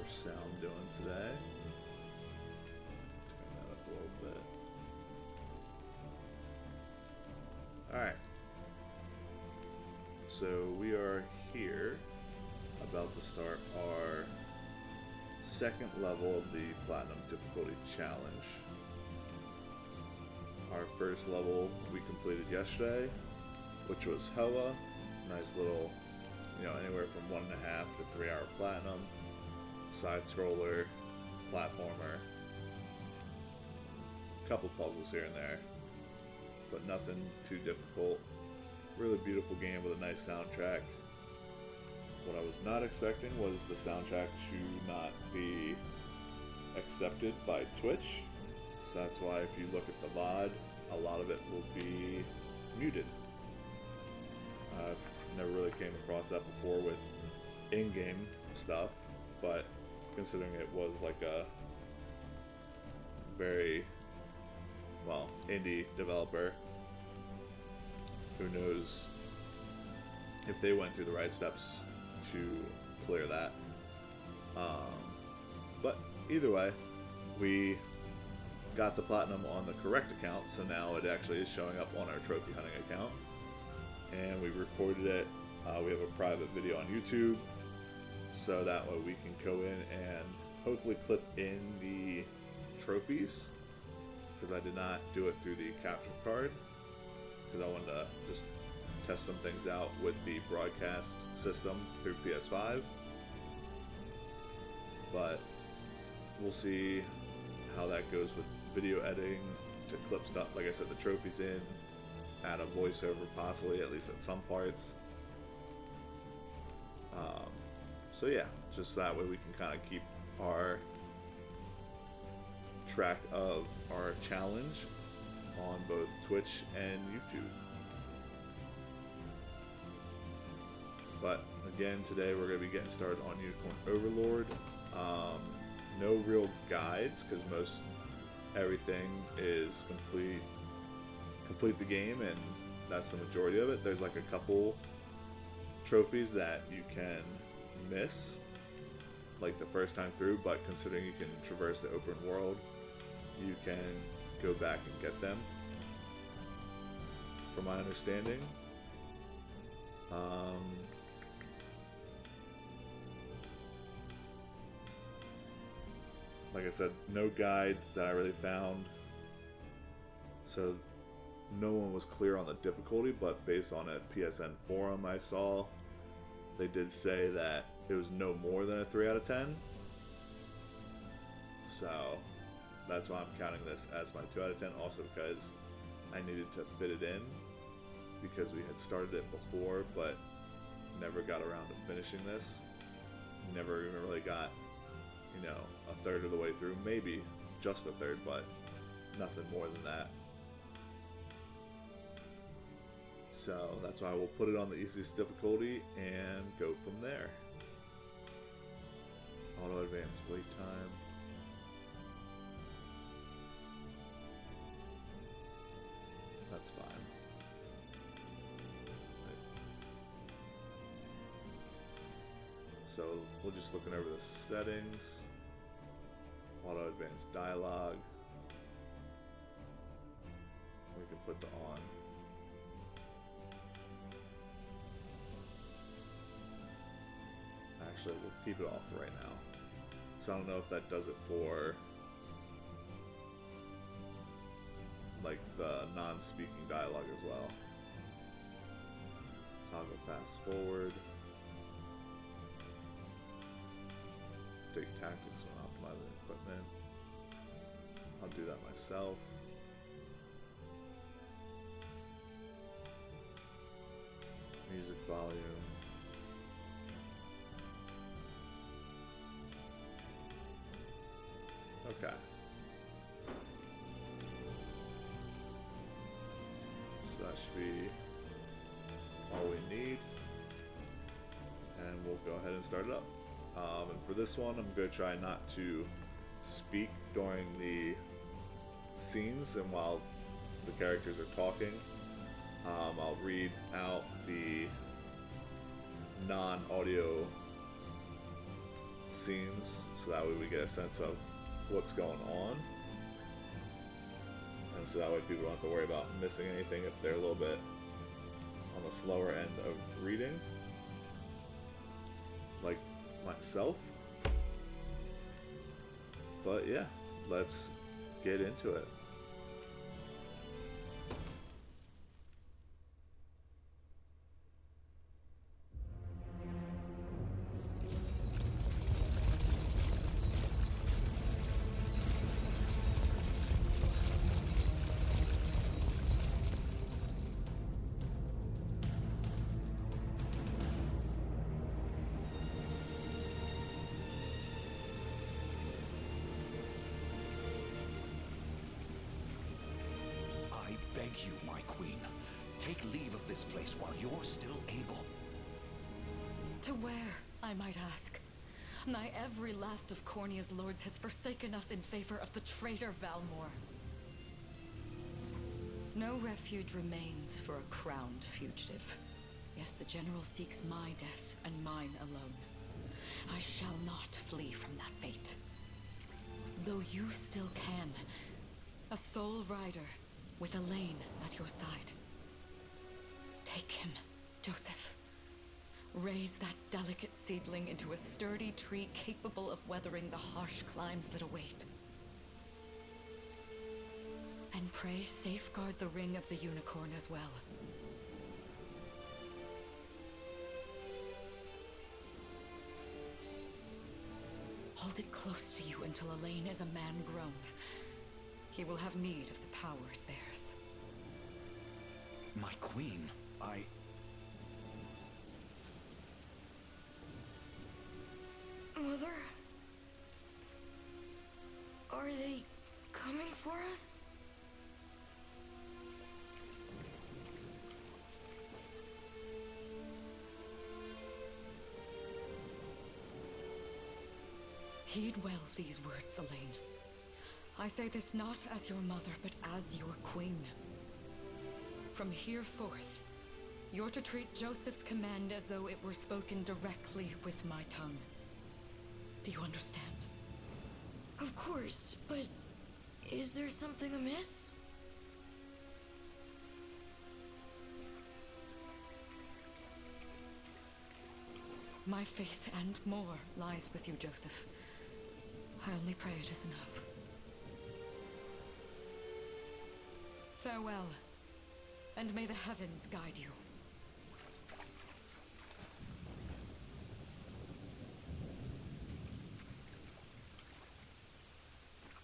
our sound doing today? Turn that up a little bit. Alright. So we are here, about to start our second level of the Platinum Difficulty Challenge. Our first level we completed yesterday, which was Hoa. Nice little, anywhere from 1.5 to 3 hour platinum, side scroller, platformer, couple puzzles here and there, but nothing too difficult. Really beautiful game with a nice soundtrack. What I was not expecting was the soundtrack to not be accepted by Twitch. So that's why if you look at the VOD, a lot of it will be muted. I've never really came across that before with in-game stuff, but considering it was like a very, indie developer, who knows if they went through the right steps to clear that. But either way, we got the platinum on the correct account, so now it actually is showing up on our trophy hunting account. And we recorded it. We have a private video on YouTube, so that way we can go in and hopefully clip in the trophies, because I did not do it through the capture card, because I wanted to just test some things out with the broadcast system through PS5. But we'll see how that goes with video editing to clip stuff, like I said, the trophies in, add a voiceover possibly, at least at some parts. So yeah, just that way we can kind of keep our track of our challenge on both Twitch and YouTube. But again, today we're going to be getting started on Unicorn Overlord. No real guides, because everything is complete the game, and that's the majority of it. There's like a couple trophies that you can miss like the first time through, but considering you can traverse the open world, you can go back and get them, from my understanding. Like I said, no guides that I really found, so no one was clear on the difficulty, but based on a PSN forum I saw, they did say that it was no more than a 3 out of 10. So that's why I'm counting this as my 2 out of 10, also because I needed to fit it in, because we had started it before but never got around to finishing this. Never even really got, a third of the way through, maybe just a third, but nothing more than that. So that's why we'll put it on the easiest difficulty and go from there. Auto advance wait time. That's fine. So we're just looking over the settings. Auto advanced dialogue. We can put the on. Actually, we'll keep it off right now. So I don't know if that does it for like the non-speaking dialogue as well. Toggle fast forward. Take tactics when optimizing equipment. I'll do that myself. Music volume. Okay. So that should be all we need. And we'll go ahead and start it up. And for this one, I'm going to try not to speak during the scenes and while the characters are talking. I'll read out the non-audio cutscenes, so that way we get a sense of what's going on. And so that way people don't have to worry about missing anything if they're a little bit on the slower end of reading. Like myself. But yeah, let's get into it. You, my queen, take leave of this place while you're still able. To where, I might ask? Nigh every last of Cornia's lords has forsaken us in favor of the traitor Valmor. No refuge remains for a crowned fugitive. Yet the general seeks my death and mine alone. I shall not flee from that fate. Though you still can, a sole rider with Elaine at your side. Take him, Joseph. Raise that delicate seedling into a sturdy tree capable of weathering the harsh climes that await. And pray safeguard the ring of the unicorn as well. Hold it close to you until Elaine is a man grown. He will have need of the power it bears. My queen, Mother? Are they coming for us? Heed well these words, Elaine. I say this not as your mother, but as your queen. From here forth, you're to treat Joseph's command as though it were spoken directly with my tongue. Do you understand? Of course, but is there something amiss? My faith and more lies with you, Joseph. I only pray it is enough. Farewell, and may the heavens guide you.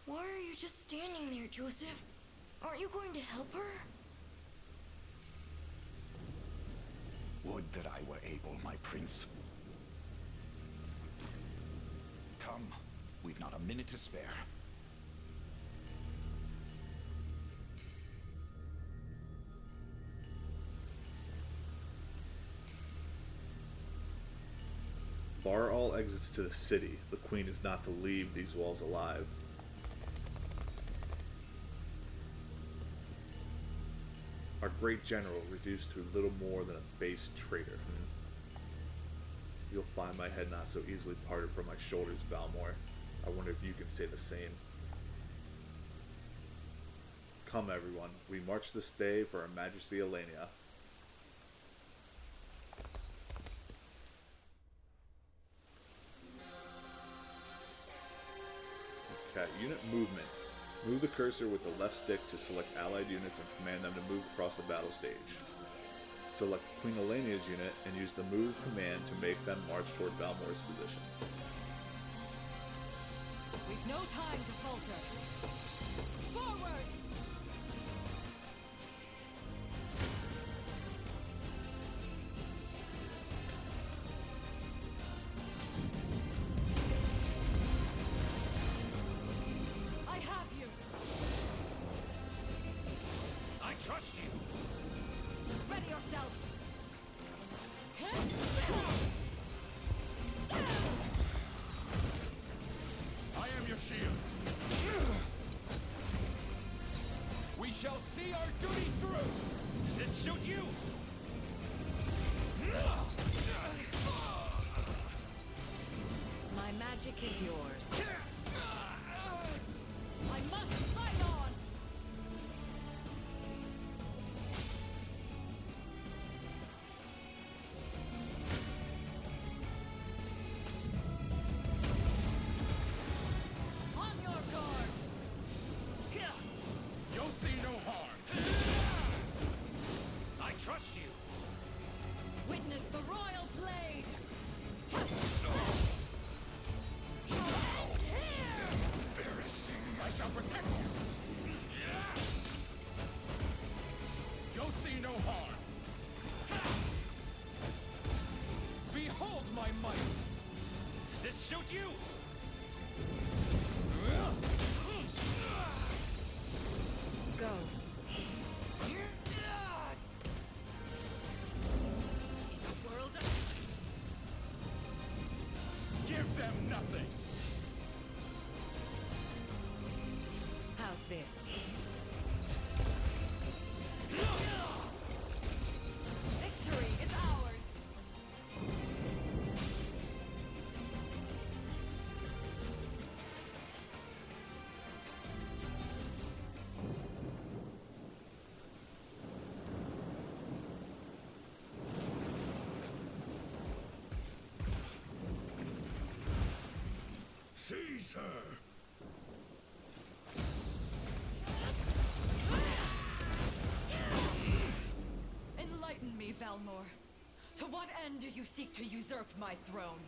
Why are you just standing there, Joseph? Aren't you going to help her? Would that I were able, my prince. Come, we've not a minute to spare. Bar all exits to the city. The queen is not to leave these walls alive. Our great general reduced to little more than a base traitor. You'll find my head not so easily parted from my shoulders, Valmor. I wonder if you can say the same. Come, everyone. We march this day for Her Majesty Elenia. Okay, unit movement. Move the cursor with the left stick to select allied units and command them to move across the battle stage. Select Queen Elenia's unit and use the move command to make them march toward Valmor's position. We've no time to falter. Forward! I have you! I trust you! Ready yourself! I am your shield. We shall see our duty through. Does this suit you? My magic is yours. I must fight on! On your guard! You'll see no harm. I trust you. Witness the royal blade! Embarrassing. I shall protect you. You'll see no harm. Behold my might. Does this suit you? Go. World. Give them nothing. How's this? Victory is ours! Seize her. Enlighten me, Valmor. To what end do you seek to usurp my throne?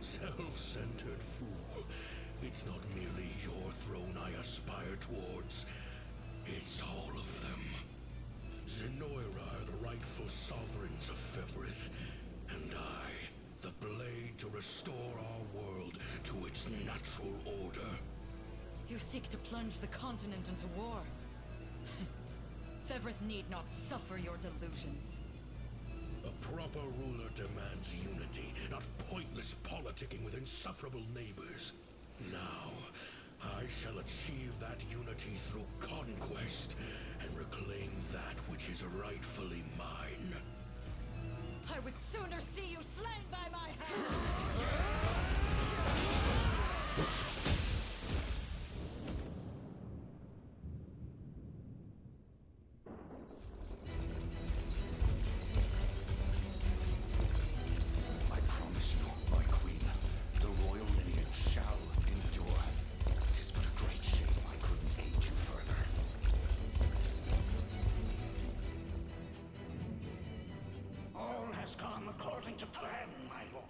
Self-centered fool. It's not merely your throne I aspire towards. It's all of them. Zenoira are the rightful sovereigns of Fevrith, and I, the blade to restore our world to its natural order. You seek to plunge the continent into war. Fevrith need not suffer your delusions. A proper ruler demands unity, not pointless politicking with insufferable neighbors. Now, I shall achieve that unity through conquest and reclaim that which is rightfully mine. I would sooner see you slain by my hand! I promise you, my queen, the royal lineage shall endure. 'Tis but a great shame I couldn't aid you further. All has gone according to plan, my lord.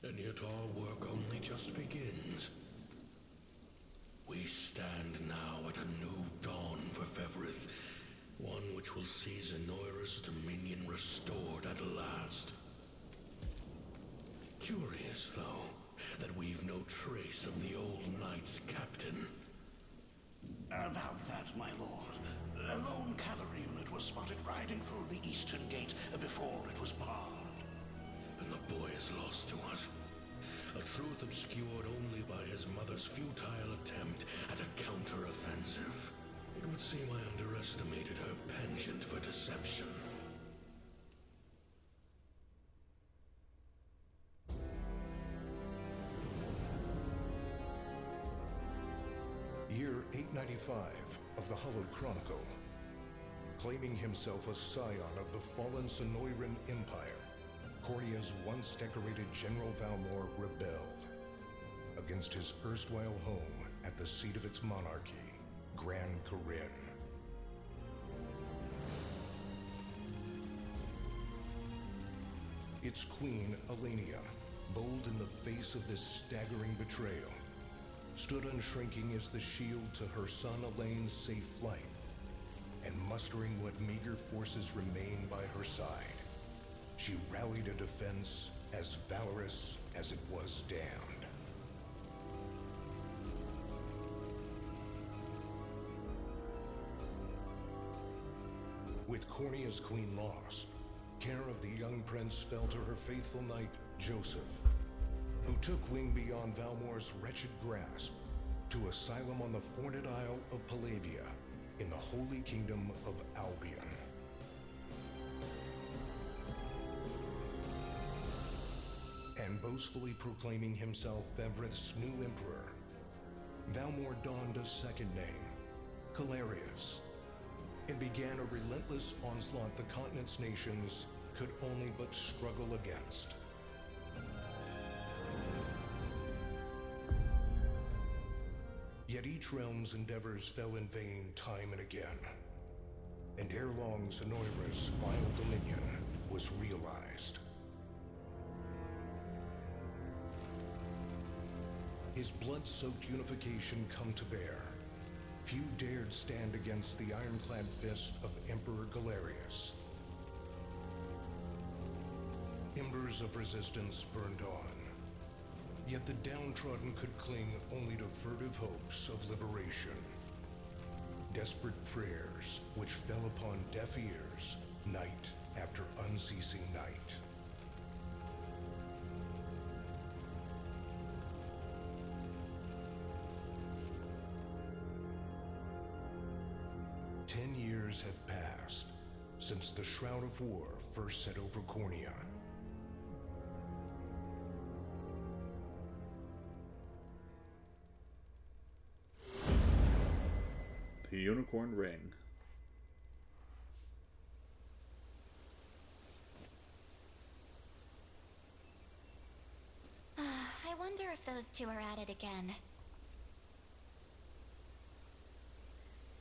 And yet our work only just begins. We stand now at a new dawn for Fevrith, one which will see Zenoira's dominion restored at last. Curious, though, that we've no trace of the old knight's captain. About that, my lord. A lone cavalry unit was spotted riding through the eastern gate before it was barred. And the boy is lost to us. A truth obscured only by his mother's futile attempt at a counter-offensive. It would seem I underestimated her penchant for deception. Year 895 of the Hallowed Chronicle. Claiming himself a scion of the fallen Sonoran Empire, Cornia's once decorated General Valmor rebelled against his erstwhile home at the seat of its monarchy, Gran Corinne. Its queen, Elenia, bold in the face of this staggering betrayal, stood unshrinking as the shield to her son Elaine's safe flight, and mustering what meager forces remained by her side, she rallied a defense as valorous as it was damned. With Cornia's queen lost, care of the young prince fell to her faithful knight, Joseph, who took wing beyond Valmor's wretched grasp to asylum on the Forned Isle of Palavia in the Holy Kingdom of Albion. And boastfully proclaiming himself Fevrith's new emperor, Valmor donned a second name, Calarius, and began a relentless onslaught the continent's nations could only but struggle against. Yet each realm's endeavors fell in vain time and again, and ere long Zenoira's vile dominion was realized. His blood-soaked unification come to bear, few dared stand against the ironclad fist of Emperor Galerius. Embers of resistance burned on, yet the downtrodden could cling only to furtive hopes of liberation. Desperate prayers which fell upon deaf ears night after unceasing night. Years have passed since the Shroud of War first set over Cornia. The Unicorn Ring. I wonder if those two are at it again.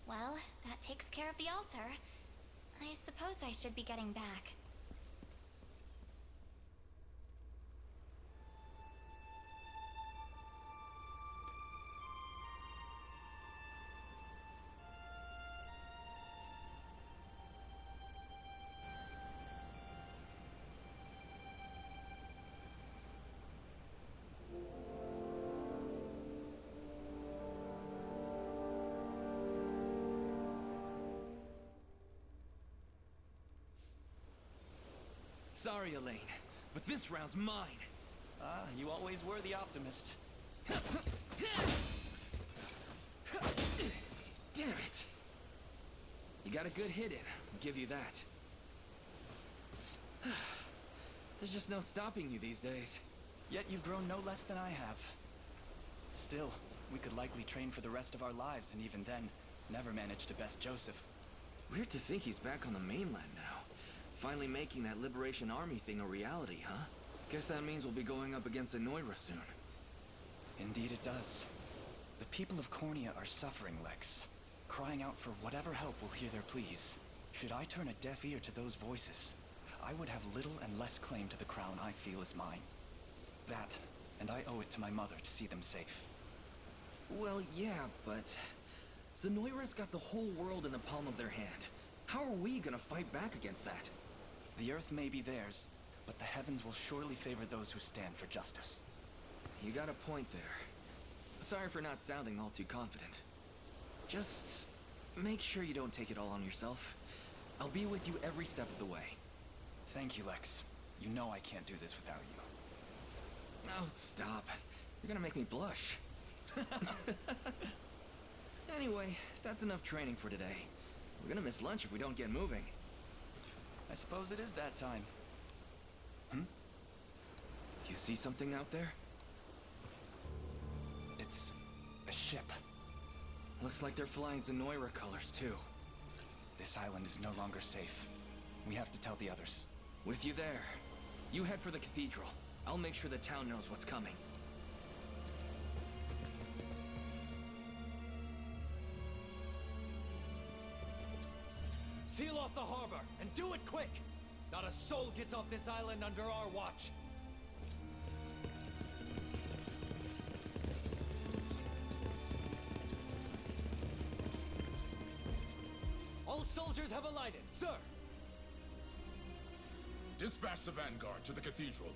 Well, that takes care of the altar. I suppose I should be getting back. Sorry, Elaine, but this round's mine. Ah, you always were the optimist. Damn it! You got a good hit in, I'll give you that. There's just no stopping you these days. Yet you've grown no less than I have. Still, we could likely train for the rest of our lives, and even then, never manage to best Joseph. Weird to think he's back on the mainland now. Finally making that Liberation Army thing a reality, huh? Guess that means we'll be going up against Zenoira soon. Indeed it does. The people of Cornia are suffering, Lex. Crying out for whatever help will hear their pleas. Should I turn a deaf ear to those voices, I would have little and less claim to the crown I feel is mine. That, and I owe it to my mother to see them safe. Well, yeah, but Zenoira's got the whole world in the palm of their hand. How are we gonna fight back against that? The earth may be theirs, but the heavens will surely favor those who stand for justice. You got a point there. Sorry for not sounding all too confident. Just make sure you don't take it all on yourself. I'll be with you every step of the way. Thank you, Lex. You know I can't do this without you. Oh, stop. You're gonna make me blush. Anyway, that's enough training for today. We're gonna miss lunch if we don't get moving. I suppose it is that time. You see something out there? It's a ship. Looks like they're flying Zenoira colors, too. This island is no longer safe. We have to tell the others. With you there. You head for the cathedral. I'll make sure the town knows what's coming. Seal off the harbor, and do it quick! Not a soul gets off this island under our watch. All soldiers have alighted, sir! Dispatch the vanguard to the cathedral.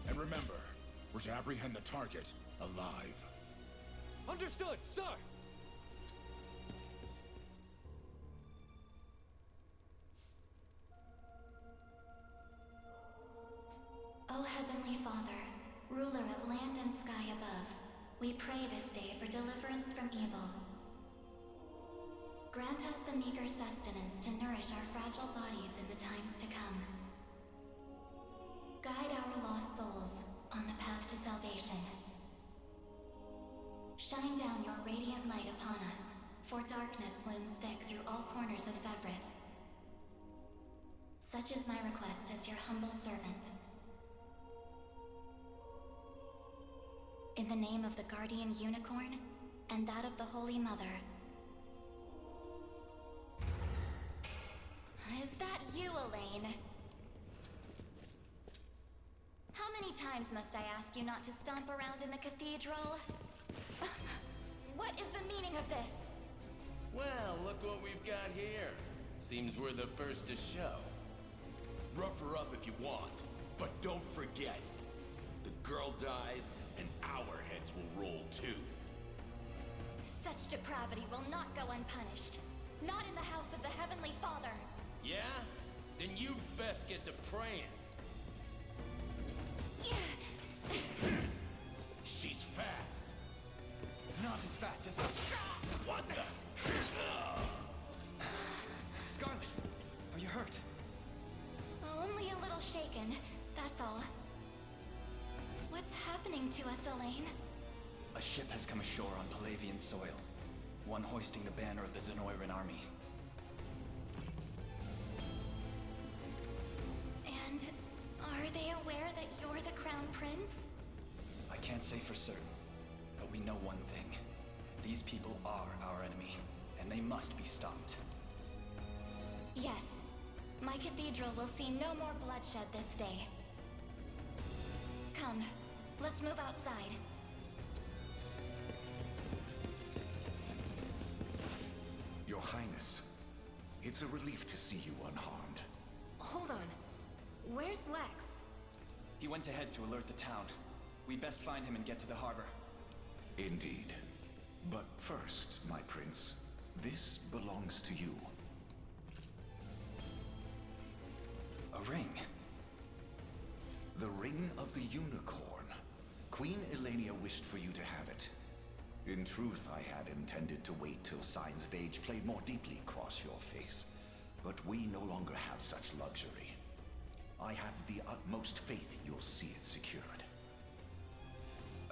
And remember, we're to apprehend the target alive. Understood, sir! O Heavenly Father, ruler of land and sky above, we pray this day for deliverance from evil. Grant us the meager sustenance to nourish our fragile bodies in the times to come. Guide our lost souls on the path to salvation. Shine down your radiant light upon us, for darkness looms thick through all corners of Thevrith. Such is my request as your humble servant. In the name of the Guardian Unicorn, and that of the Holy Mother. Is that you, Elaine? How many times must I ask you not to stomp around in the cathedral? What is the meaning of this? Well, look what we've got here. Seems we're the first to show. Rough her up if you want, but don't forget. The girl dies, and our heads will roll too. Such depravity will not go unpunished. Not in the house of the Heavenly Father. Yeah? Then you'd best get to praying. She's fast. Not as fast as us. What the? Scarlet, are you hurt? Only a little shaken, that's all. What's happening to us, Elaine? A ship has come ashore on Palavian soil. One hoisting the banner of the Zenoiran army. And are they aware that you're the Crown Prince? I can't say for certain, but we know one thing. These people are our enemy, and they must be stopped. Yes. My cathedral will see no more bloodshed this day. Come, let's move outside. Your Highness, it's a relief to see you unharmed. Hold on. Where's Lex? He went ahead to alert the town. We best find him and get to the harbor. Indeed. But first, my prince, this belongs to you. A ring. The Ring of the Unicorn. Queen Elenia wished for you to have it. In truth, I had intended to wait till signs of age played more deeply across your face. But we no longer have such luxury. I have the utmost faith you'll see it secured.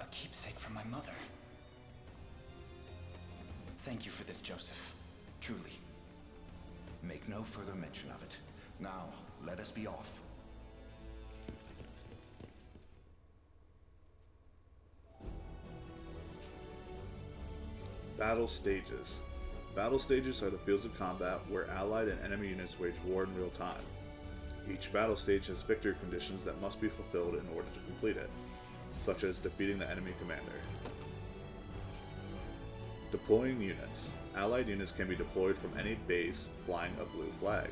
A keepsake from my mother. Thank you for this, Joseph. Truly. Make no further mention of it. Now, let us be off. Battle stages. Battle stages are the fields of combat where allied and enemy units wage war in real time. Each battle stage has victory conditions that must be fulfilled in order to complete it, such as defeating the enemy commander. Deploying units. Allied units can be deployed from any base flying a blue flag.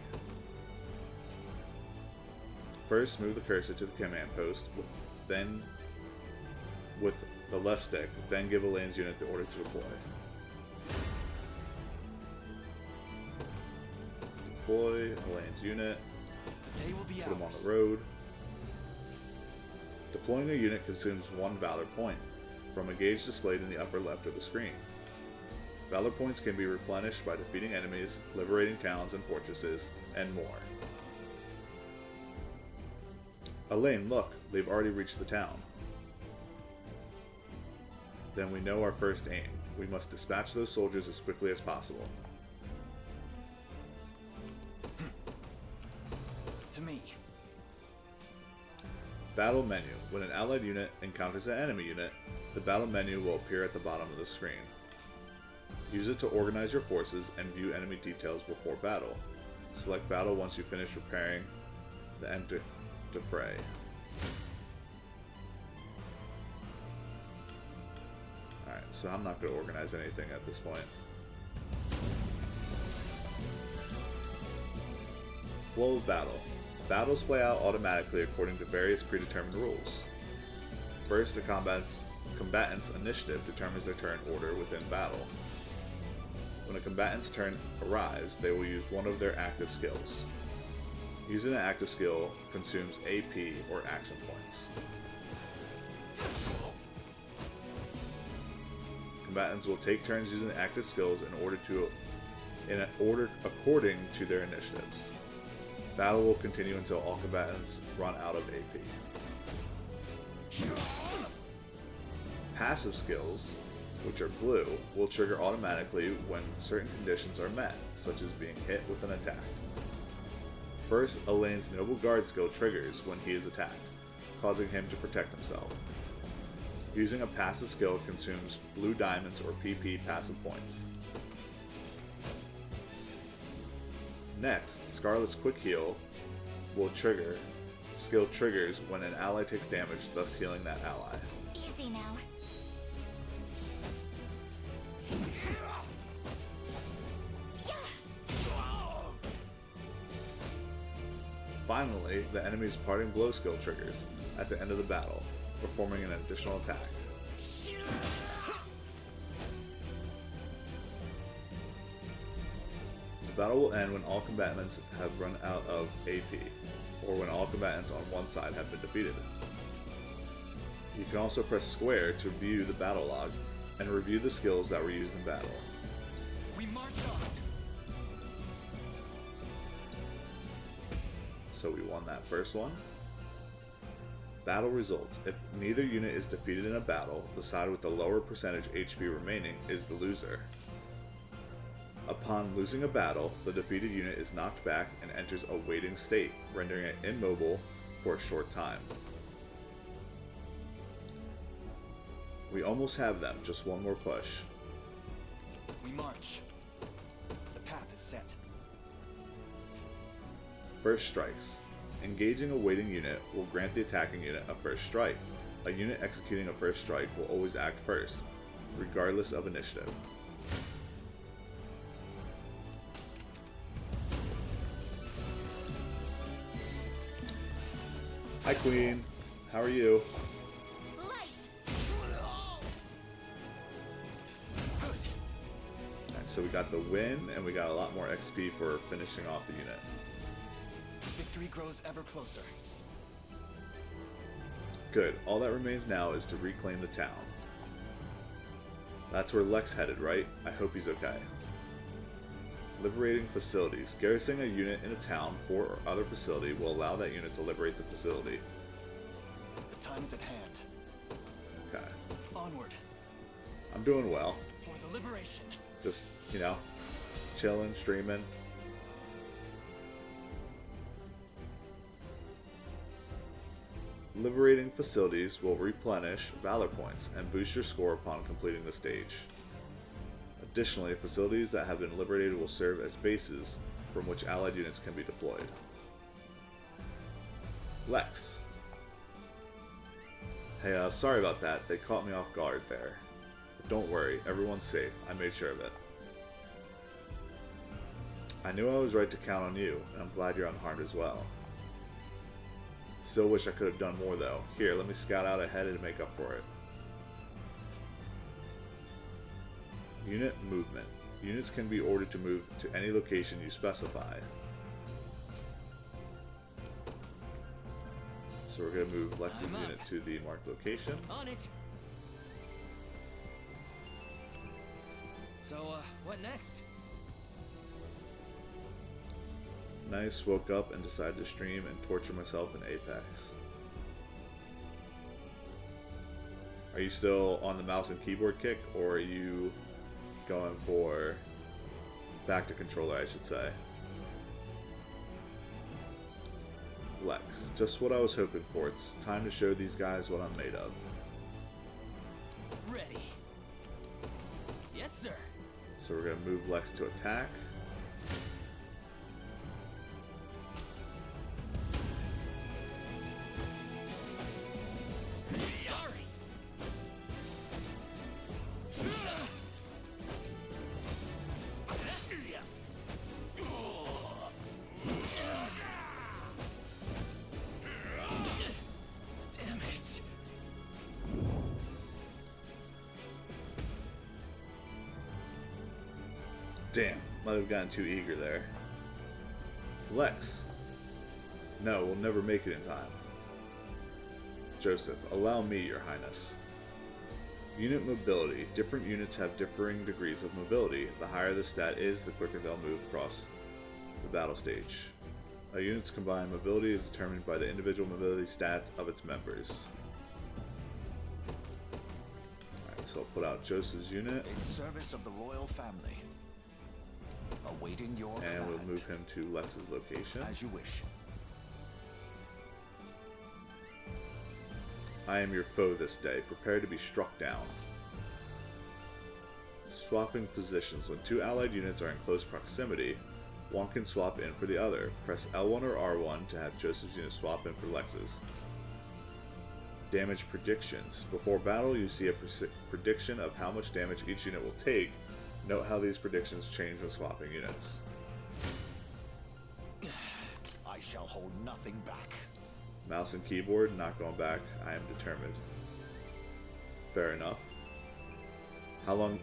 First, move the cursor to the command post, with the left stick, then give Elaine's unit the order to deploy. Deploy Elaine's unit, put them on the road. Deploying a unit consumes 1 Valor point, from a gauge displayed in the upper left of the screen. Valor points can be replenished by defeating enemies, liberating towns and fortresses, and more. Elaine, look, they've already reached the town. Then we know our first aim. We must dispatch those soldiers as quickly as possible. To me. Battle menu. When an allied unit encounters an enemy unit, the battle menu will appear at the bottom of the screen. Use it to organize your forces and view enemy details before battle. Select battle once you finish preparing the enter to fray. Alright, so I'm not going to organize anything at this point. Flow of battle. Battles play out automatically according to various predetermined rules. First, the combatant's initiative determines their turn order within battle. When a combatant's turn arrives, they will use one of their active skills. Using an active skill consumes AP or action points. Combatants will take turns using active skills in order to in order according to their initiatives. Battle will continue until all combatants run out of AP. Passive skills, which are blue, will trigger automatically when certain conditions are met, such as being hit with an attack. First, Elaine's Noble Guard skill triggers when he is attacked, causing him to protect himself. Using a passive skill consumes blue diamonds or PP passive points. Next, Scarlet's Quick Heal will trigger. Skill triggers when an ally takes damage, thus healing that ally. Easy now. Finally, the enemy's Parting Blow skill triggers at the end of the battle, performing an additional attack. The battle will end when all combatants have run out of AP, or when all combatants on one side have been defeated. You can also press square to view the battle log and review the skills that were used in battle. We march on. So we won that first one. Battle results. If neither unit is defeated in a battle, the side with the lower percentage HP remaining is the loser. Upon losing a battle, the defeated unit is knocked back and enters a waiting state, rendering it immobile for a short time. We almost have them, just one more push. We march. The path is set. First strikes. Engaging a waiting unit will grant the attacking unit a first strike. A unit executing a first strike will always act first, regardless of initiative. Hi Queen, how are you? Alright, so we got the win, and we got a lot more XP for finishing off the unit. Victory grows ever closer. Good. All that remains now is to reclaim the town. That's where Lex headed, right? I hope he's okay. Liberating facilities. Garrisoning a unit in a town, fort, or other facility will allow that unit to liberate the facility. The time is at hand. Okay. Onward. I'm doing well. For the liberation. Just, you know, chilling, streaming. Liberating facilities will replenish Valor points and boost your score upon completing the stage. Additionally, facilities that have been liberated will serve as bases from which allied units can be deployed. Lex. Hey, sorry about that. They caught me off guard there. But don't worry, everyone's safe. I made sure of it. I knew I was right to count on you, and I'm glad you're unharmed as well. Still wish I could have done more though. Here, let me scout out ahead to make up for it. Unit movement. Units can be ordered to move to any location you specify. So we're going to move Lex's unit to the marked location. On it. So, what next? Nice, woke up and decided to stream and torture myself in Apex. Are you still on the mouse and keyboard kick, or are you going for back to controller, I should say? Lex, just what I was hoping for. It's time to show these guys what I'm made of. Ready. Yes, sir. So we're going to move Lex to attack. Damn, might have gotten too eager there. Lex. No, we'll never make it in time. Joseph, allow me, Your Highness. Unit mobility. Different units have differing degrees of mobility. The higher the stat is, the quicker they'll move across the battle stage. A unit's combined mobility is determined by the individual mobility stats of its members. Alright, so I'll put out Joseph's unit. In service of the royal family. Awaiting your and command. we'll move him to Lex's location. As you wish. I am your foe this day. Prepare to be struck down. Swapping positions. When two allied units are in close proximity, one can swap in for the other. Press L1 or R1 to have Joseph's unit swap in for Lex's. Damage predictions. Before battle, you see a prediction of how much damage each unit will take. Note how these predictions change when swapping units. I shall hold nothing back. Mouse and keyboard, not going back. I am determined. Fair enough. How long...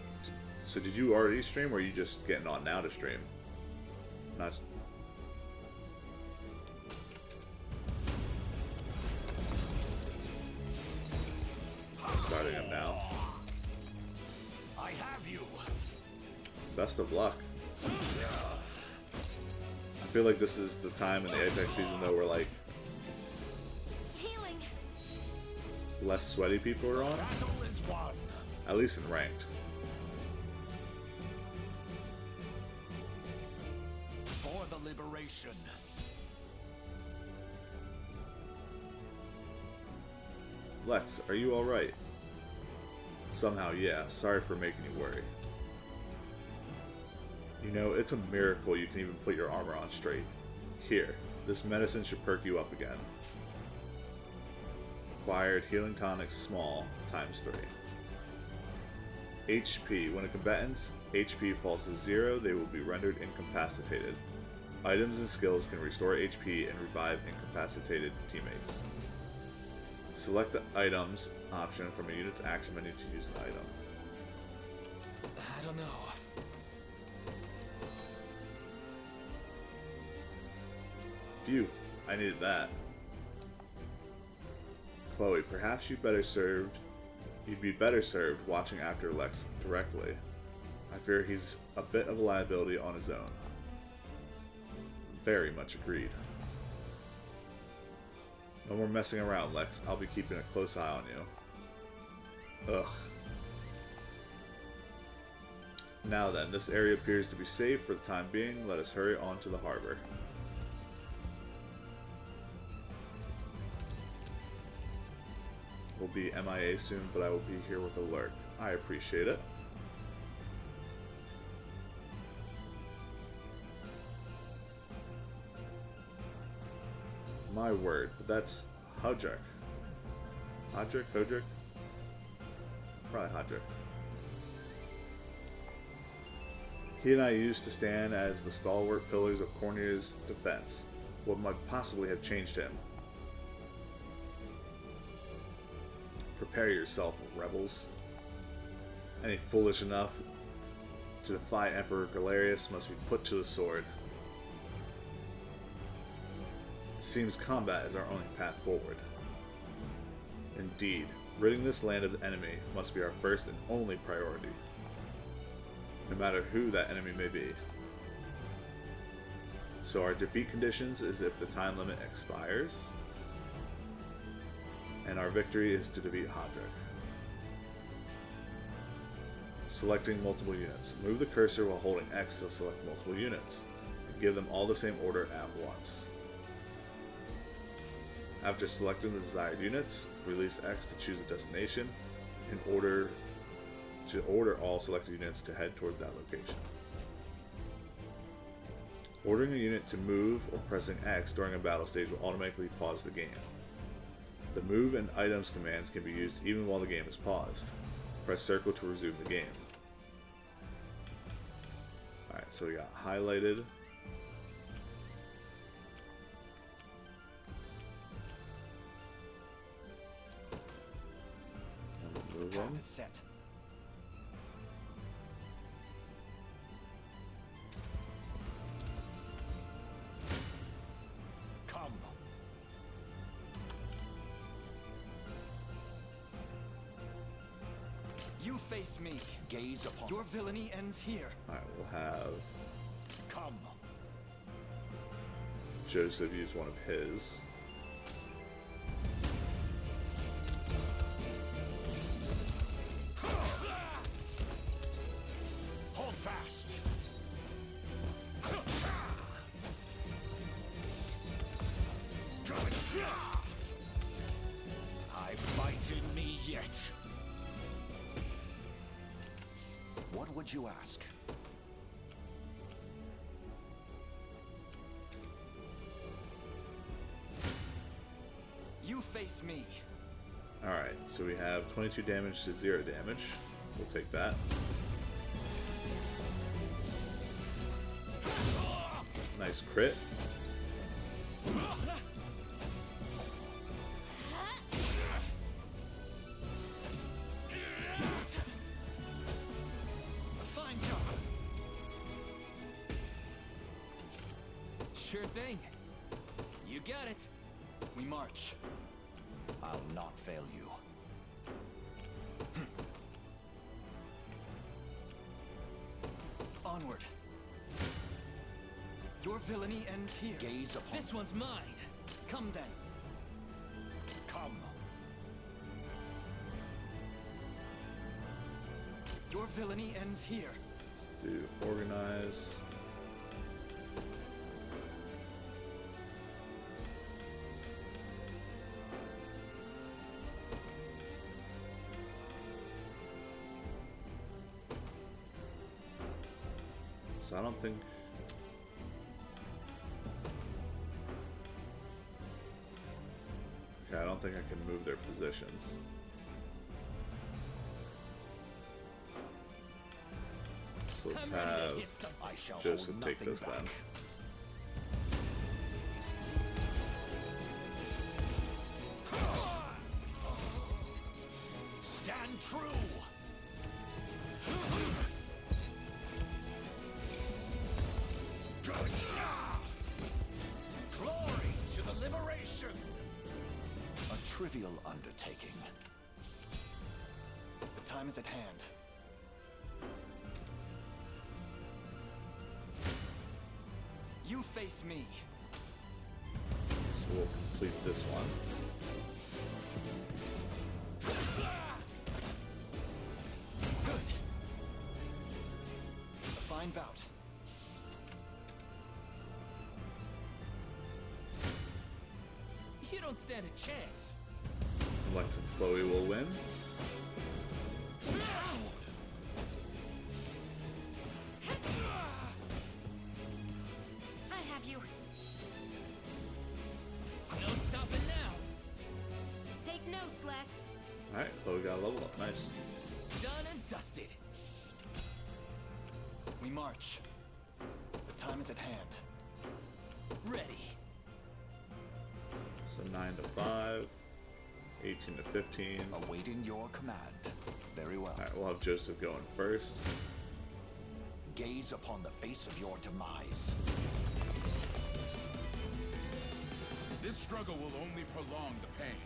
So did you already stream, or are you just getting on now to stream? Not... Starting him now. I have you. Best of luck. I feel like this is the time in the Apex season though where like Healing. less sweaty people are on. At least in ranked. For the liberation. Lex, are you alright? Somehow, yeah. Sorry for making you worry. You know, it's a miracle you can even put your armor on straight. Here, this medicine should perk you up again. Acquired healing tonics small, ×3. HP. When a combatant's HP falls to 0, they will be rendered incapacitated. Items and skills can restore HP and revive incapacitated teammates. Select the items option from a unit's action menu to use an item. I don't know. Phew, I needed that. Chloe, perhaps you'd be better served watching after Lex directly. I fear he's a bit of a liability on his own. Very much agreed. No more messing around, Lex. I'll be keeping a close eye on you. Ugh. Now then, this area appears to be safe for the time being. Let us hurry on to the harbor. We'll be MIA soon, but I will be here with a lurk. I appreciate it. My word, but that's Hodrick. Hodrick? Probably Hodrick. He and I used to stand as the stalwart pillars of Cornia's defense. What might possibly have changed him? Prepare yourself, rebels. Any foolish enough to defy Emperor Galerius must be put to the sword. It seems combat is our only path forward. Indeed, ridding this land of the enemy must be our first and only priority, no matter who that enemy may be. So our defeat conditions is if the time limit expires, and our victory is to defeat Hodrick. Selecting multiple units. Move the cursor while holding X to select multiple units, and give them all the same order at once. After selecting the desired units, release X to choose a destination in order to order all selected units to head toward that location. Ordering a unit to move or pressing X during a battle stage will automatically pause the game. The move and items commands can be used even while the game is paused. Press circle to resume the game. Alright, so we got highlighted. Move on. Set. Come. You face me. Gaze upon Your villainy ends here. Alright, we'll have Come. Joseph use one of his. Hold fast. I fight in me yet. What would you ask? You face me. Alright, so we have 22 damage to 0 damage. We'll take that. Nice crit. Fine job. Sure thing. You got it. We march. I'll not fail you. Onward. Your villainy ends here. Gaze upon This one's mine. Come then. Come. Your villainy ends here. Let's do organize. So I don't think... Okay, I don't think I can move their positions. So let's have Joseph take this then. Stand true. Glory to the liberation. A trivial undertaking. The time is at hand. You face me. So we'll complete this one. Good. A fine bout. You don't stand a chance. Lex and Chloe will win. I have you. No stopping now. Take notes, Lex. Alright, Chloe got a level up. Nice. Done and dusted. We march. The time is at hand. Ready. So 9 to 5, 18 to 15. Awaiting your command. Very well. Alright, we'll have Joseph going first. Gaze upon the face of your demise. This struggle will only prolong the pain.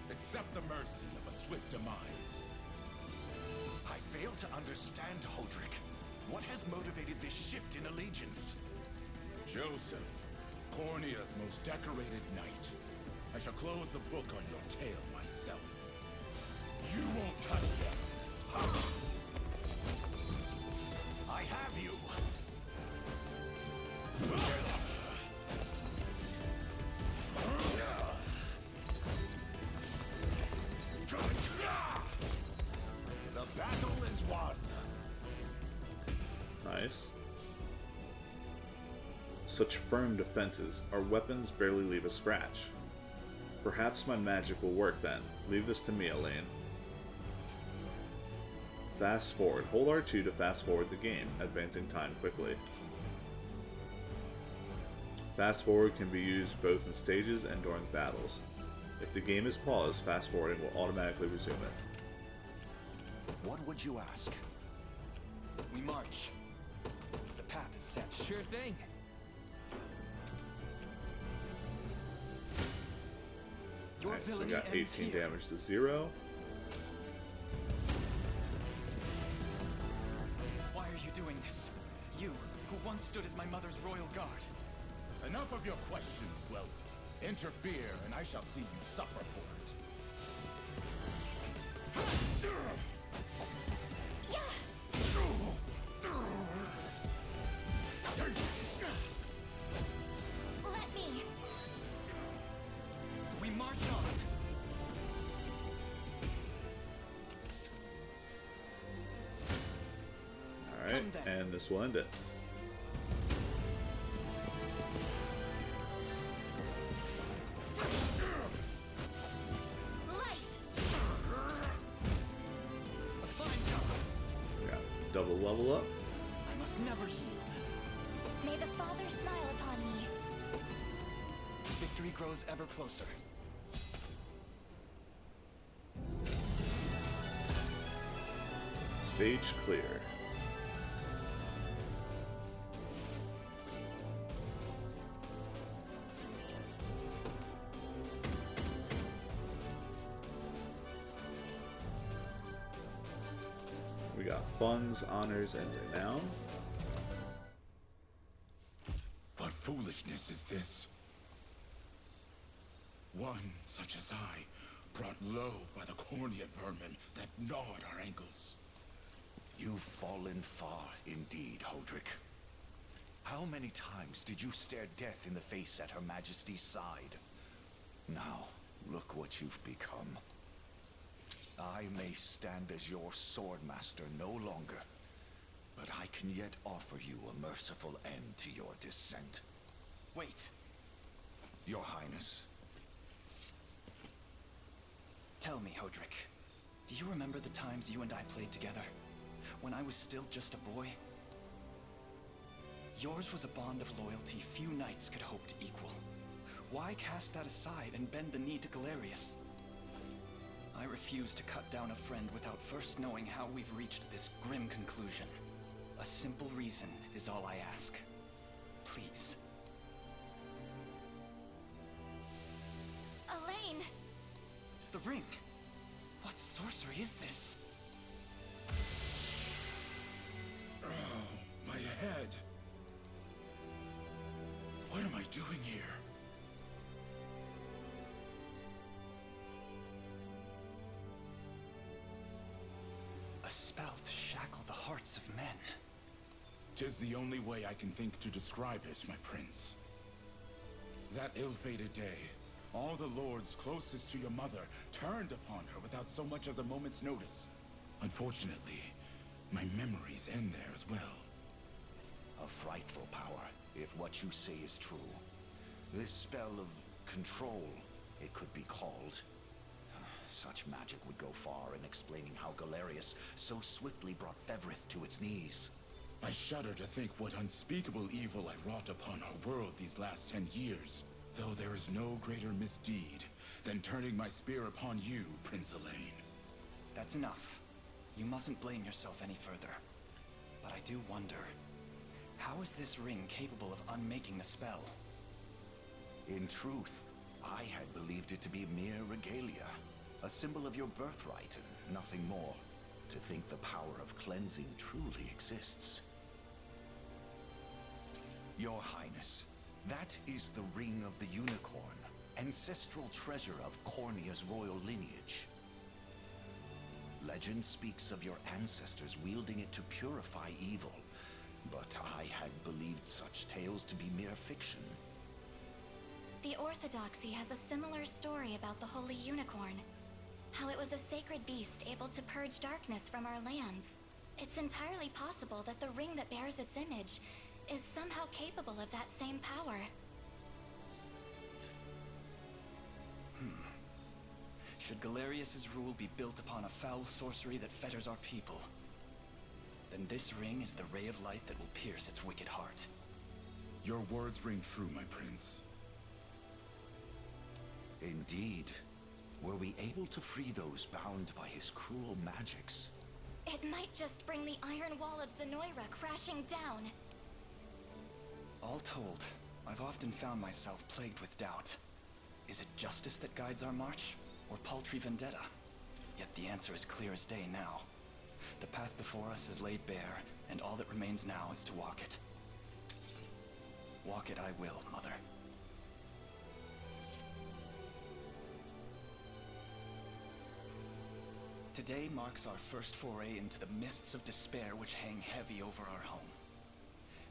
Accept the mercy of a swift demise. I fail to understand, Hodrick. What has motivated this shift in allegiance? Joseph, Cornia's most decorated knight. I shall close the book on your tale myself. You won't touch them. I have you. The battle is won. Nice. Such firm defenses, our weapons barely leave a scratch. Perhaps my magic will work then. Leave this to me, Elaine. Fast forward. Hold R2 to fast forward the game, advancing time quickly. Fast forward can be used both in stages and during battles. If the game is paused, fast forwarding will automatically resume it. What would you ask? We march. The path is set. Sure thing. Your Alright, so we villainy got ends 18 here. damage to 0. stood as my mother's royal guard. Enough of your questions, Welp. Interfere, and I shall see you suffer for it. Let me. We march on. Alright, and this will end it. Double level up. I must never yield. May the Father smile upon me. Victory grows ever closer. Stage clear. We got funds, honors, and renown. What foolishness is this? One such as I, brought low by the Cornia vermin that gnawed our ankles. You've fallen far indeed, Hodrick. How many times did you stare death in the face at Her Majesty's side? Now, look what you've become. I may stand as your swordmaster no longer, but I can yet offer you a merciful end to your descent. Wait. Your Highness. Tell me, Hodrick, do you remember the times you and I played together? When I was still just a boy? Yours was a bond of loyalty few knights could hope to equal. Why cast that aside and bend the knee to Galerius? I refuse to cut down a friend without first knowing how we've reached this grim conclusion. A simple reason is all I ask. Please. Elaine! The ring! What sorcery is this? Oh, my head. What am I doing here? A spell to shackle the hearts of men. 'Tis the only way I can think to describe it, my prince. That ill-fated day, all the lords closest to your mother turned upon her without so much as a moment's notice. Unfortunately, my memories end there as well. A frightful power, if what you say is true. This spell of control, it could be called. Such magic would go far in explaining how Galerius so swiftly brought Fevrith to its knees. I shudder to think what unspeakable evil I wrought upon our world these last 10 years, though there is no greater misdeed than turning my spear upon you, Prince Elaine. That's enough. You mustn't blame yourself any further. But I do wonder, how is this ring capable of unmaking the spell? In truth, I had believed it to be mere regalia. A symbol of your birthright and nothing more. To think the power of cleansing truly exists. Your Highness, that is the Ring of the Unicorn, ancestral treasure of Cornia's royal lineage. Legend speaks of your ancestors wielding it to purify evil, but I had believed such tales to be mere fiction. The Orthodoxy has a similar story about the Holy Unicorn. How it was a sacred beast able to purge darkness from our lands. It's entirely possible that the ring that bears its image is somehow capable of that same power. Should Galerius's rule be built upon a foul sorcery that fetters our people, then this ring is the ray of light that will pierce its wicked heart. Your words ring true, my prince. Indeed. Were we able to free those bound by his cruel magics? It might just bring the iron wall of Zenoira crashing down. All told, I've often found myself plagued with doubt. Is it justice that guides our march, or paltry vendetta? Yet the answer is clear as day now. The path before us is laid bare, and all that remains now is to walk it. Walk it I will, Mother. Today marks our first foray into the mists of despair which hang heavy over our home.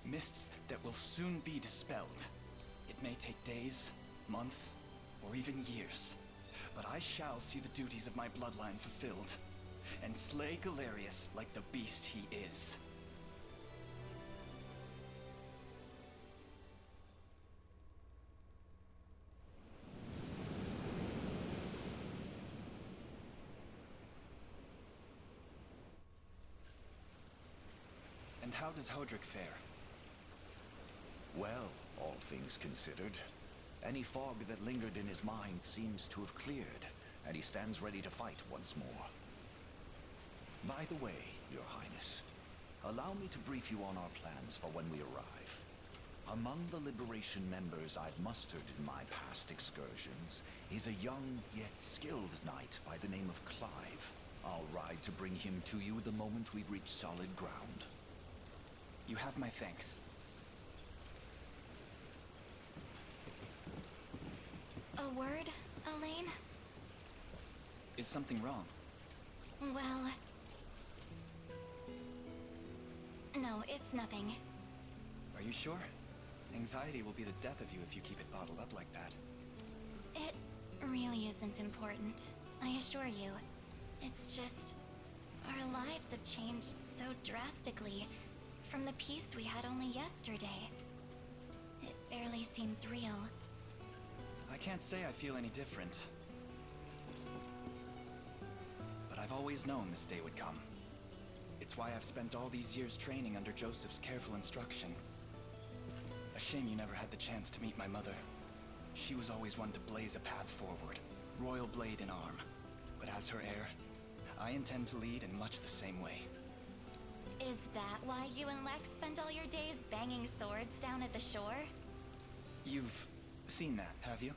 Mists that will soon be dispelled. It may take days, months, or even years, but I shall see the duties of my bloodline fulfilled, and slay Galerius like the beast he is. And how does Hodrick fare? Well, all things considered, any fog that lingered in his mind seems to have cleared, and he stands ready to fight once more. By the way, Your Highness, allow me to brief you on our plans for when we arrive. Among the Liberation members I've mustered in my past excursions is a young yet skilled knight by the name of Clive. I'll ride to bring him to you the moment we've reached solid ground. You have my thanks. A word, Elaine? Is something wrong? Well... No, it's nothing. Are you sure? Anxiety will be the death of you if you keep it bottled up like that. It really isn't important, I assure you. It's just... our lives have changed so drastically from the peace we had only yesterday. It barely seems real. I can't say I feel any different. But I've always known this day would come. It's why I've spent all these years training under Joseph's careful instruction. A shame you never had the chance to meet my mother. She was always one to blaze a path forward, royal blade in arm. But as her heir, I intend to lead in much the same way. Is that why you and Lex spent all your days banging swords down at the shore? You've seen that, have you?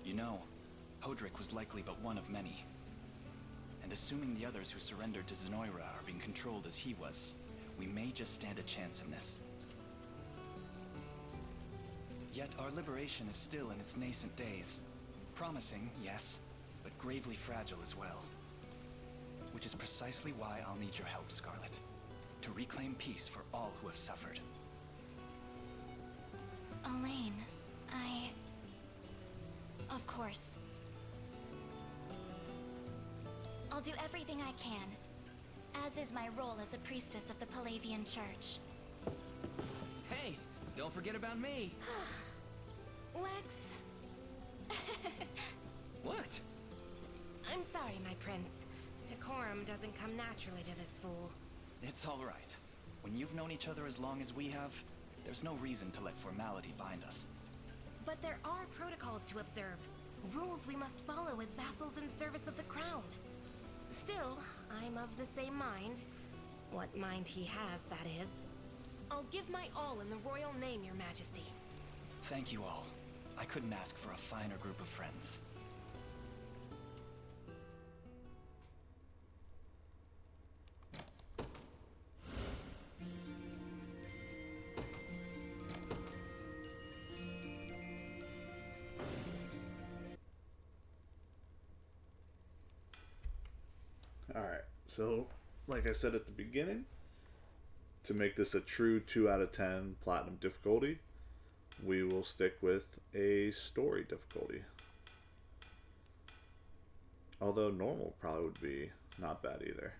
You know, Hodrick was likely but one of many. And assuming the others who surrendered to Zenoira are being controlled as he was, we may just stand a chance in this. Yet our liberation is still in its nascent days. Promising, yes, but gravely fragile as well. Which is precisely why I'll need your help, Scarlet. To reclaim peace for all who have suffered. Elaine, Of course. I'll do everything I can, as is my role as a priestess of the Palavian Church. Hey, don't forget about me. Lex. What? I'm sorry, my prince. Decorum doesn't come naturally to this fool. It's all right. When you've known each other as long as we have, there's no reason to let formality bind us. But there are protocols to observe. Rules we must follow as vassals in service of the crown. Still, I'm of the same mind. What mind he has, that is. I'll give my all in the royal name, your majesty. Thank you all. I couldn't ask for a finer group of friends. Alright, so like I said at the beginning, to make this a true 2 out of 10 platinum difficulty, we will stick with a story difficulty. Although normal probably would be not bad either.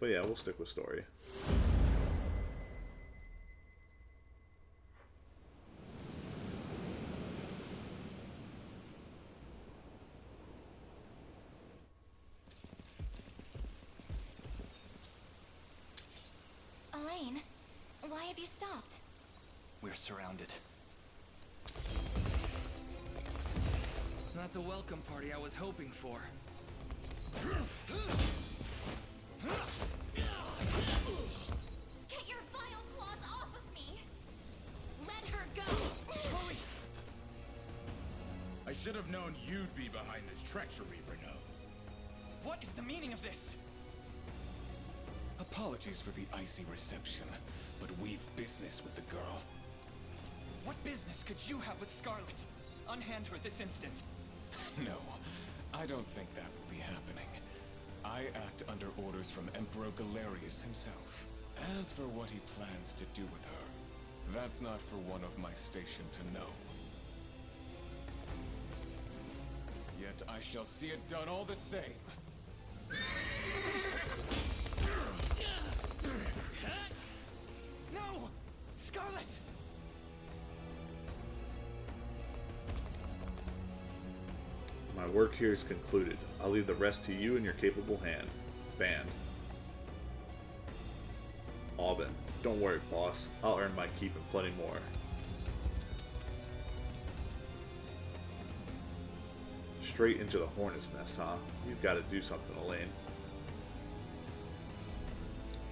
But yeah, we'll stick with story. Elaine, why have you stopped? We're surrounded. Not the welcome party I was hoping for. Get your vile claws off of me! Let her go! Holy! I should have known you'd be behind this treachery, Bruno. What is the meaning of this? Apologies for the icy reception, but we've business with the girl. What business could you have with Scarlet? Unhand her this instant. No, I don't think that will be happening. I act under orders from Emperor Galerius himself. As for what he plans to do with her, that's not for one of my station to know. Yet I shall see it done all the same. No! Scarlet! My work here is concluded. I'll leave the rest to you and your capable band. Alban, don't worry, boss. I'll earn my keep and plenty more. Straight into the hornet's nest, huh? You've got to do something, Elaine.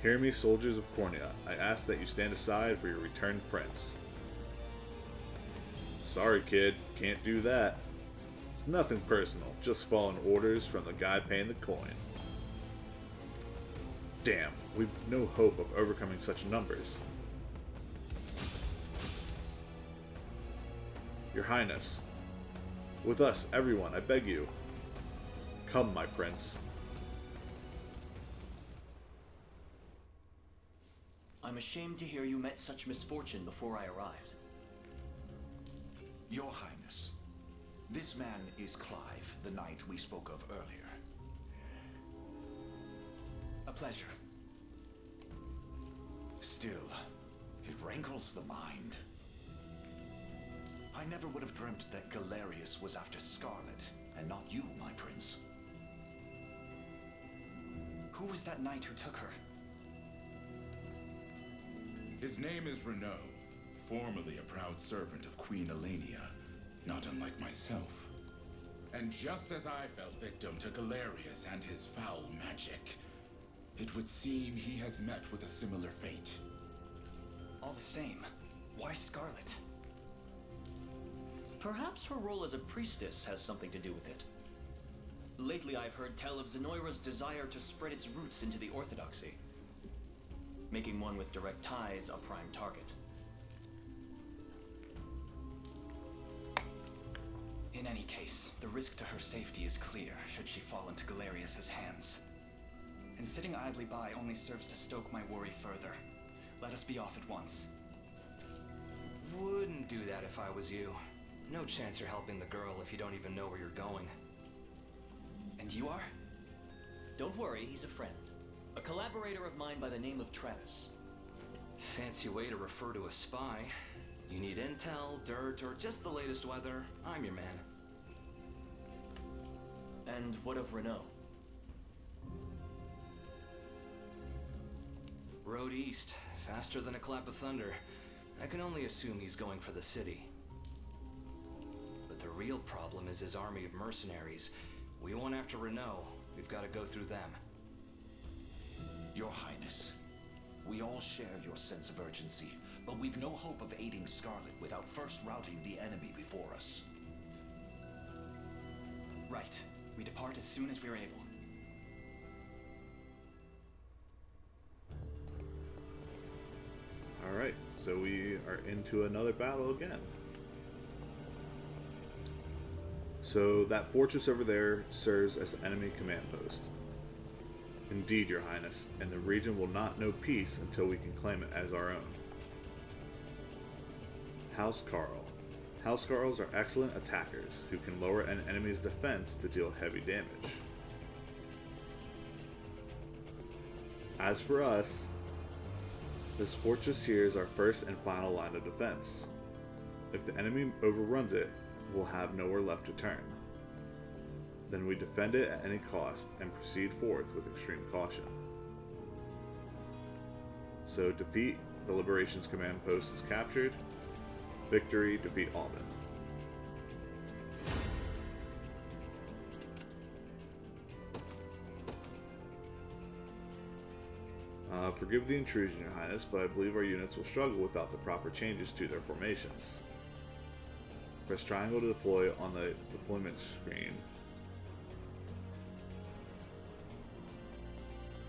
Hear me, soldiers of Cornia. I ask that you stand aside for your returned prince. Sorry, kid. Can't do that. It's nothing personal, just following orders from the guy paying the coin. Damn, we've no hope of overcoming such numbers. Your Highness. With us, everyone, I beg you. Come, my prince. I'm ashamed to hear you met such misfortune before I arrived. Your Highness, this man is Clive, the knight we spoke of earlier. A pleasure. Still, it rankles the mind. I never would have dreamt that Galerius was after Scarlet, and not you, my prince. Who was that knight who took her? His name is Renaud, formerly a proud servant of Queen Elenia, not unlike myself. And just as I fell victim to Galerius and his foul magic, it would seem he has met with a similar fate. All the same, why Scarlet? Perhaps her role as a priestess has something to do with it. Lately I've heard tell of Zenoira's desire to spread its roots into the Orthodoxy, making one with direct ties a prime target. In any case, the risk to her safety is clear should she fall into Galerius's hands. And sitting idly by only serves to stoke my worry further. Let us be off at once. Wouldn't do that if I was you. No chance you're helping the girl if you don't even know where you're going. And you are? Don't worry, he's a friend. A collaborator of mine by the name of Travis. Fancy way to refer to a spy. You need intel, dirt, or just the latest weather, I'm your man. And what of Renaud? Road east, faster than a clap of thunder. I can only assume he's going for the city. But the real problem is his army of mercenaries. We went after Renaud. We've got to go through them. Your Highness, we all share your sense of urgency, but we've no hope of aiding Scarlet without first routing the enemy before us. Right. We depart as soon as we're able. Alright, so we are into another battle again. So that fortress over there serves as the enemy command post. Indeed, Your Highness, and the region will not know peace until we can claim it as our own. House Carl. House Carls are excellent attackers who can lower an enemy's defense to deal heavy damage. As for us, this fortress here is our first and final line of defense. If the enemy overruns it, we'll have nowhere left to turn. Then we defend it at any cost and proceed forth with extreme caution. So defeat, the Liberation's command post is captured. Victory, defeat Alban. Forgive the intrusion, Your Highness, but I believe our units will struggle without the proper changes to their formations. Press triangle to deploy on the deployment screen.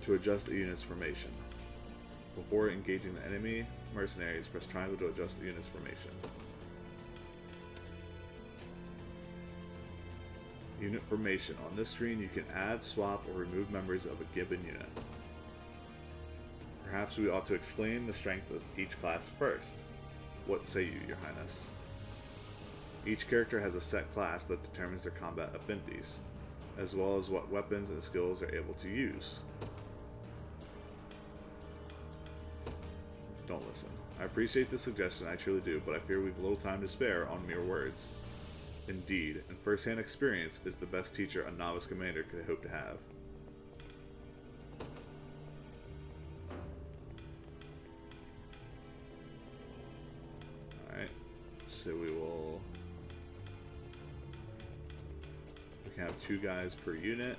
to adjust the unit's formation. Before engaging the enemy mercenaries, press triangle to adjust the unit's formation. Unit formation. On this screen, you can add, swap, or remove members of a given unit. Perhaps we ought to explain the strength of each class first. What say you, Your Highness? Each character has a set class that determines their combat affinities, as well as what weapons and skills they're able to use. Don't listen. I appreciate the suggestion, I truly do, but I fear we've little time to spare on mere words. Indeed, and first-hand experience is the best teacher a novice commander could hope to have. Alright, so we can have 2 guys per unit.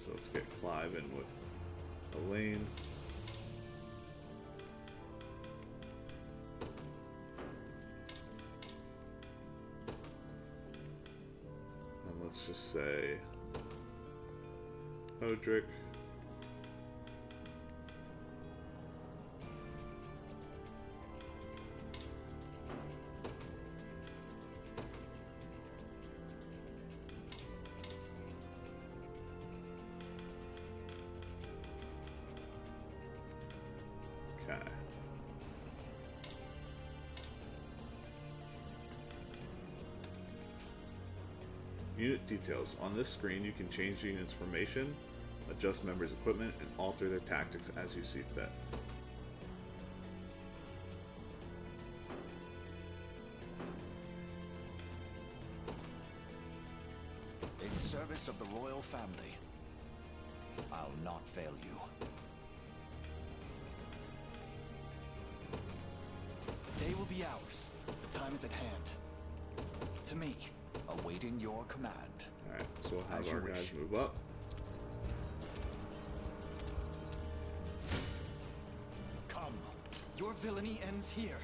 So let's get Clive in with Elaine. And let's just say Odric. Unit details. On this screen, you can change the unit's formation, adjust members' equipment, and alter their tactics as you see fit. In service of the royal family, I'll not fail you. The day will be ours. The time is at hand. To me. Awaiting your command. Alright, so we'll have our guys move up. Come. Your villainy ends here.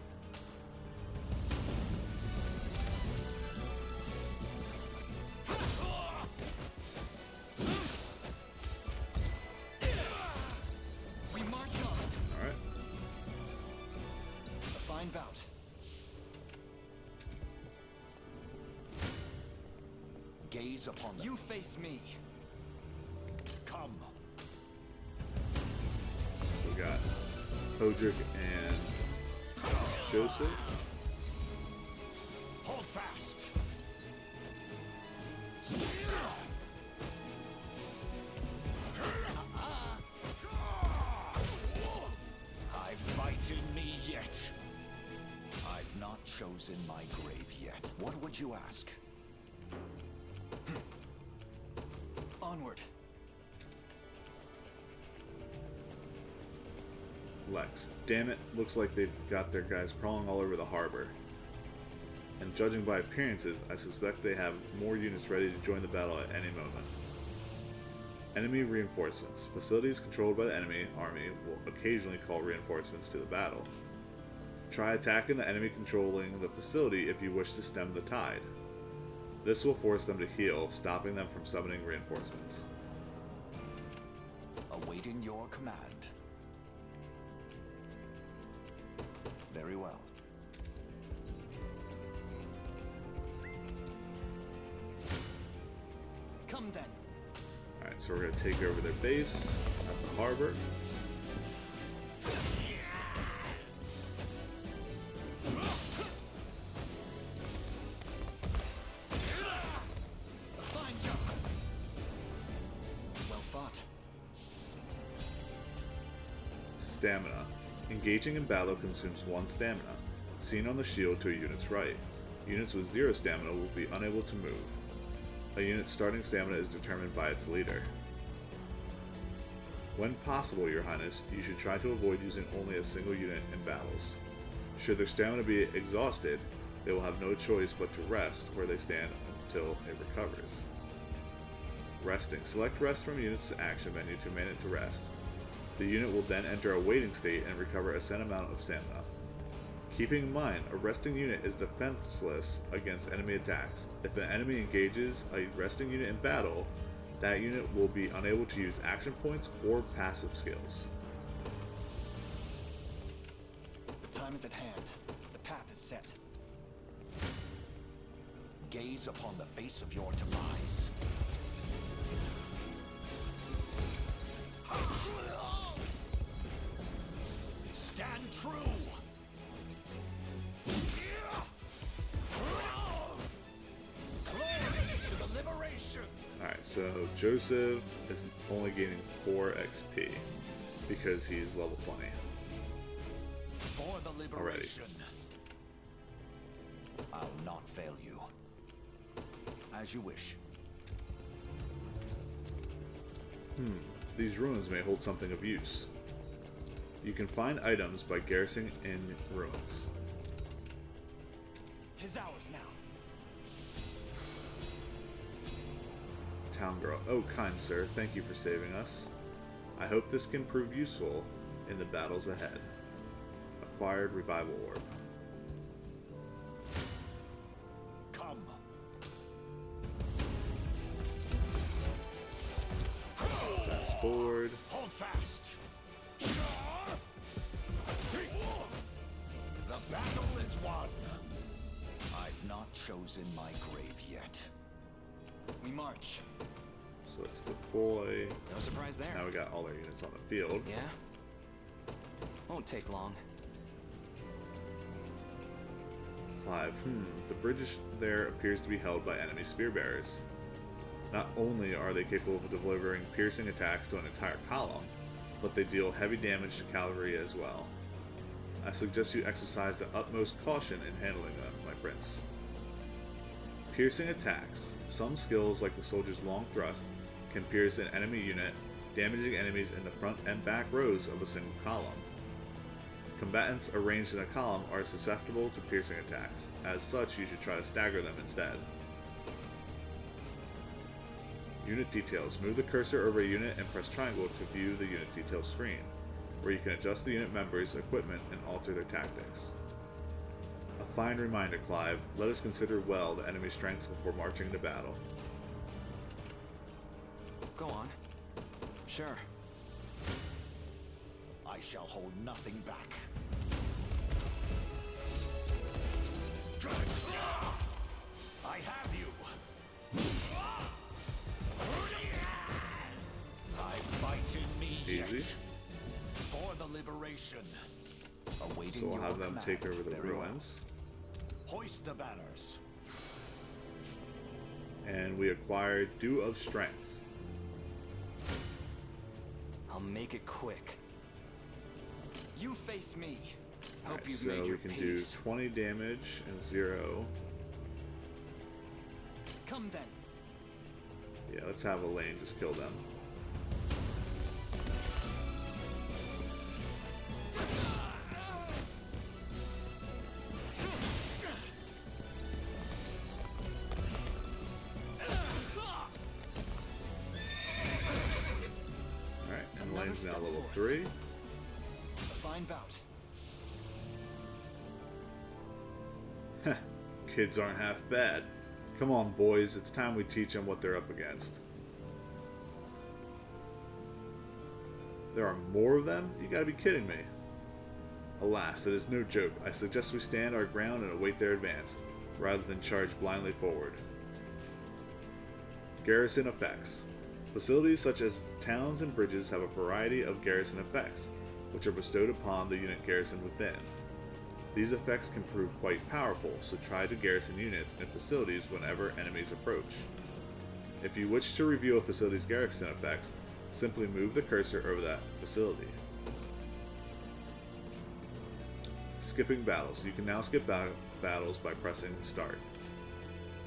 We march on. Alright. A fine bout. Gaze upon them. You face me. Come. So we got Odric and Joseph. Hold fast. I fight in me yet. I've not chosen my grave yet. What would you ask? Onward. Lex. Damn it, looks like they've got their guys crawling all over the harbor. And judging by appearances, I suspect they have more units ready to join the battle at any moment. Enemy reinforcements. Facilities controlled by the enemy army will occasionally call reinforcements to the battle. Try attacking the enemy controlling the facility if you wish to stem the tide. This will force them to heal, stopping them from summoning reinforcements. Awaiting your command. Very well. Come then. Alright, so we're going to take over their base at the harbor. Stamina. Engaging in battle consumes 1 stamina, seen on the shield to a unit's right. Units with 0 stamina will be unable to move. A unit's starting stamina is determined by its leader. When possible, Your Highness, you should try to avoid using only a single unit in battles. Should their stamina be exhausted, they will have no choice but to rest where they stand until it recovers. Resting. Select Rest from Unit's action menu to man it to rest. The unit will then enter a waiting state and recover a set amount of stamina. Keeping in mind, a resting unit is defenseless against enemy attacks. If an enemy engages a resting unit in battle, that unit will be unable to use action points or passive skills. The time is at hand. The path is set. Gaze upon the face of your demise. Stand true! To the liberation! Alright, so Joseph is only gaining 4 XP because he's level 20. For the liberation. I'll not fail you. As you wish. These ruins may hold something of use. You can find items by garrisoning in ruins. 'Tis ours now. Town girl. Oh, kind sir, thank you for saving us. I hope this can prove useful in the battles ahead. Acquired revival orb. Come. Fast forward. Hold fast. The battle is won. I've not chosen my grave yet. We march. So let's deploy. No surprise there. Now we got all our units on the field. Yeah? Won't take long. Clive. The bridge there appears to be held by enemy spear bearers. Not only are they capable of delivering piercing attacks to an entire column, but they deal heavy damage to cavalry as well. I suggest you exercise the utmost caution in handling them, my prince. Piercing attacks. Some skills, like the soldier's long thrust, can pierce an enemy unit, damaging enemies in the front and back rows of a single column. Combatants arranged in a column are susceptible to piercing attacks. As such, you should try to stagger them instead. Unit details. Move the cursor over a unit and press triangle to view the unit details screen, where you can adjust the unit members' equipment and alter their tactics. A fine reminder, Clive. Let us consider well the enemy's strengths before marching into battle. Go on. Sure. I shall hold nothing back. I have you. I fight in me Easy. yet. For the liberation. Awaiting So we'll your have them command. take over the Very well. ruins. Hoist the banners. And we acquired Dew of Strength. I'll make it quick. You face me. Hope Alright, you've so made your we can do peace. 20 damage and 0. Come then. Yeah, let's have Elaine just kill them. Alright, and Elaine's now level 3. A fine bout. Kids aren't half bad. Come on, boys, it's time we teach them what they're up against. There are more of them? You gotta be kidding me. Alas, it is no joke. I suggest we stand our ground and await their advance, rather than charge blindly forward. Garrison effects. Facilities such as towns and bridges have a variety of garrison effects, which are bestowed upon the unit garrisoned within. These effects can prove quite powerful, so try to garrison units and facilities whenever enemies approach. If you wish to review a facility's garrison effects, simply move the cursor over that facility. Skipping battles. You can now skip battles by pressing start.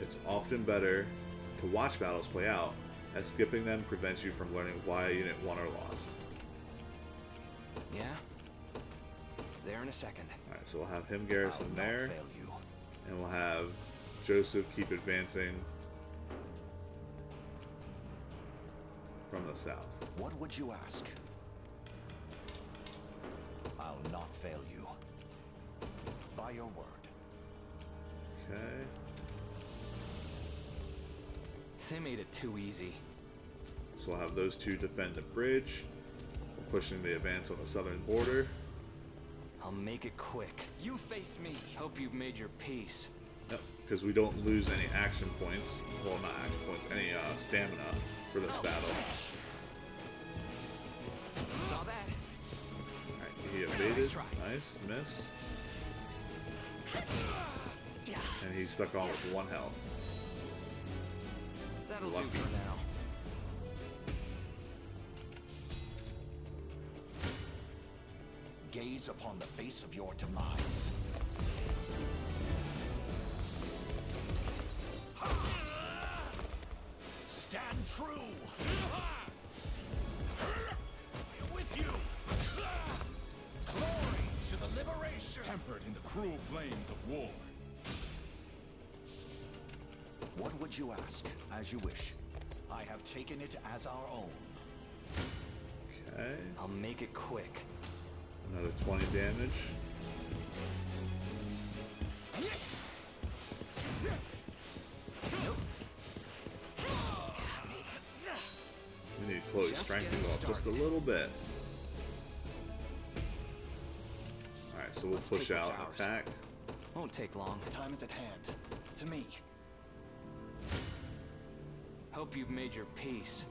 It's often better to watch battles play out, as skipping them prevents you from learning why a unit won or lost. Yeah? There in a second. Alright, so we'll have him garrison I'll not there, fail you. and we'll have Joseph keep advancing from the south. What would you ask? I'll not fail you. By your word. Okay. They made it too easy. So we'll have those two defend the bridge. We're pushing the advance on the southern border. I'll make it quick. You face me. Hope you've made your peace. Yep, because we don't lose any action points. Well, not action points, any stamina for this battle. Saw that. Alright, he evaded. Nice, miss. And he's stuck on with 1 health. That'll Lucky. do for now. Gaze upon the face of your demise. Stand true! With you! Glory to the liberation! Tempered in the cruel flames of war. What would you ask? As you wish. I have taken it as our own. Okay. I'll make it quick. Another 20 damage. We need Chloe's strength to go up just a little bit. Alright, so we'll push out and attack. Won't take long. Time is at hand. To me. Hope you've made your peace.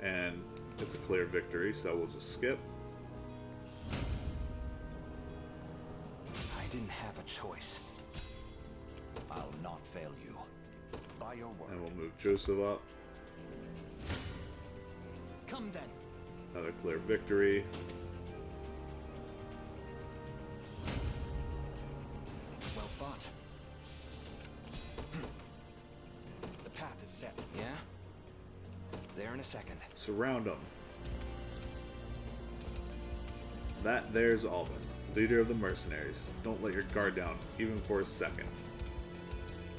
And it's a clear victory, so we'll just skip. I didn't have a choice. I'll not fail you. By your word. And we'll move Joseph up. Come then. Another clear victory. Well fought. The path is set. Yeah? There in a second. Surround them. That there's Alban, leader of the mercenaries. Don't let your guard down, even for a second.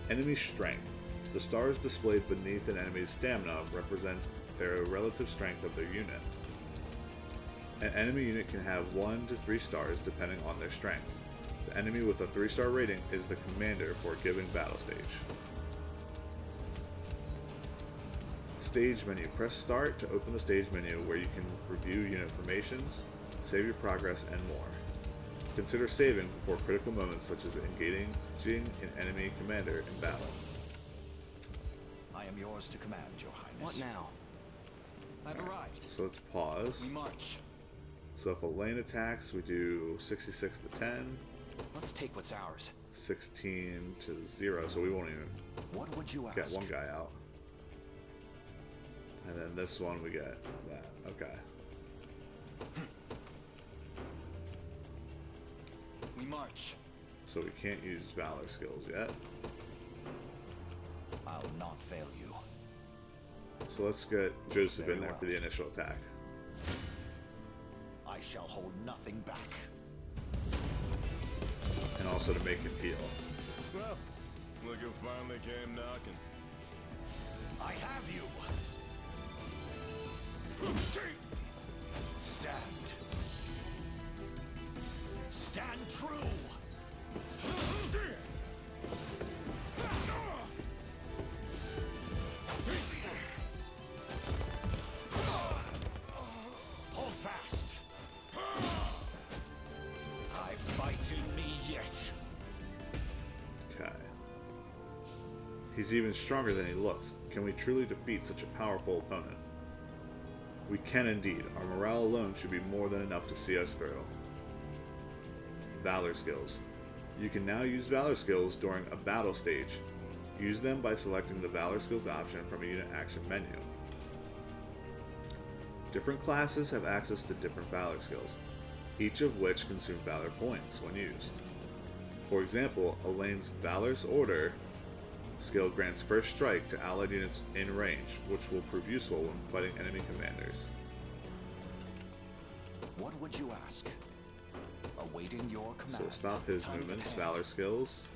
Enemy strength. The stars displayed beneath an enemy's stamina represents their relative strength of their unit. An enemy unit can have 1 to 3 stars depending on their strength. The enemy with a 3-star rating is the commander for a given battle stage. Stage menu. Press start to open the stage menu where you can review unit formations, save your progress, and more. Consider saving before critical moments such as engaging an enemy commander in battle. I am yours to command, Your Highness. What now? I've arrived. So let's pause. We march. So if a lane attacks, we do 66 to 10. Let's take what's ours. 16 to 0, so we won't even What would you get ask? one guy out. And then this one we get that. Okay. We march. So we can't use Valor skills yet. I'll not fail you. So let's get Joseph Very in there well. for the initial attack. I shall hold nothing back. And also to make him heal. Well, look who finally came knocking. I have you. Stand. Stand true. Hold fast. I fight in me yet. Okay. He's even stronger than he looks. Can we truly defeat such a powerful opponent? We can indeed. Our morale alone should be more than enough to see us through. Valor skills. You can now use Valor skills during a battle stage. Use them by selecting the Valor skills option from a unit action menu. Different classes have access to different Valor skills, each of which consume Valor points when used. For example, Elaine's Valor's Order skill grants first strike to allied units in range, which will prove useful when fighting enemy commanders. What would you ask? Awaiting your So command. we'll stop his Time is at movements, hand. Valor skills.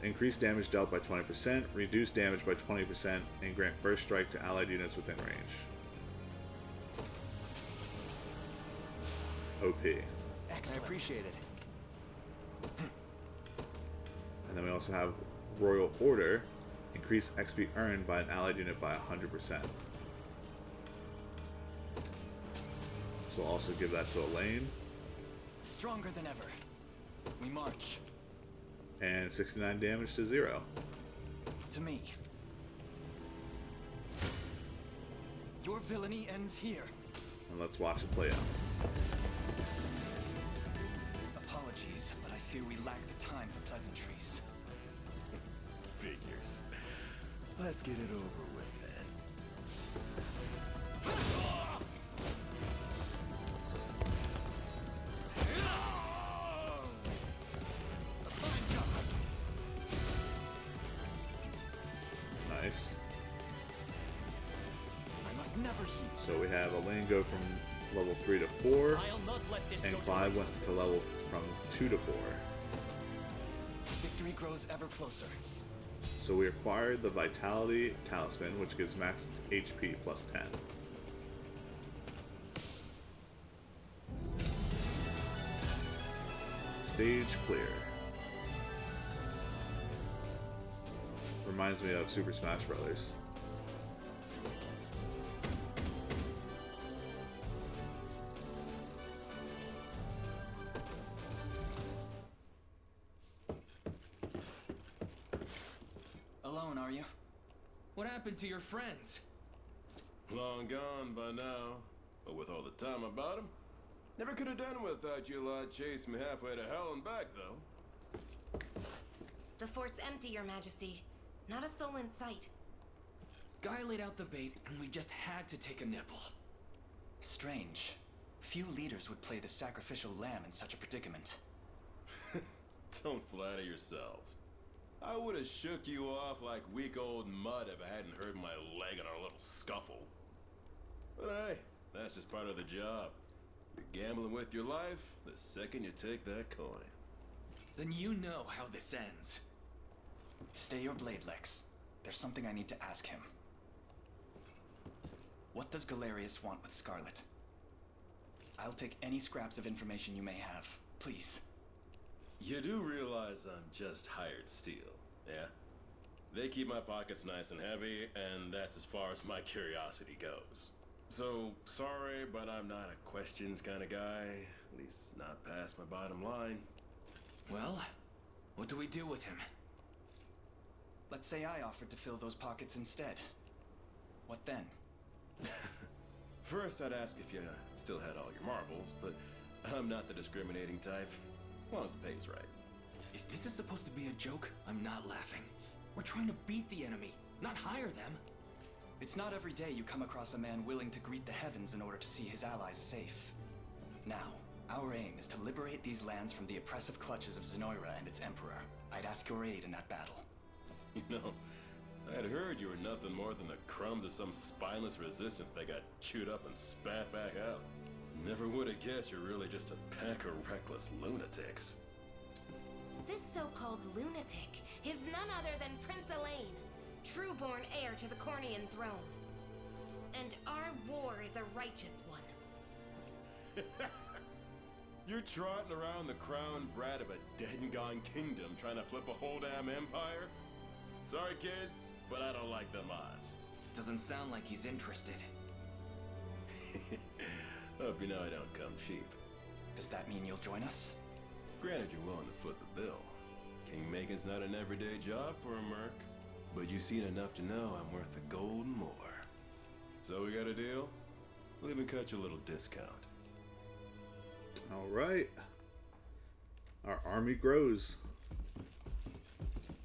Increase damage dealt by 20%, reduce damage by 20%, and grant first strike to allied units within range. OP. Excellent. I appreciate it. And then we also have Royal Order. Increase XP earned by an allied unit by 100%. So we'll also give that to Elaine. Stronger than ever. We march. And 69 damage to 0. To me. Your villainy ends here. And let's watch it play out. Apologies, but I fear we lack the time for pleasantries. Figures. Let's get it over with then. A fine job. Nice. I must never heed. So we have Elaine go from level 3 to 4, I'll not let this and go to Clive waste. went to level from 2 to 4. Victory grows ever closer. So we acquired the Vitality Talisman, which gives max HP plus 10. Stage clear. Reminds me of Super Smash Brothers. Alone, are you? What happened to your friends? Long gone by now. But with all the time about 'em, never could have done without you lot chasing me halfway to hell and back, though. The fort's empty, Your Majesty. Not a soul in sight. Guy laid out the bait, and we just had to take a nibble. Strange. Few leaders would play the sacrificial lamb in such a predicament. Don't flatter yourselves. I would have shook you off like weak old mud if I hadn't hurt my leg in our little scuffle. But hey, that's just part of the job. You're gambling with your life the second you take that coin. Then you know how this ends. Stay your blade, Lex. There's something I need to ask him. What does Galerius want with Scarlet? I'll take any scraps of information you may have. Please. You do realize I'm just hired steel, yeah? They keep my pockets nice and heavy, and that's as far as my curiosity goes. So, sorry, but I'm not a questions kind of guy. At least not past my bottom line. Well, what do we do with him? Let's say I offered to fill those pockets instead. What then? First, I'd ask if you still had all your marbles, but I'm not the discriminating type. As long as the pay's right. If this is supposed to be a joke, I'm not laughing. We're trying to beat the enemy, not hire them. It's not every day you come across a man willing to greet the heavens in order to see his allies safe. Now, our aim is to liberate these lands from the oppressive clutches of Zenoira and its emperor. I'd ask your aid in that battle. You know, I'd heard you were nothing more than the crumbs of some spineless resistance that got chewed up and spat back out. Never would have guessed you're really just a pack of reckless lunatics. This so-called lunatic is none other than Prince Elaine, true-born heir to the Cornian throne. And our war is a righteous one. You're trotting around the crowned brat of a dead-and-gone kingdom trying to flip a whole damn empire? Sorry, kids, but I don't like them odds. Doesn't sound like he's interested. Hope you know I don't come cheap. Does that mean you'll join us? Granted, you're willing to foot the bill. Kingmaking's not an everyday job for a merc, but you've seen enough to know I'm worth the gold and more. So we got a deal? We'll even cut you a little discount. All right. Our army grows.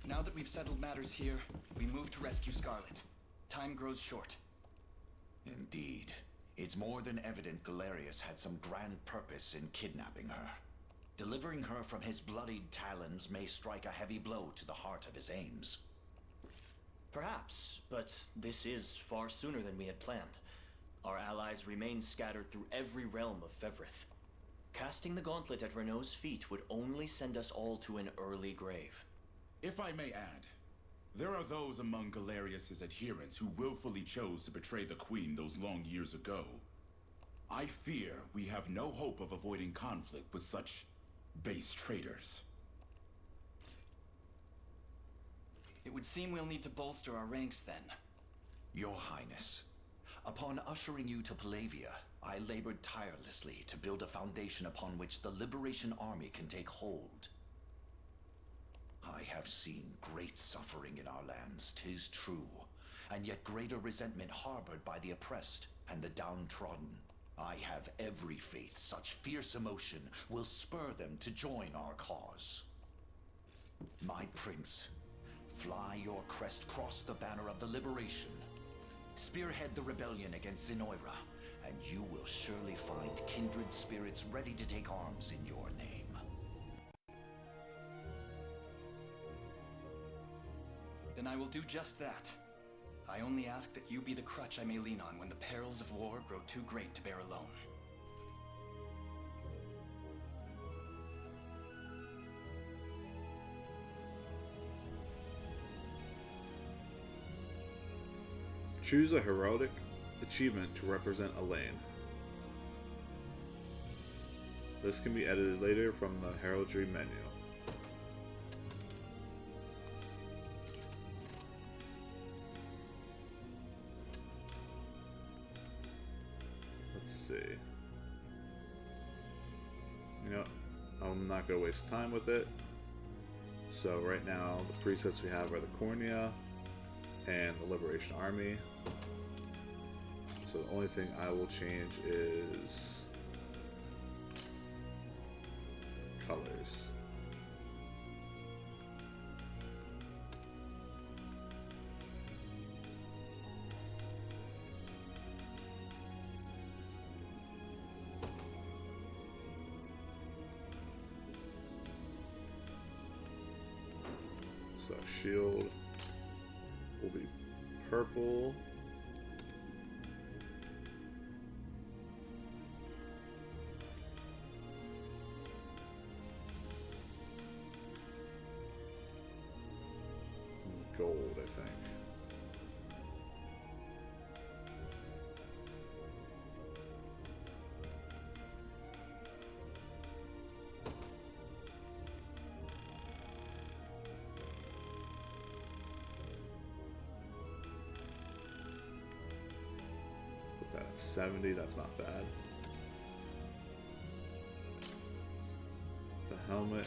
Now that we've settled matters here, we move to rescue Scarlet. Time grows short. Indeed. It's more than evident Galerius had some grand purpose in kidnapping her. Delivering her from his bloodied talons may strike a heavy blow to the heart of his aims. Perhaps, but this is far sooner than we had planned. Our allies remain scattered through every realm of Fevrith. Casting the gauntlet at Renault's feet would only send us all to an early grave. If I may add, there are those among Galerius's adherents who willfully chose to betray the Queen those long years ago. I fear we have no hope of avoiding conflict with such base traitors. It would seem we'll need to bolster our ranks then. Your Highness, upon ushering you to Palavia, I labored tirelessly to build a foundation upon which the Liberation Army can take hold. I have seen great suffering in our lands, 'tis true, and yet greater resentment harbored by the oppressed and the downtrodden. I have every faith such fierce emotion will spur them to join our cause. My prince, fly your crest across the banner of the Liberation. Spearhead the rebellion against Zenoira, and you will surely find kindred spirits ready to take arms in your name. Then I will do just that. I only ask that you be the crutch I may lean on when the perils of war grow too great to bear alone. Choose a heraldic achievement to represent a lane. This can be edited later from the heraldry menu. Let's see. You know, I'm not going to waste time with it. So right now, the presets we have are the Cornia and the Liberation Army. So the only thing I will change is colors. So shield will be purple. Gold, I think. Put that at 70, that's not bad. The helmet.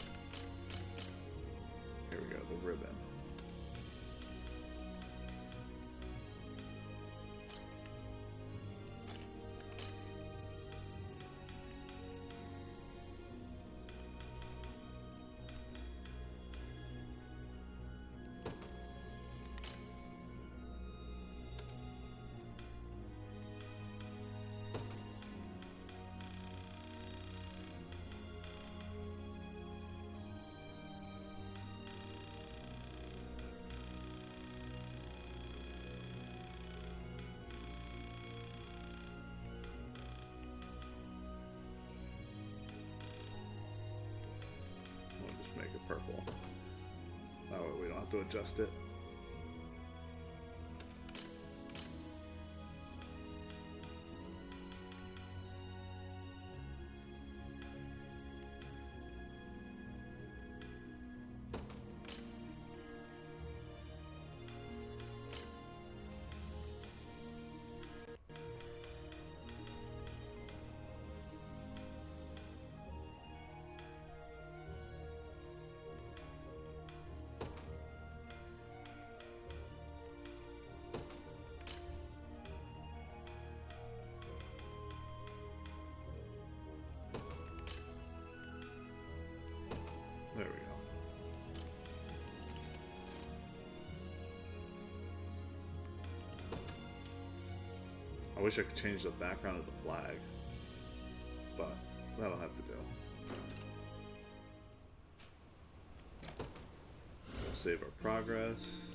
Here we go, the ribbon. Make it purple. That way we don't have to adjust it. There we go. I wish I could change the background of the flag, but that'll have to do. We'll save our progress.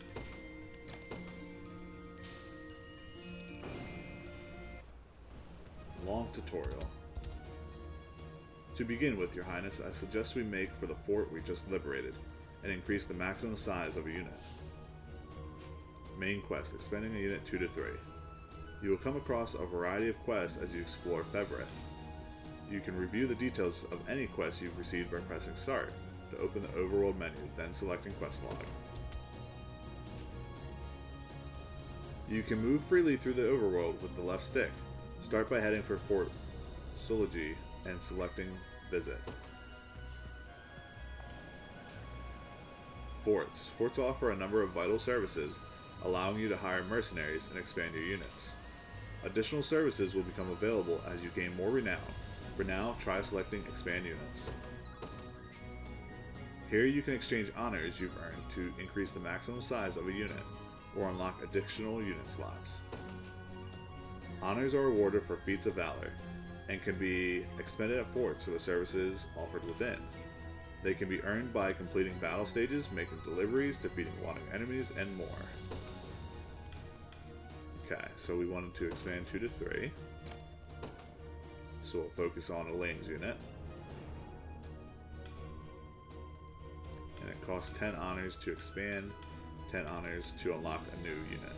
Long tutorial. To begin with, Your Highness, I suggest we make for the fort we just liberated, and increase the maximum size of a unit. Main quest, expanding a unit 2 to 3. You will come across a variety of quests as you explore Febrith. You can review the details of any quest you've received by pressing Start to open the Overworld menu, then selecting Quest Log. You can move freely through the Overworld with the left stick. Start by heading for Fort Sology and selecting Visit. Forts. Forts offer a number of vital services, allowing you to hire mercenaries and expand your units. Additional services will become available as you gain more renown. For now, try selecting Expand Units. Here you can exchange honors you've earned to increase the maximum size of a unit, or unlock additional unit slots. Honors are awarded for feats of valor, and can be expended at forts for the services offered within. They can be earned by completing battle stages, making deliveries, defeating wanting enemies, and more. Okay, so we wanted to expand 2 to 3. So we'll focus on Elaine's unit. And it costs 10 honors to expand, 10 honors to unlock a new unit.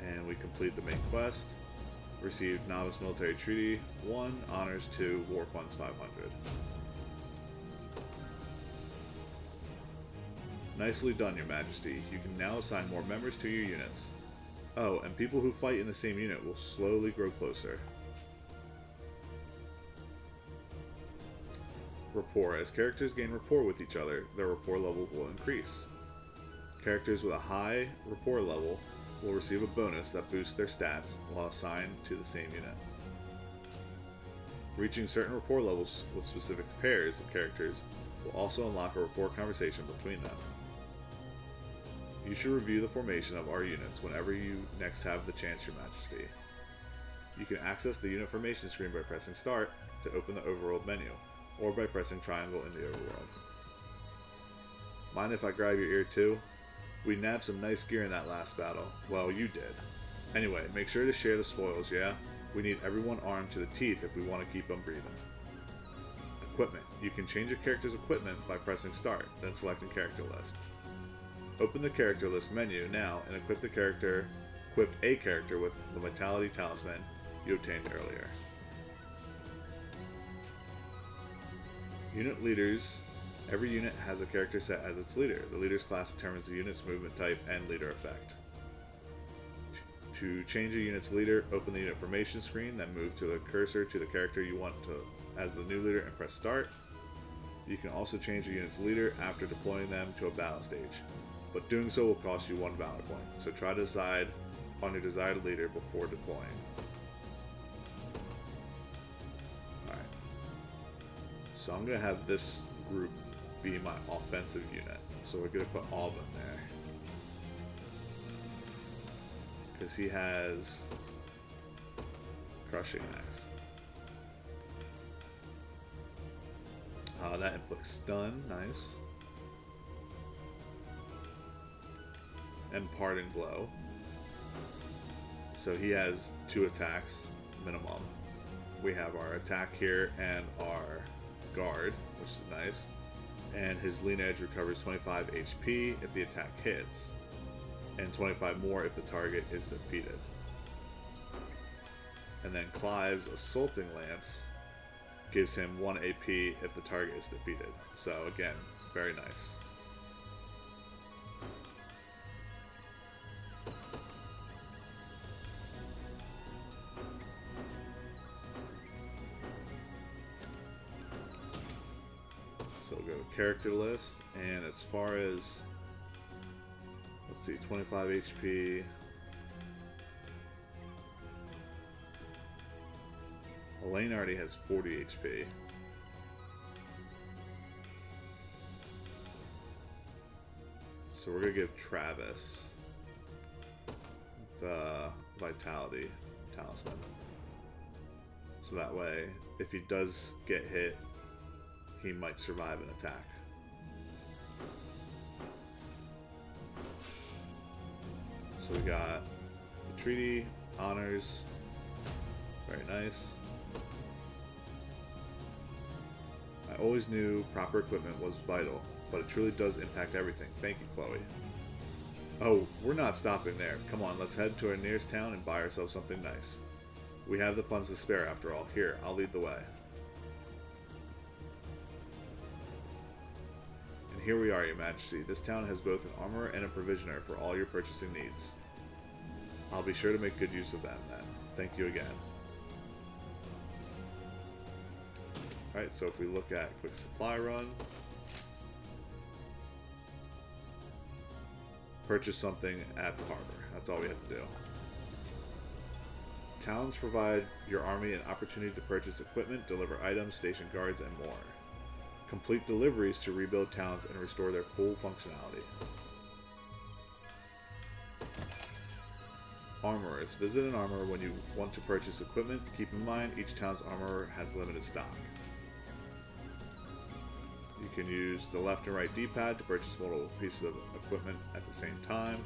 And we complete the main quest. Received Novice Military Treaty 1, honors 2, war funds 500. Nicely done, Your Majesty. You can now assign more members to your units. Oh, and people who fight in the same unit will slowly grow closer. Rapport. As characters gain rapport with each other, their rapport level will increase. Characters with a high rapport level will receive a bonus that boosts their stats while assigned to the same unit. Reaching certain rapport levels with specific pairs of characters will also unlock a rapport conversation between them. You should review the formation of our units whenever you next have the chance, Your Majesty. You can access the unit formation screen by pressing Start to open the Overworld menu, or by pressing triangle in the Overworld. Mind if I grab your ear too? We nabbed some nice gear in that last battle. Well, you did. Anyway, make sure to share the spoils, yeah? We need everyone armed to the teeth if we want to keep them breathing. Equipment. You can change your character's equipment by pressing Start, then selecting Character List. Open the Character List menu now and equip a character with the Vitality Talisman you obtained earlier. Unit Leaders. Every unit has a character set as its leader. The leader's class determines the unit's movement type and leader effect. To change a unit's leader, open the unit formation screen, then move to the cursor to the character you want to as the new leader and press Start. You can also change a unit's leader after deploying them to a battle stage, but doing so will cost you 1 valor point, so try to decide on your desired leader before deploying. Alright. So I'm going to have this group be my offensive unit. So we're going to put Alban there. Because he has Crushing Axe. That inflicts stun, nice. And Parting Blow. So he has 2 attacks minimum. We have our attack here and our guard, which is nice. And his lean edge recovers 25 HP if the attack hits, and 25 more if the target is defeated. And then Clive's Assaulting Lance gives him 1 AP if the target is defeated. So again, very nice. So we'll go to character list, and as far as, let's see, 25 HP. Elaine already has 40 HP. So we're gonna give Travis the Vitality Talisman. So that way, if he does get hit, he might survive an attack. So we got the treaty, honors, very nice. I always knew proper equipment was vital, but it truly does impact everything. Thank you, Chloe. Oh, we're not stopping there. Come on, let's head to our nearest town and buy ourselves something nice. We have the funds to spare after all. Here, I'll lead the way. And here we are, Your Majesty. This town has both an armorer and a provisioner for all your purchasing needs. I'll be sure to make good use of them then. Thank you again. Alright, so if we look at quick supply run, purchase something at the harbor. That's all we have to do. Towns provide your army an opportunity to purchase equipment, deliver items, station guards, and more. Complete deliveries to rebuild towns and restore their full functionality. Armorers. Visit an armorer when you want to purchase equipment. Keep in mind, each town's armorer has limited stock. You can use the left and right D-pad to purchase multiple pieces of equipment at the same time.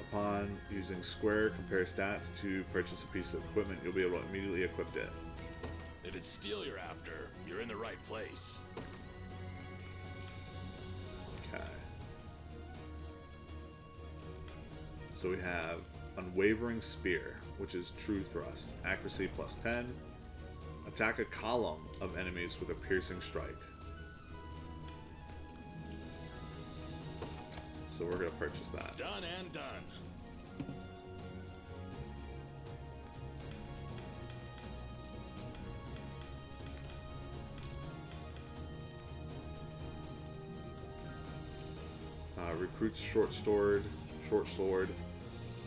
Upon using square compare stats to purchase a piece of equipment, you'll be able to immediately equip it. If it's steel you're after, you're in the right place. Okay. So we have Unwavering Spear, which is True Thrust. Accuracy +10. Attack a column of enemies with a piercing strike. So we're going to purchase that. Done and done. Recruits short sword.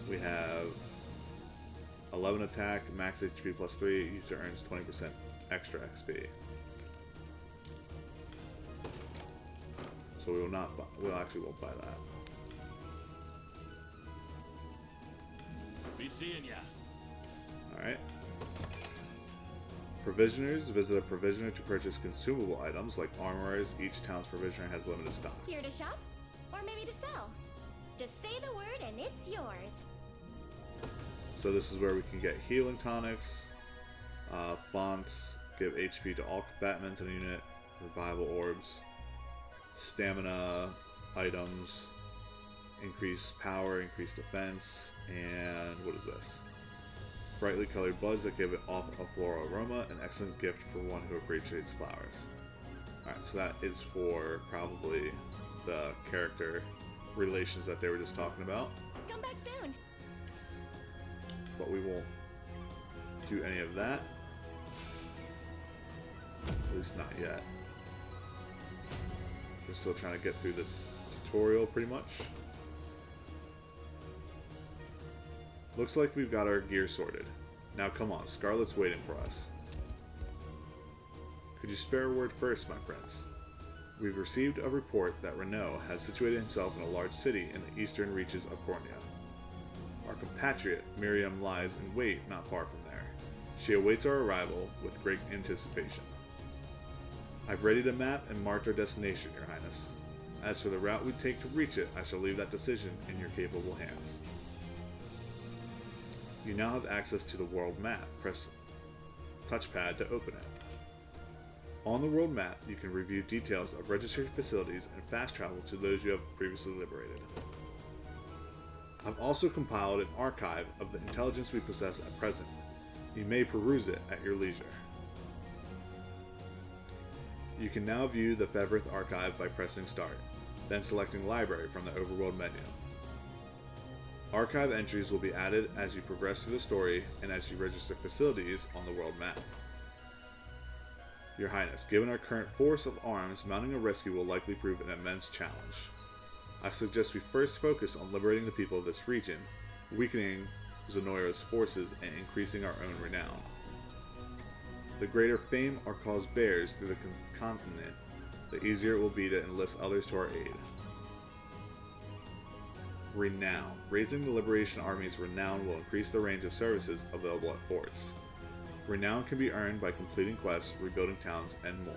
We have 11 attack, max HP +3. User earns 20% extra XP. So we will not. We'll actually won't buy that. Be seeing ya. All right. Provisioners. Visit a provisioner to purchase consumable items like armorers. Each town's provisioner has limited stock. Here to shop? Or maybe to sell? Just say the word and it's yours. So this is where we can get healing tonics. Fonts give HP to all combatants in a unit. Revival orbs. Stamina items. Increase power, increase defense. And what is this? Brightly colored buds that give it off a floral aroma. An excellent gift for one who appreciates flowers. Alright, so that is for probably the character relations that they were just talking about. Come back soon. But we won't do any of that. At least not yet. We're still trying to get through this tutorial pretty much. Looks like we've got our gear sorted. Now come on, Scarlet's waiting for us. Could you spare a word first, my prince? We've received a report that Renault has situated himself in a large city in the eastern reaches of Cornia. Our compatriot, Miriam, lies in wait not far from there. She awaits our arrival with great anticipation. I've readied a map and marked our destination, Your Highness. As for the route we take to reach it, I shall leave that decision in your capable hands. You now have access to the world map. Press touchpad to open it. On the world map, you can review details of registered facilities and fast travel to those you have previously liberated. I've also compiled an archive of the intelligence we possess at present. You may peruse it at your leisure. You can now view the Fevrith archive by pressing Start, then selecting Library from the overworld menu. Archive entries will be added as you progress through the story and as you register facilities on the world map. Your Highness, given our current force of arms, mounting a rescue will likely prove an immense challenge. I suggest we first focus on liberating the people of this region, weakening Zenoira's forces, and increasing our own renown. The greater fame our cause bears through the continent, the easier it will be to enlist others to our aid. Renown. Raising the Liberation Army's renown will increase the range of services available at forts. Renown can be earned by completing quests, rebuilding towns, and more.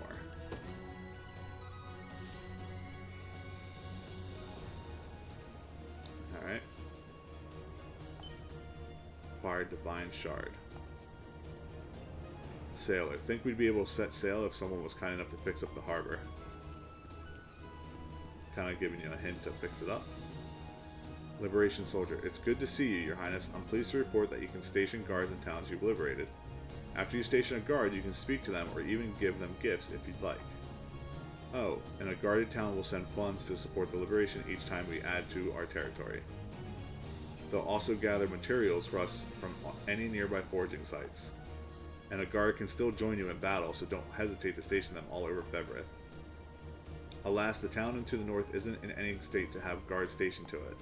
Alright. Acquire Divine Shard. Sailor. Think we'd be able to set sail if someone was kind enough to fix up the harbor. Kind of giving you a hint to fix it up. Liberation Soldier. It's good to see you, Your Highness. I'm pleased to report that you can station guards in towns you've liberated. After you station a guard, you can speak to them or even give them gifts if you'd like. Oh, and a guarded town will send funds to support the liberation each time we add to our territory. They'll also gather materials for us from any nearby foraging sites. And a guard can still join you in battle, so don't hesitate to station them all over Fevrith. Alas, the town to the north isn't in any state to have guards stationed to it.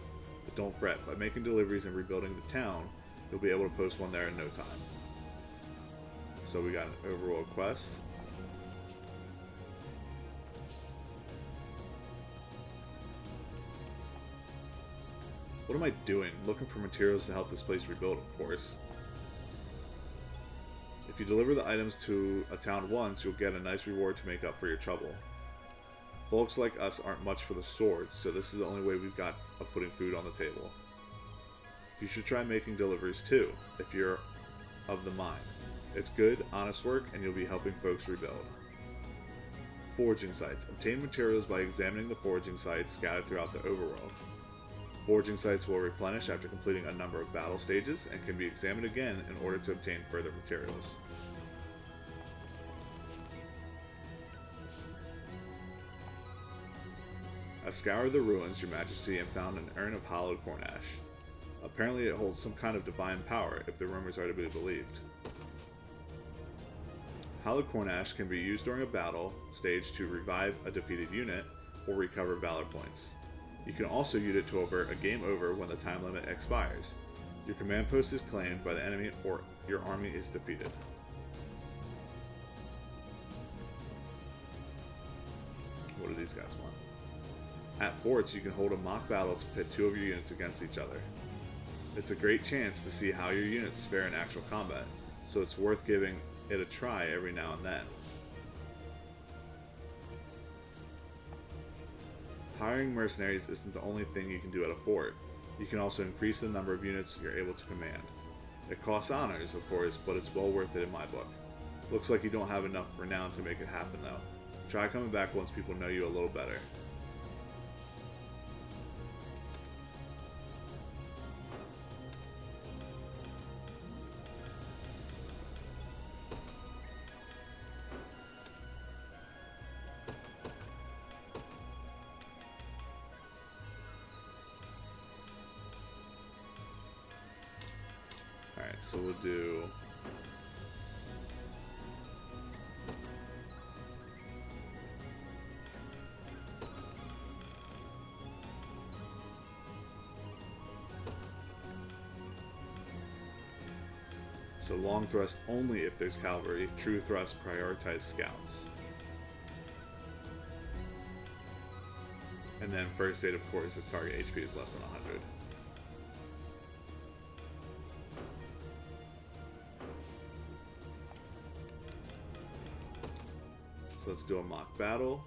But don't fret, by making deliveries and rebuilding the town, you'll be able to post one there in no time. So we got an overworld quest. What am I doing? Looking for materials to help this place rebuild, of course. If you deliver the items to a town once, you'll get a nice reward to make up for your trouble. Folks like us aren't much for the sword, so this is the only way we've got of putting food on the table. You should try making deliveries too, if you're of the mind. It's good, honest work, and you'll be helping folks rebuild. Foraging sites. Obtain materials by examining the foraging sites scattered throughout the overworld. Foraging sites will replenish after completing a number of battle stages and can be examined again in order to obtain further materials. I've scoured the ruins, Your Majesty, and found an urn of hallowed Cornash. Apparently it holds some kind of divine power, if the rumors are to be believed. Hallowed Cornash can be used during a battle stage to revive a defeated unit or recover valor points. You can also use it to avert a game over when the time limit expires. Your command post is claimed by the enemy or your army is defeated. What do these guys want? At forts, you can hold a mock battle to pit two of your units against each other. It's a great chance to see how your units fare in actual combat, so it's worth giving it a try every now and then. Hiring mercenaries isn't the only thing you can do at a fort. You can also increase the number of units you're able to command. It costs honors, of course, but it's well worth it in my book. Looks like you don't have enough renown to make it happen, though. Try coming back once people know you a little better. So we'll do so long thrust only if there's cavalry. True thrust prioritize scouts. And then first aid, of course, if target HP is less than 100. So let's do a mock battle.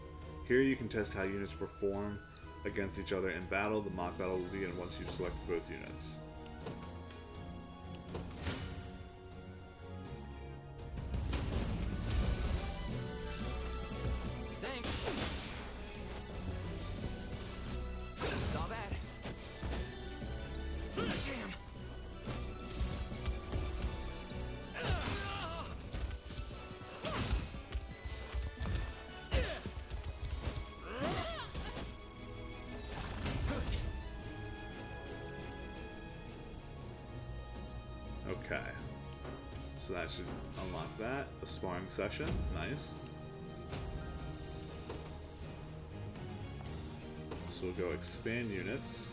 Here you can test how units perform against each other in battle. The mock battle will begin once you've selected both units. Thanks. Saw that. Damn. Okay, so that should unlock that. A sparring session, nice. So we'll go expand units.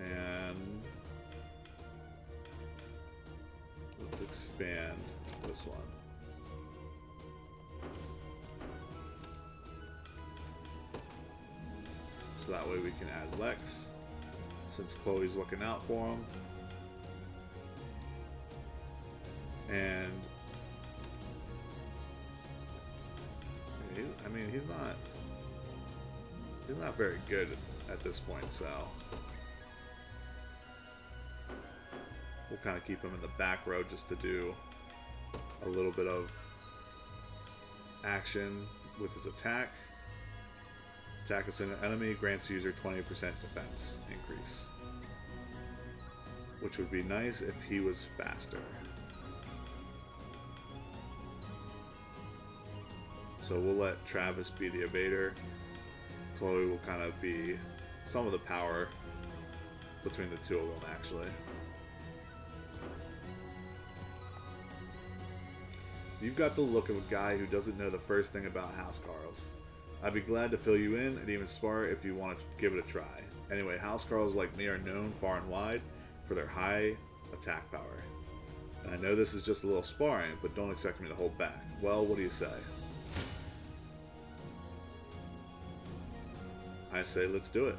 And let's expand this one. So that way we can add Lex, since Chloe's looking out for him. And I mean, he's not very good at this point, so We'll kind of keep him in the back row just to do a little bit of action with his attack. Attack a single enemy, grants user 20% defense increase. Which would be nice if he was faster. So we'll let Travis be the evader. Chloe will kind of be some of the power between the two of them, actually. You've got the look of a guy who doesn't know the first thing about housecarls. I'd be glad to fill you in and even spar if you want to give it a try. Anyway, housecarls like me are known far and wide for their high attack power. And I know this is just a little sparring, but don't expect me to hold back. Well, what do you say? I say let's do it.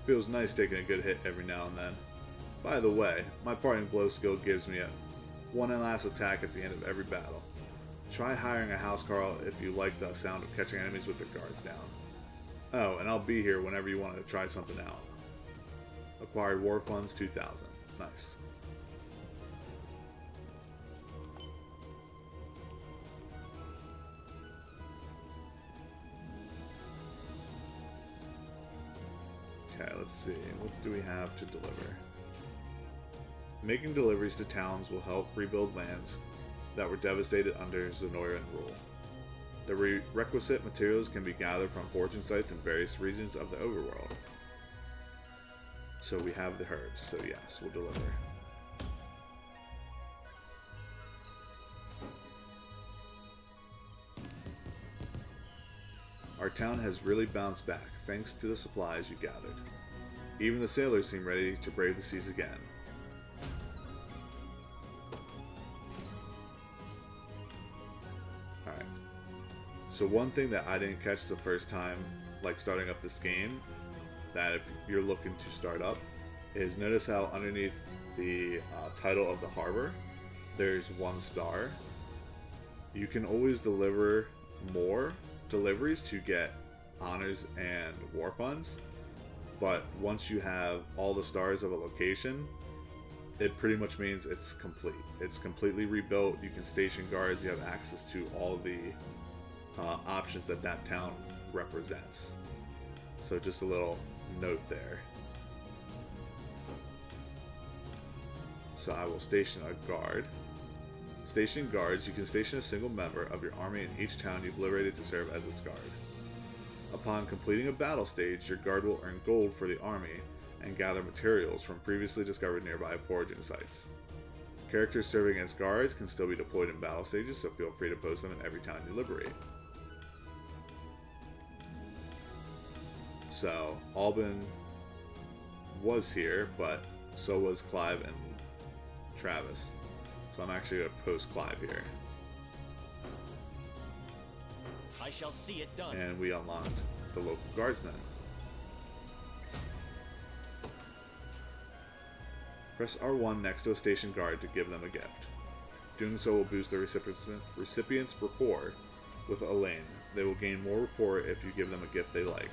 Feels nice taking a good hit every now and then. By the way, my parting blow skill gives me a one and last attack at the end of every battle. Try hiring a housecarl if you like the sound of catching enemies with their guards down. Oh, and I'll be here whenever you want to try something out. Acquired war funds 2,000. Nice. Okay, let's see. What do we have to deliver? Making deliveries to towns will help rebuild lands that were devastated under Zenoiran rule. The requisite materials can be gathered from fortune sites in various regions of the overworld. So we have the herbs, so yes, we'll deliver. Our town has really bounced back, thanks to the supplies you gathered. Even the sailors seem ready to brave the seas again. Alright. So one thing that I didn't catch the first time, like starting up this game, that if you're looking to start up, is notice how underneath the title of the harbor, there's 1 star. You can always deliver more deliveries to get honors and war funds, but once you have all the stars of a location, it pretty much means it's complete. It's completely rebuilt. You can station guards. You have access to all the options that that town represents. So just a little note there. So I will station a guard. Station guards. You can station a single member of your army in each town you've liberated to serve as its guard. Upon completing a battle stage, your guard will earn gold for the army and gather materials from previously discovered nearby foraging sites. Characters serving as guards can still be deployed in battle stages, so feel free to post them in every town you liberate. So, Albin was here, but so was Clive and Travis. So I'm actually going to post Clive here. I shall see it done. And we unlocked the local guardsmen. Press R1 next to a station guard to give them a gift. Doing so will boost the recipient's rapport with Elaine. They will gain more rapport if you give them a gift they like.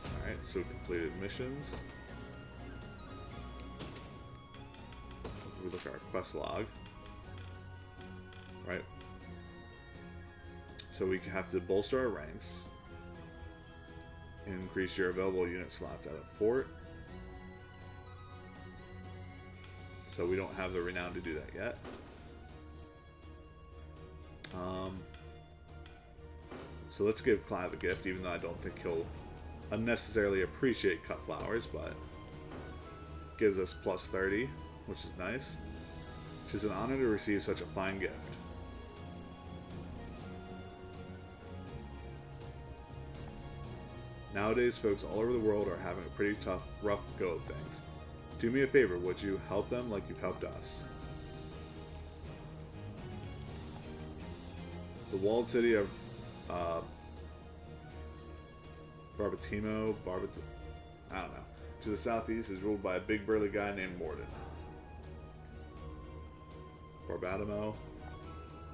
Alright, so completed missions. We look at our quest log. Right. So we have to bolster our ranks. Increase your available unit slots at a fort. So we don't have the renown to do that yet. So let's give Clive a gift, even though I don't think he'll unnecessarily appreciate cut flowers, but gives us plus 30, which is nice. It is an honor to receive such a fine gift. Nowadays, folks all over the world are having a pretty rough go of things. Do me a favor, would you help them like you've helped us? The walled city of Barbatimo, I don't know. To the southeast is ruled by a big burly guy named Morden. Barbatimo?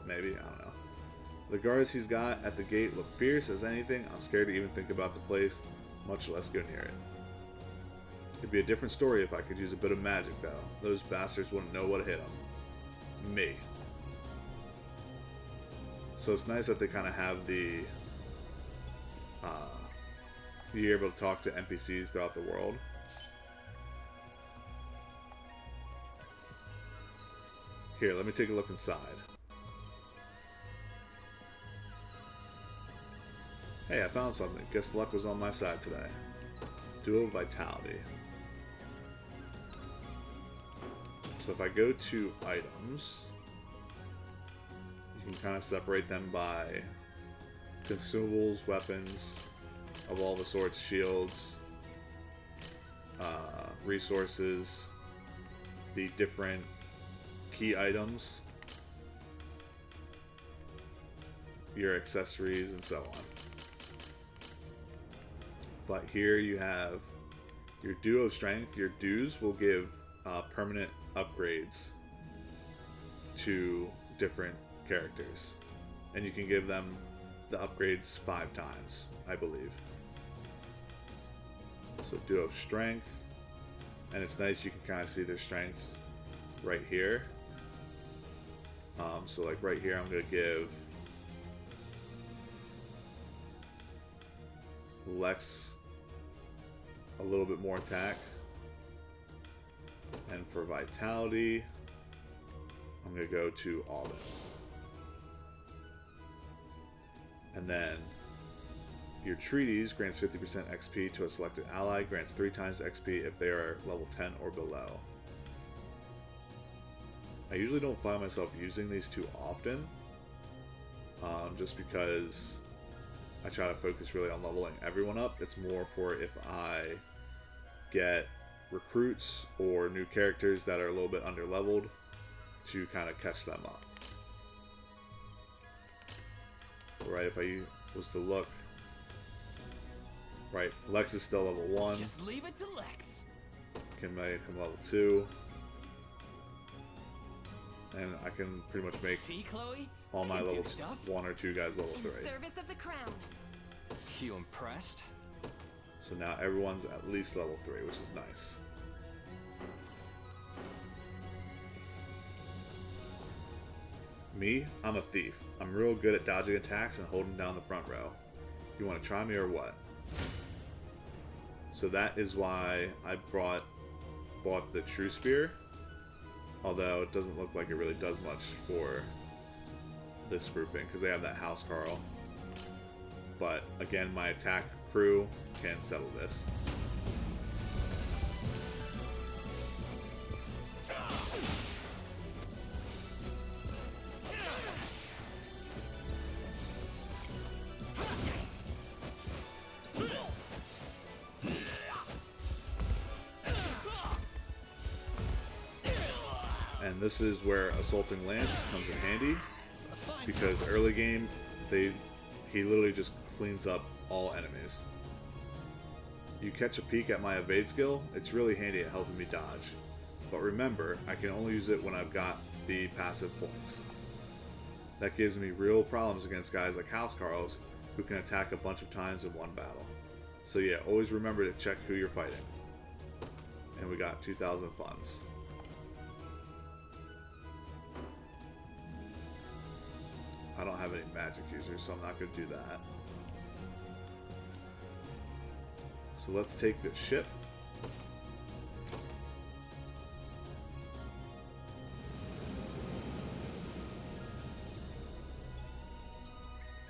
Maybe, I don't know. The guards he's got at the gate look fierce as anything. I'm scared to even think about the place, much less go near it. It'd be a different story if I could use a bit of magic, though. Those bastards wouldn't know what hit them. Me. So it's nice that they kind of have the... you're able to talk to NPCs throughout the world. Here, let me take a look inside. Hey, I found something. Guess luck was on my side today. Duo Vitality. So if I go to items, you can kind of separate them by consumables, weapons of all the sorts, shields, resources, the different key items, your accessories, and so on. But here you have your Duo of Strength. Your dues will give permanent upgrades to different characters. And you can give them the upgrades 5 times, I believe. So Duo of Strength. And it's nice, you can kind of see their strengths right here. So like right here, I'm going to give Lex a little bit more attack. And for Vitality, I'm going to go to Alden. And then your treaties grants 50% XP to a selected ally, grants 3 times XP if they are level 10 or below. I usually don't find myself using these too often, just because I try to focus really on leveling everyone up. It's more for if I get recruits or new characters that are a little bit under-leveled to kind of catch them up. Right, if I was to look, right, Lex is still level 1. Just leave it to Lex. Can make him level 2. And I can pretty much make all my level 1 or 2 guys level 3. In service of the crown. You impressed? So now everyone's at least level 3, which is nice. Me, I'm a thief. I'm real good at dodging attacks and holding down the front row. You want to try me or what? So that is why I bought the True Spear. Although it doesn't look like it really does much for this grouping because they have that House Carl. But again, my attack crew can settle this. And this is where Assaulting Lance comes in handy, because early game, he literally just cleans up all enemies. You catch a peek at my evade skill, it's really handy at helping me dodge. But remember, I can only use it when I've got the passive points. That gives me real problems against guys like House Carls, who can attack a bunch of times in one battle. So yeah, always remember to check who you're fighting. And we got 2,000 funds. I don't have any magic users, so I'm not going to do that. So let's take this ship.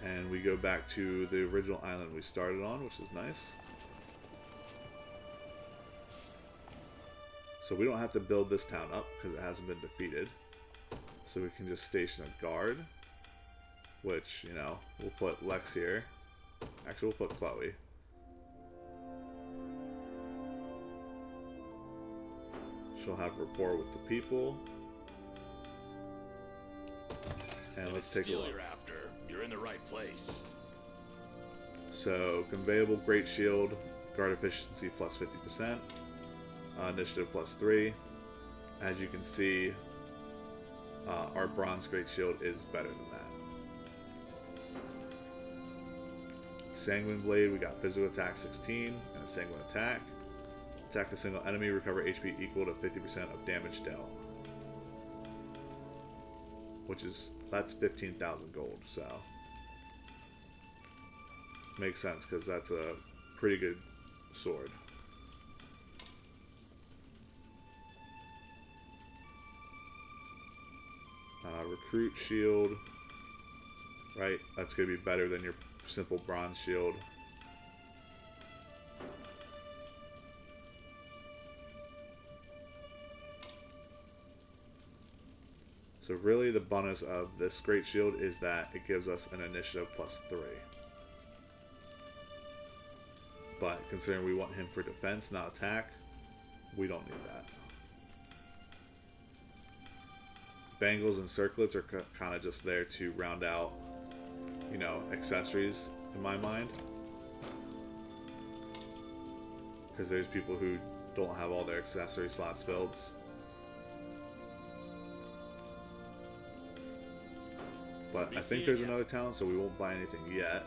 And we go back to the original island we started on, which is nice. So we don't have to build this town up because it hasn't been defeated. So we can just station a guard. Which, you know, we'll put Lex here. Actually, we'll put Chloe. She'll have rapport with the people. And let's take a look. After. You're in the right place. So, conveyable Great Shield, guard efficiency plus 50%, initiative plus 3. As you can see, our Bronze Great Shield is better than that. Sanguine Blade, we got physical attack 16 and a sanguine attack. Attack a single enemy, recover HP equal to 50% of damage dealt. Which is, that's 15,000 gold, so. Makes sense, because that's a pretty good sword. Recruit shield, right? That's going to be better than your simple bronze shield. So really the bonus of this great shield is that it gives us an initiative plus 3. But considering we want him for defense, not attack, we don't need that. Bangles and circlets are kind of just there to round out, you know, accessories in my mind. Because there's people who don't have all their accessory slots filled. But I think there's another talent, so we won't buy anything yet.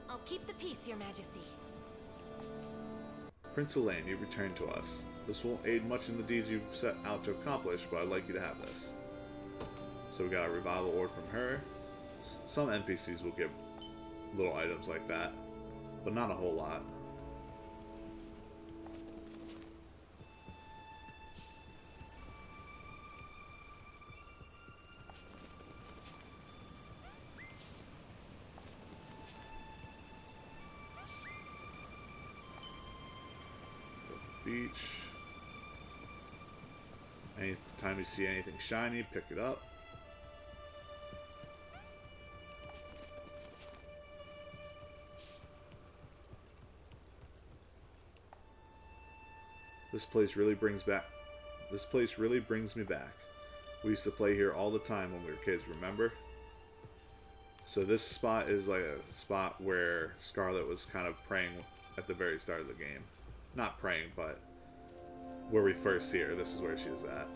I'll keep the peace, Your Majesty. Prince Elaine, you've returned to us. This won't aid much in the deeds you've set out to accomplish, but I'd like you to have this. So we got a revival ore from her. Some NPCs will give little items like that, but not a whole lot. Beach. Anytime you see anything shiny, pick it up. This place really brings me back. We used to play here all the time when we were kids, remember? So this spot is like a spot where Scarlet was kind of praying at the very start of the game. Not praying, but where we first see her, this is where she is at.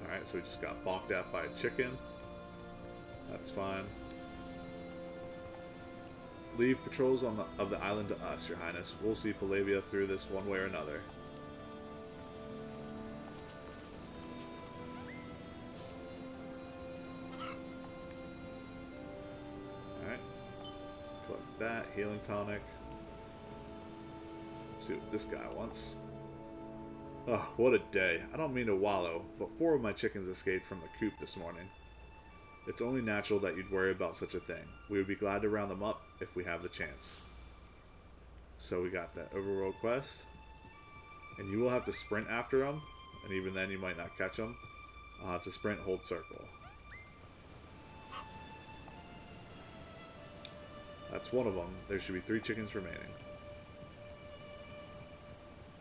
Alright, so we just got balked at by a chicken. That's fine. Leave patrols of the island to us, Your Highness. We'll see Palavia through this one way or another. That healing tonic. See what this guy wants. Oh, what a day. I don't mean to wallow, but 4 of my chickens escaped from the coop this morning. It's only natural that you'd worry about such a thing. We would be glad to round them up if we have the chance. So we got that Overlord quest. And you will have to sprint after them, and even then you might not catch them. To sprint, hold circle. That's one of them. There should be 3 chickens remaining.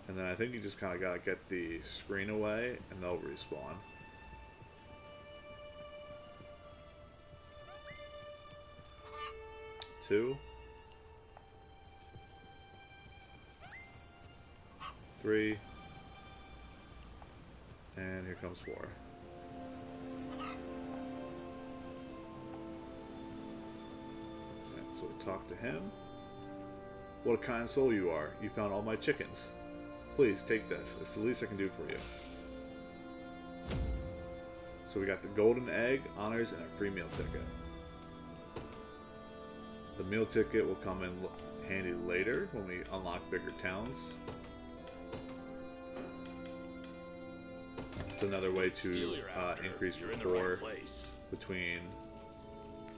And then I think you just kind of gotta get the screen away and they'll respawn. Two. 3. And here comes 4. So we talk to him. What a kind soul you are. You found all my chickens. Please, take this. It's the least I can do for you. So we got the golden egg, honors, and a free meal ticket. The meal ticket will come in handy later when we unlock bigger towns. It's another way to increase rapport between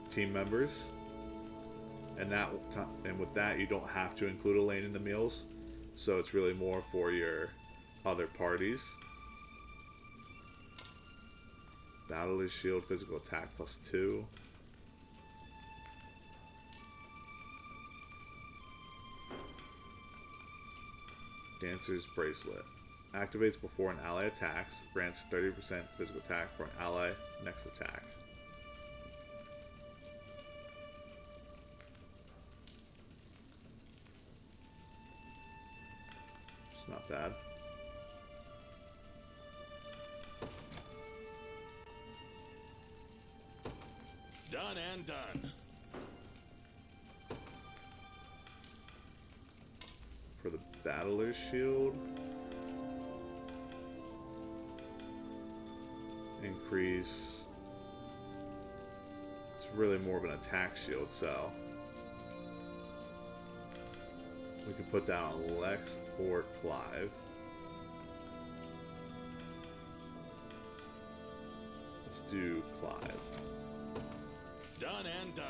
team members. And with that, you don't have to include Elaine in the meals, so it's really more for your other parties. Battle is shield, physical attack plus 2. Dancer's Bracelet. Activates before an ally attacks. Grants 30% physical attack for an ally next attack. It's not bad. Done and done. For the Battler's Shield, increase. It's really more of an attack shield, so we can put that on Lex or Clive. Let's do Clive. Done and done.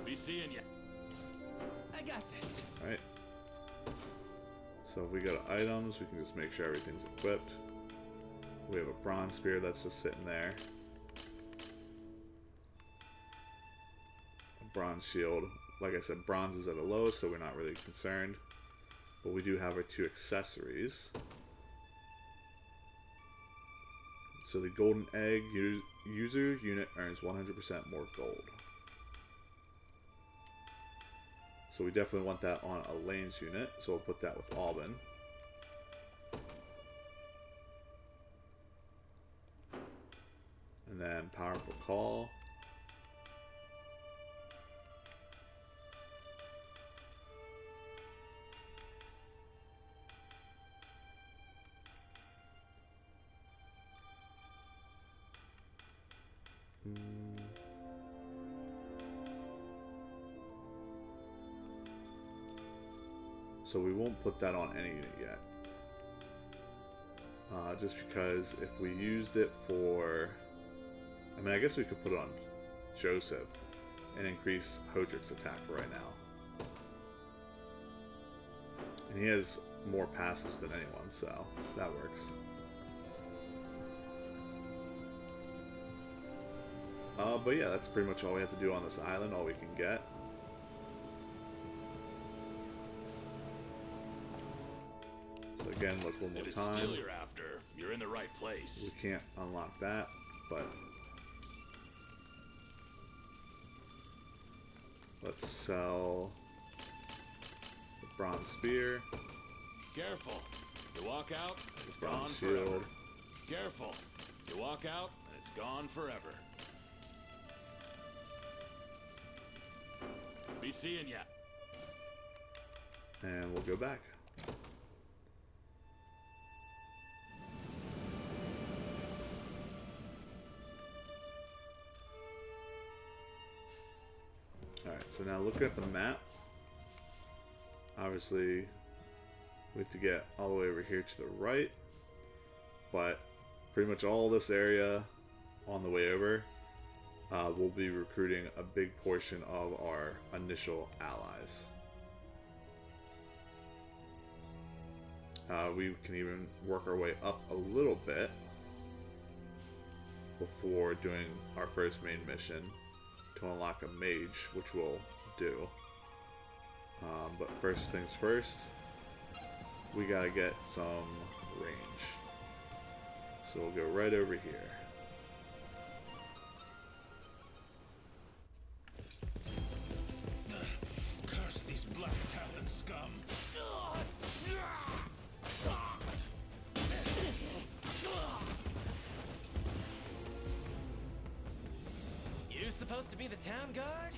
Be seeing ya. I got this. Alright. So if we go to items, we can just make sure everything's equipped. We have a bronze spear that's just sitting there. A bronze shield. Like I said, bronze is at a low, so we're not really concerned. But we do have our 2 accessories. So the golden egg user unit earns 100% more gold. So we definitely want that on Elaine's unit, so we'll put that with Alban. And then Powerful Call. So we won't put that on any unit yet. Just because if we used it for... I mean, I guess we could put it on Joseph and increase Hodrick's attack right now. And he has more passives than anyone, so that works. But yeah, that's pretty much all we have to do on this island, all we can get. So again, look one more If it's time. still you're after, you're in the right place. We can't unlock that, but let's sell the bronze spear. Careful. You walk out, and it's The gone bronze forever. shield. Careful. You walk out, and it's gone forever. Be seeing ya. And we'll go back. Alright, so now looking at the map, obviously we have to get all the way over here to the right, but pretty much all this area on the way over, we'll be recruiting a big portion of our initial allies. We can even work our way up a little bit before doing our first main mission to unlock a mage, which we'll do. But first things first, we gotta get some range. So we'll go right over here. Curse these Black Talon scum! You supposed to be the town guard?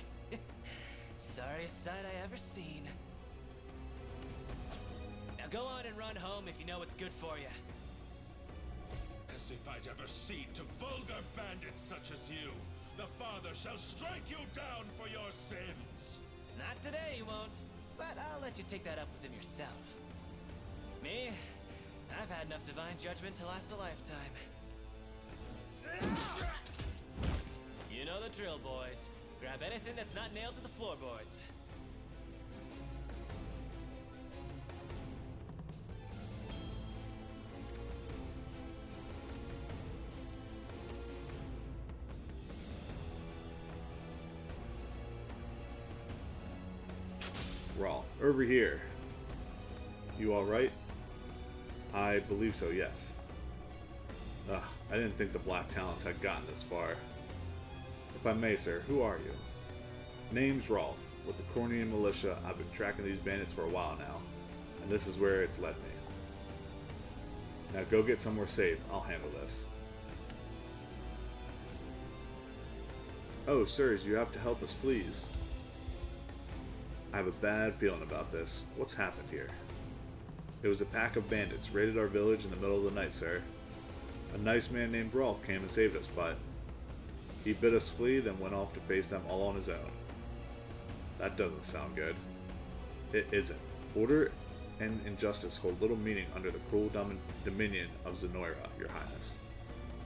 Sorriest sight I ever seen. Now go on and run home if you know what's good for you. As if I'd ever cede to vulgar bandits such as you. The Father shall strike you down for your sins. Not today, he won't. But I'll let you take that up with him yourself. Me? I've had enough divine judgment to last a lifetime. You know the drill, boys. Grab anything that's not nailed to the floorboards. Rolf, over here. You alright? I believe so, yes. Ugh, I didn't think the Black Talons had gotten this far. If I may, sir, who are you? Name's Rolf. With the Cornia militia, I've been tracking these bandits for a while now, and this is where it's led me. Now go get somewhere safe. I'll handle this. Oh, sirs, you have to help us, please. I have a bad feeling about this. What's happened here? It was a pack of bandits raided our village in the middle of the night, sir. A nice man named Rolf came and saved us, but he bid us flee, then went off to face them all on his own. That doesn't sound good. It isn't. Order and injustice hold little meaning under the cruel dominion of Zenoira, your highness.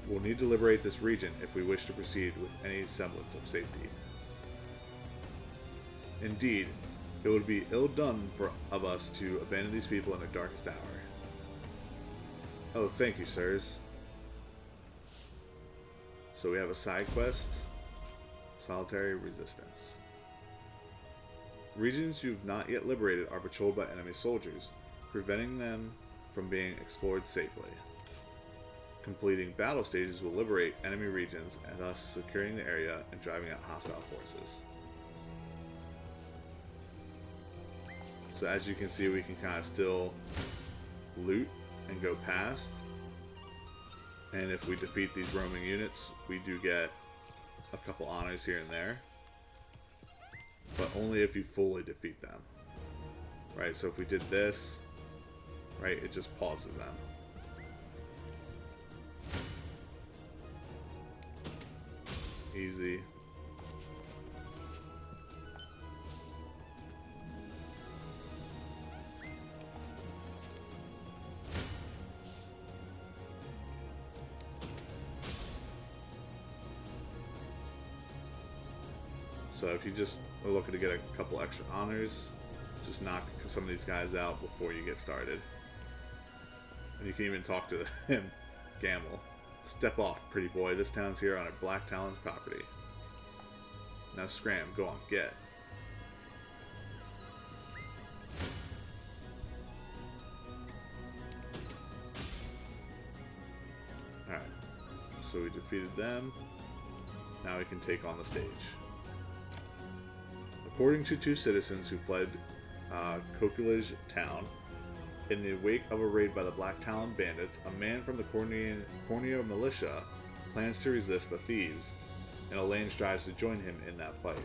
We'll need to liberate this region if we wish to proceed with any semblance of safety. Indeed, it would be ill done of us to abandon these people in their darkest hour. Oh, thank you, sirs. So we have a side quest, Solitary Resistance. Regions you've not yet liberated are patrolled by enemy soldiers, preventing them from being explored safely. Completing battle stages will liberate enemy regions and thus securing the area and driving out hostile forces. So as you can see, we can kind of still loot and go past. And if we defeat these roaming units, we do get a couple honors here and there. But only if you fully defeat them. Right, so if we did this, right, it just pauses them. Easy. So if you just are looking to get a couple extra honors, just knock some of these guys out before you get started. And you can even talk to him, Gammel. Step off, pretty boy. This town's here on a Black Talon's property. Now scram, go on, get. Alright, so we defeated them. Now we can take on the stage. According to two citizens who fled Kokulaj town, in the wake of a raid by the Black Talon bandits, a man from the Cornia militia plans to resist the thieves, and Elaine strives to join him in that fight.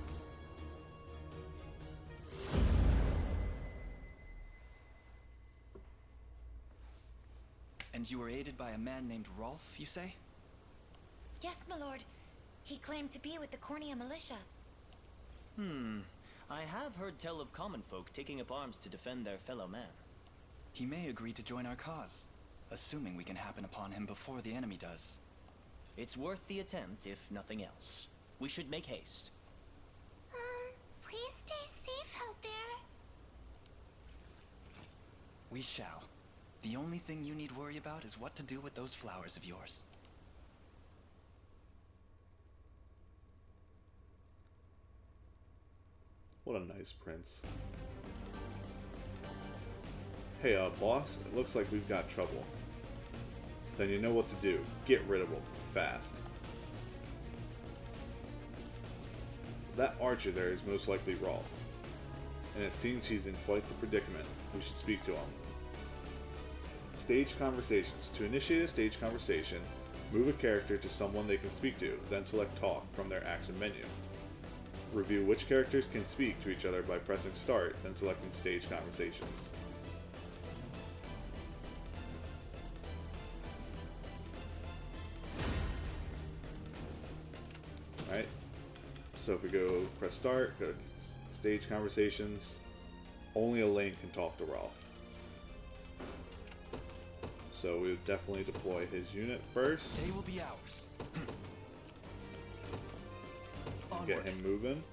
And you were aided by a man named Rolf, you say? Yes, my lord. He claimed to be with the Cornia militia. I have heard tell of common folk taking up arms to defend their fellow man. He may agree to join our cause, assuming we can happen upon him before the enemy does. It's worth the attempt, if nothing else. We should make haste. Please stay safe out there. We shall. The only thing you need worry about is what to do with those flowers of yours. What a nice prince. Hey, boss, it looks like we've got trouble. Then you know what to do. Get rid of them fast. That archer there is most likely Rolf. And it seems he's in quite the predicament. We should speak to him. Stage conversations. To initiate a stage conversation, move a character to someone they can speak to, then select Talk from their action menu. Review which characters can speak to each other by pressing Start, then selecting Stage Conversations. Alright, so if we go press Start, go to Stage Conversations, only Elaine can talk to Rolf. So we would definitely deploy his unit first. They will be ours. Get him moving.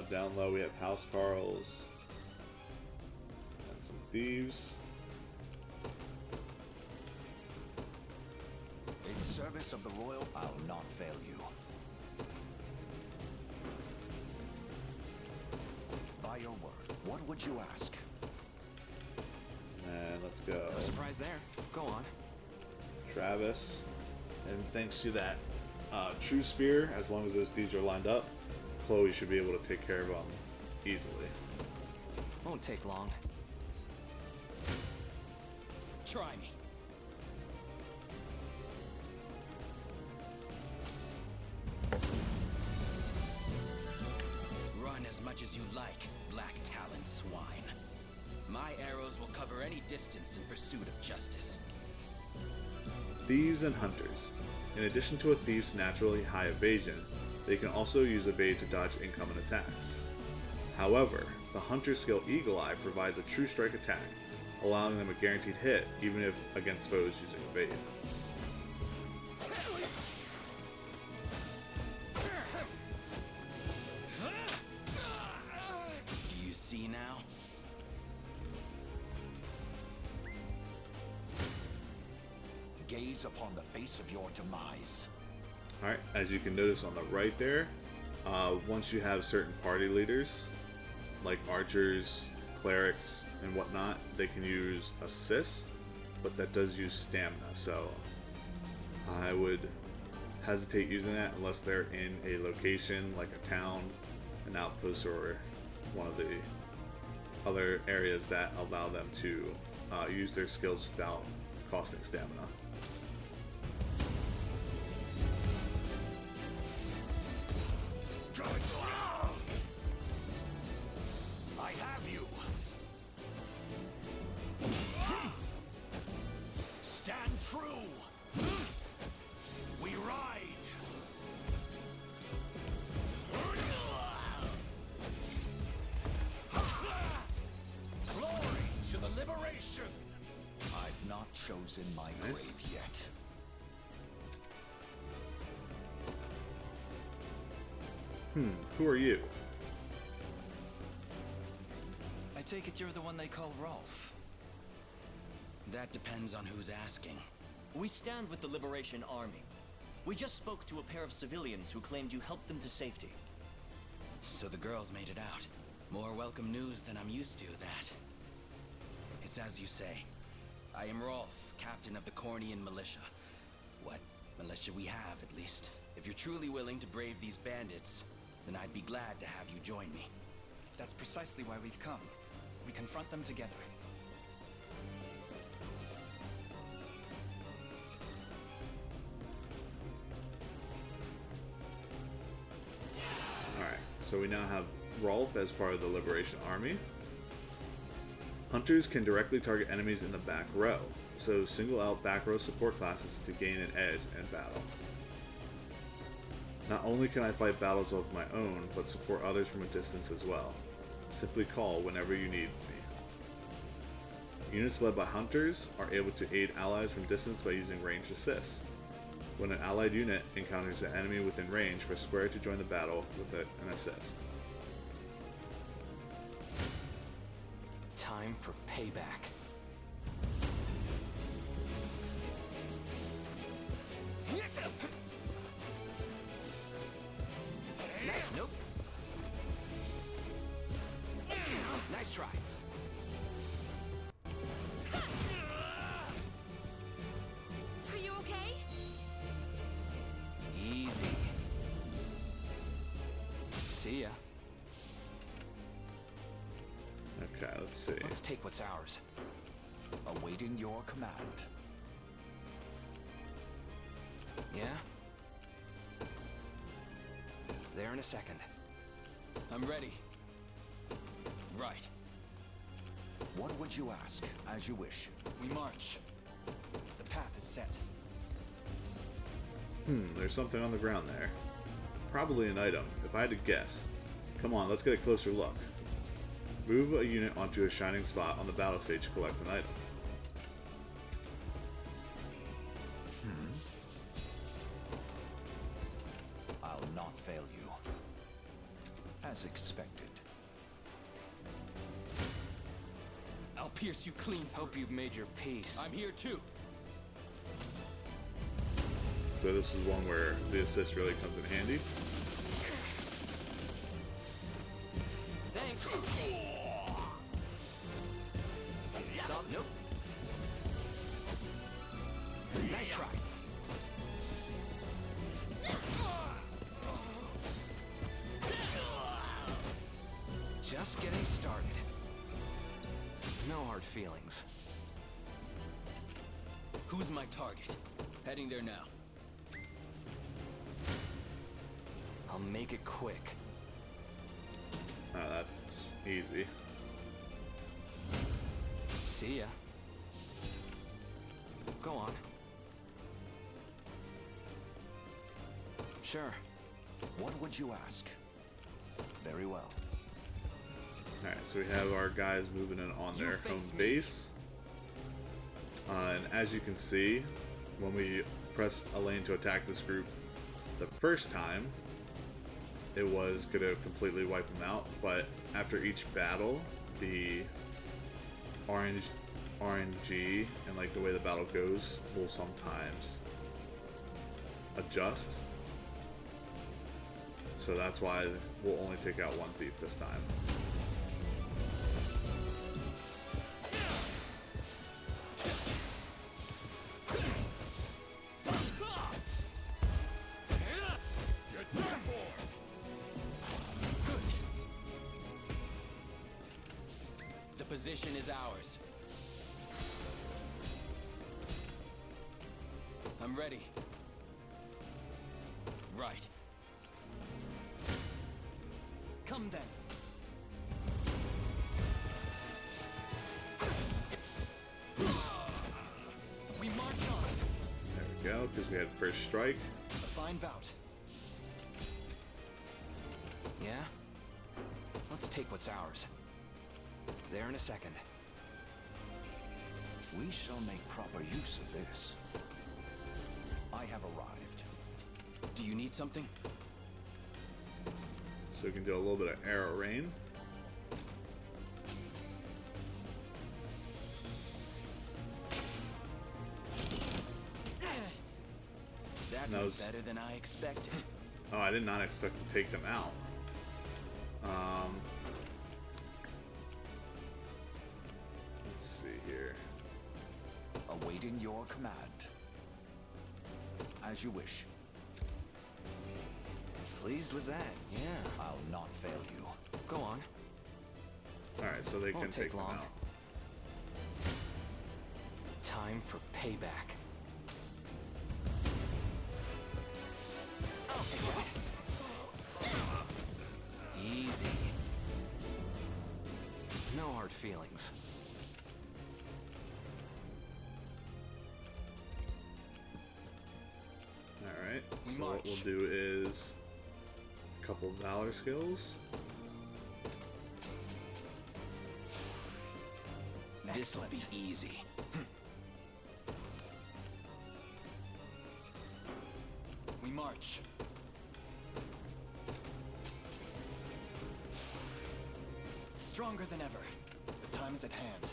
Down low we have House Carls and some thieves. In service of the royal, I'll not fail you. By your word, what would you ask? surprise there. Go on. Travis. And thanks to that true spear, as long as those thieves are lined up, Chloe should be able to take care of them easily. Won't take long. Try me. Run as much as you like, Black Talon swine. My arrows will cover any distance in pursuit of justice. Thieves and hunters. In addition to a thief's naturally high evasion, they can also use evade to dodge incoming attacks. However, the hunter's skill Eagle Eye provides a true strike attack, allowing them a guaranteed hit even if against foes using evade. Do you see now? Gaze upon the face of your demise. Alright, as you can notice on the right there, once you have certain party leaders, like archers, clerics, and whatnot, they can use assist, but that does use stamina, so I would hesitate using that unless they're in a location like a town, an outpost, or one of the other areas that allow them to use their skills without costing stamina. I have you. Stand true. We ride. Glory to the liberation. I've not chosen my grave yet. Who are you? I take it you're the one they call Rolf. That depends on who's asking. We stand with the Liberation Army. We just spoke to a pair of civilians who claimed you helped them to safety. So the girls made it out. More welcome news than I'm used to, that. It's as you say. I am Rolf, captain of the Cornian militia. What militia we have, at least. If you're truly willing to brave these bandits, then I'd be glad to have you join me. That's precisely why we've come. We confront them together. Alright, so we now have Rolf as part of the Liberation Army. Hunters can directly target enemies in the back row, so single out back row support classes to gain an edge in battle. Not only can I fight battles of my own, but support others from a distance as well. Simply call whenever you need me. Units led by hunters are able to aid allies from distance by using ranged assists. When an allied unit encounters an enemy within range, press square to join the battle with an assist. Time for payback. Nice, nope. Nice try. Are you okay? Easy. See ya. Okay, let's see. Let's take what's ours. Awaiting your command. Yeah? There in a second. I'm ready. Right. What would you ask? As you wish. We march. The path is set. There's something on the ground there. Probably an item, if I had to guess. Come on, let's get a closer look. Move a unit onto a shining spot on the battle stage to collect an item. I'll not fail you. As expected. I'll pierce you clean. Hope you've made your peace. I'm here too. So this is one where the assist really comes in handy. Thanks. Nope. Nice try. Just getting started. No hard feelings. Who's my target? Heading there now. I'll make it quick. That's easy. See ya. Go on. Sure. What would you ask? Very well. Alright, so we have our guys moving in on their home base. And as you can see, when we pressed Elaine to attack this group the first time, it was going to completely wipe them out. But after each battle, the RNG and like the way the battle goes will sometimes adjust. So that's why we'll only take out one thief this time. The position is ours. I'm ready. Right. Come then. We march on. There we go, because we had first strike. A fine bout. Yeah? Let's take what's ours. There in a second. We shall make proper use of this. I have arrived. Do you need something? So we can do a little bit of arrow rain. That was better than I expected. Oh, I did not expect to take them out. Let's see here. Awaiting your command. As you wish. Pleased with that, yeah. I'll not fail you. Go on. Alright, so they can Won't take take long. them out. Time for payback. Easy. No hard feelings. Alright, so what we'll do is a couple valor skills. This will be easy. We march. Stronger than ever. The time is at hand.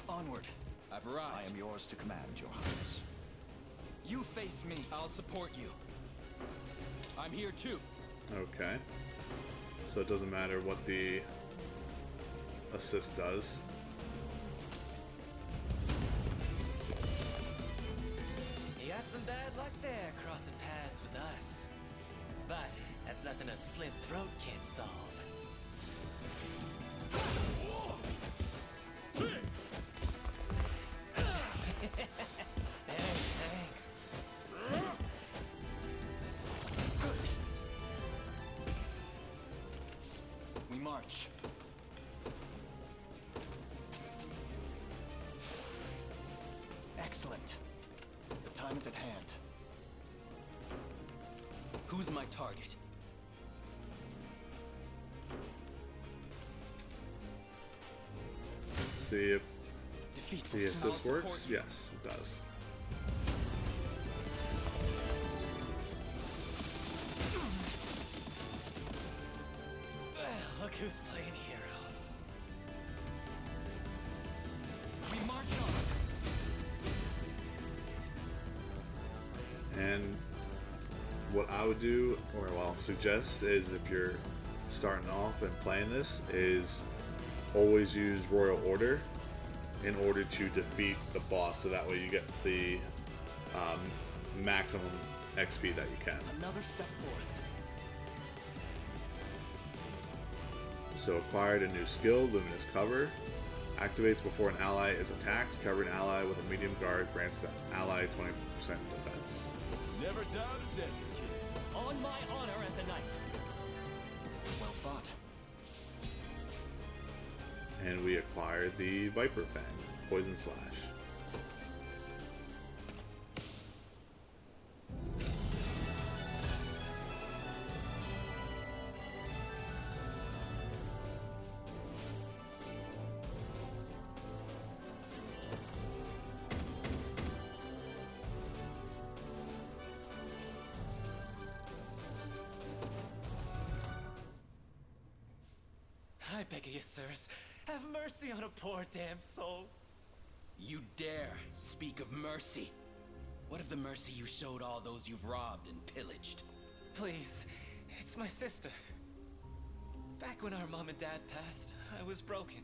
Onward. I've arrived. I am yours to command, Your Highness. You face me. I'll support you. I'm here too. Okay. So it doesn't matter what the assist does. You got some bad luck there, crossing paths with us. But that's nothing a slit throat can't solve. Thanks. We march. Excellent. The time is at hand. Who's my target? See if Defeat the assist works. Yes, it does. Look who's playing hero. We march on. And what I would do, or well, suggest, is if you're starting off and playing this, is always use Royal Order in order to defeat the boss, so that way you get the maximum XP that you can. Another step forth. So acquired a new skill, Luminous Cover. Activates before an ally is attacked. Cover an ally with a medium guard, grants the ally 20% defense. Never doubt a desert kid. On my honor as a knight. Well fought. And we acquired the Viper Fang, Poison Slash. I beg of you, sirs, have mercy on a poor damn soul. You dare speak of mercy? What of the mercy you showed all those you've robbed and pillaged? Please, it's my sister. Back when our mom and dad passed, I was broken.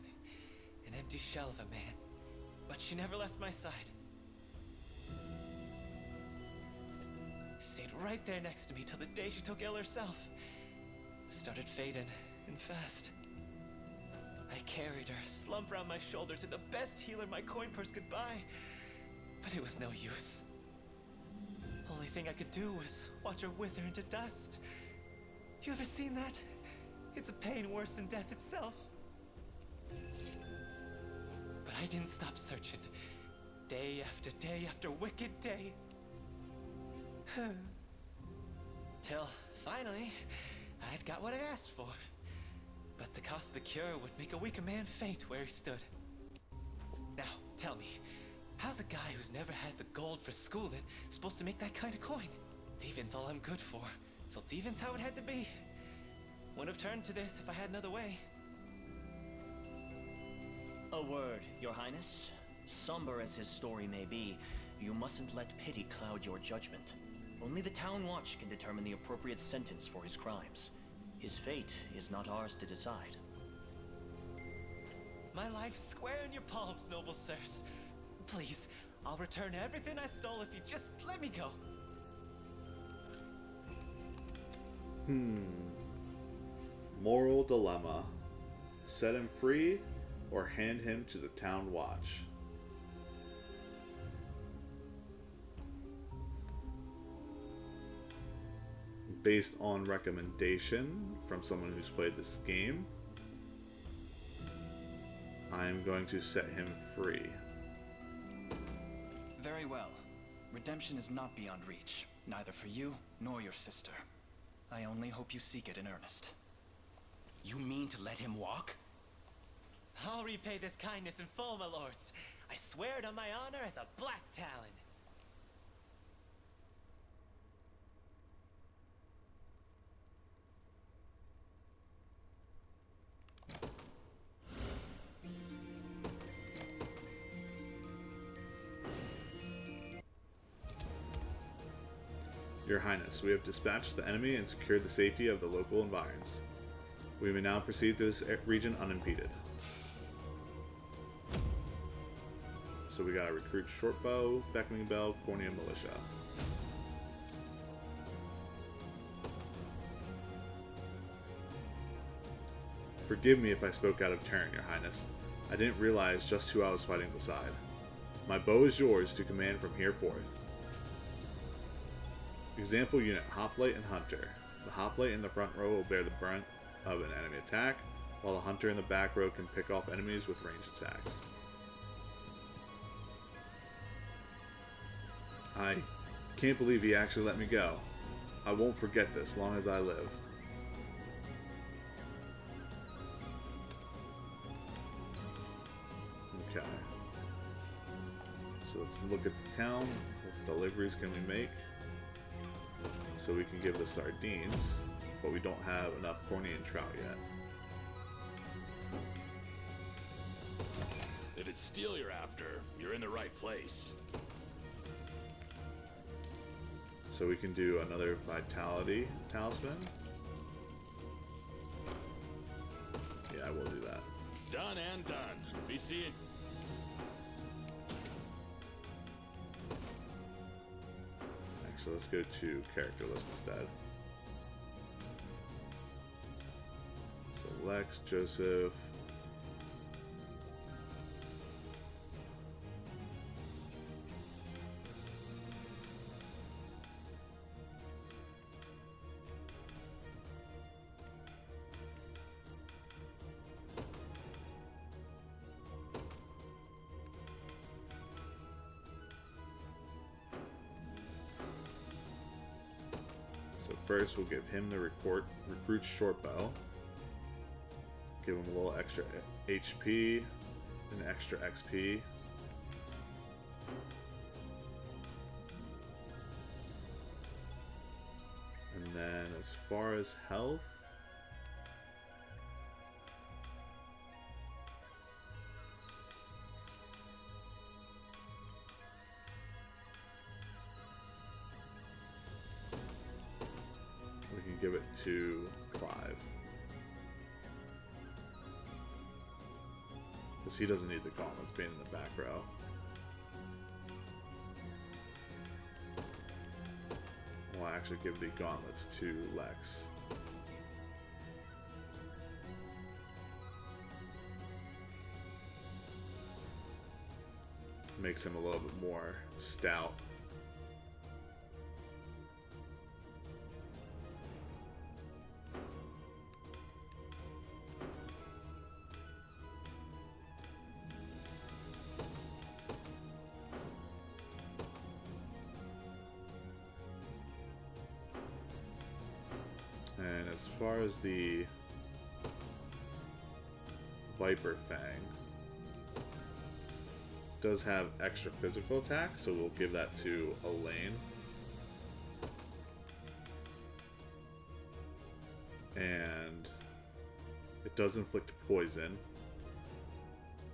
An empty shell of a man. But she never left my side. Stayed right there next to me till the day she took ill herself. Started fading, and fast. I carried her, slumped around my shoulders, and the best healer my coin purse could buy. But it was no use. Only thing I could do was watch her wither into dust. You ever seen that? It's a pain worse than death itself. But I didn't stop searching. Day after wicked day. Till, finally, I'd got what I asked for. But the cost of the cure would make a weaker man faint where he stood. Now, tell me, how's a guy who's never had the gold for schooling supposed to make that kind of coin? Thieving's all I'm good for, so thieving's how it had to be. Wouldn't have turned to this if I had another way. A word, Your Highness. Somber as his story may be, you mustn't let pity cloud your judgment. Only the Town Watch can determine the appropriate sentence for his crimes. His fate is not ours to decide. My life's square in your palms, noble sirs. Please, I'll return everything I stole if you just let me go. Moral dilemma. Set him free or hand him to the Town Watch. Based on recommendation from someone who's played this game, I'm going to set him free. Very well. Redemption is not beyond reach, neither for you nor your sister. I only hope you seek it in earnest. You mean to let him walk? I'll repay this kindness in full, my lords. I swear it on my honor as a Black Talon. Your Highness, we have dispatched the enemy and secured the safety of the local environs. We may now proceed through this region unimpeded. So we gotta recruit Shortbow, Beckoning Bell, Cornia Militia. Forgive me if I spoke out of turn, Your Highness. I didn't realize just who I was fighting beside. My bow is yours to command from here forth. Example unit, Hoplite and Hunter. The Hoplite in the front row will bear the brunt of an enemy attack, while the Hunter in the back row can pick off enemies with ranged attacks. I can't believe he actually let me go. I won't forget this long as I live. Okay. So let's look at the town. What deliveries can we make? So we can give the sardines, but we don't have enough Cornia and trout yet. If it's steel you're after, you're in the right place. So we can do another vitality talisman. Yeah, I will do that. Done and done. Be seeing. Actually, let's go to character list instead. So Lex, Joseph. First, we'll give him the recruit short bow. Give him a little extra HP and extra XP. And then as far as health, give it to Clive. Because he doesn't need the gauntlets being in the back row. We'll actually give the gauntlets to Lex. Makes him a little bit more stout. As far as the Viper Fang, does have extra physical attack, so we'll give that to Elaine. And it does inflict poison,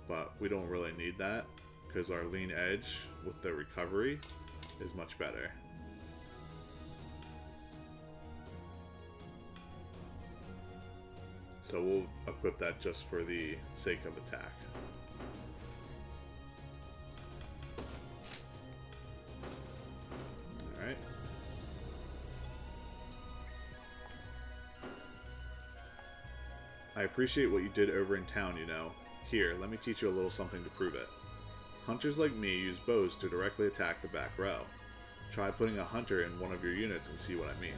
but we don't really need that because our lean edge with the recovery is much better. So we'll equip that just for the sake of attack. Alright. I appreciate what you did over in town, you know. Here, let me teach you a little something to prove it. Hunters like me use bows to directly attack the back row. Try putting a hunter in one of your units and see what I mean.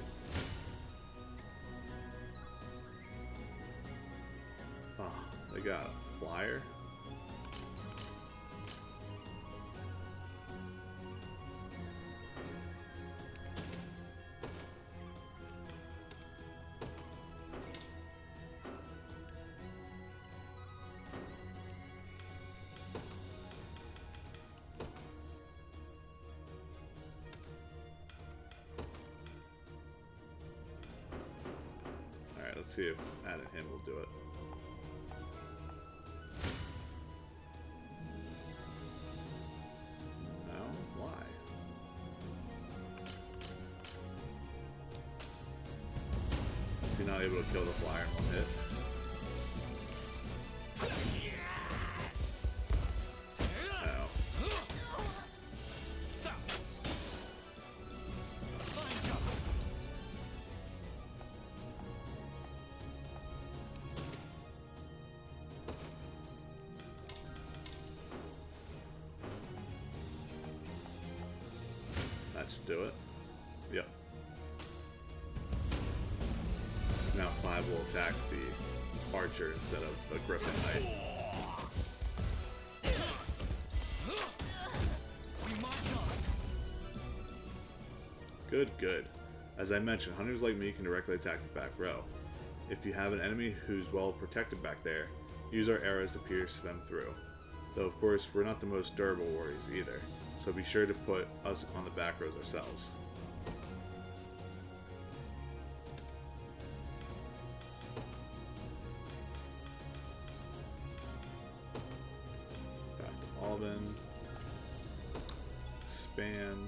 They got a flyer. Alright, let's see if adding him will do it. Not able to kill the flyer in one hit. No. That should do it. Yep. Now Clive will attack the archer instead of a griffin knight. Good, good. As I mentioned, hunters like me can directly attack the back row. If you have an enemy who's well protected back there, use our arrows to pierce them through. Though of course, we're not the most durable warriors either, so be sure to put us on the back rows ourselves. Expand.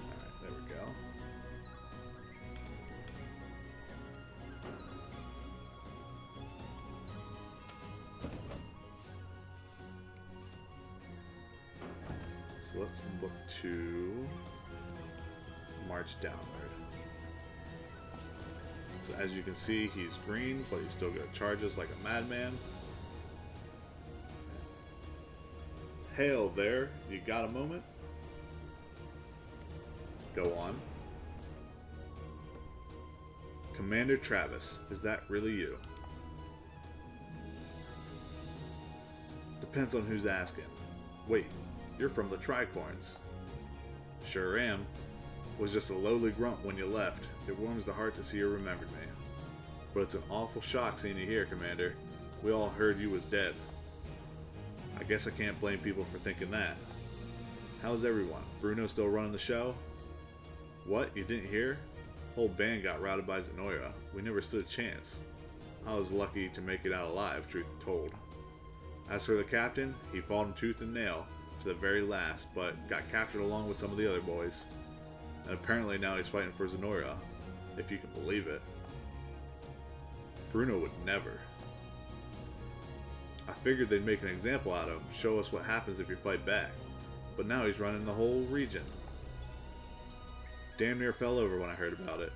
Alright, there we go. So let's look to march downward. So as you can see, he's green, but he's still going to charge us like a madman. Hail there, you got a moment? Go on. Commander Travis, is that really you? Depends on who's asking. Wait, you're from the Tricorns. Sure am. Was just a lowly grunt when you left. It warms the heart to see you remembered me. But it's an awful shock seeing you here, Commander. We all heard you was dead. I guess I can't blame people for thinking that. How's everyone? Bruno still running the show? What? You didn't hear? Whole band got routed by Zenoira. We never stood a chance. I was lucky to make it out alive, truth be told. As for the captain, he fought him tooth and nail to the very last, but got captured along with some of the other boys. And apparently now he's fighting for Zenoira, if you can believe it. Bruno would never. I figured they'd make an example out of him, show us what happens if you fight back. But now he's running the whole region. Damn near fell over when I heard about it.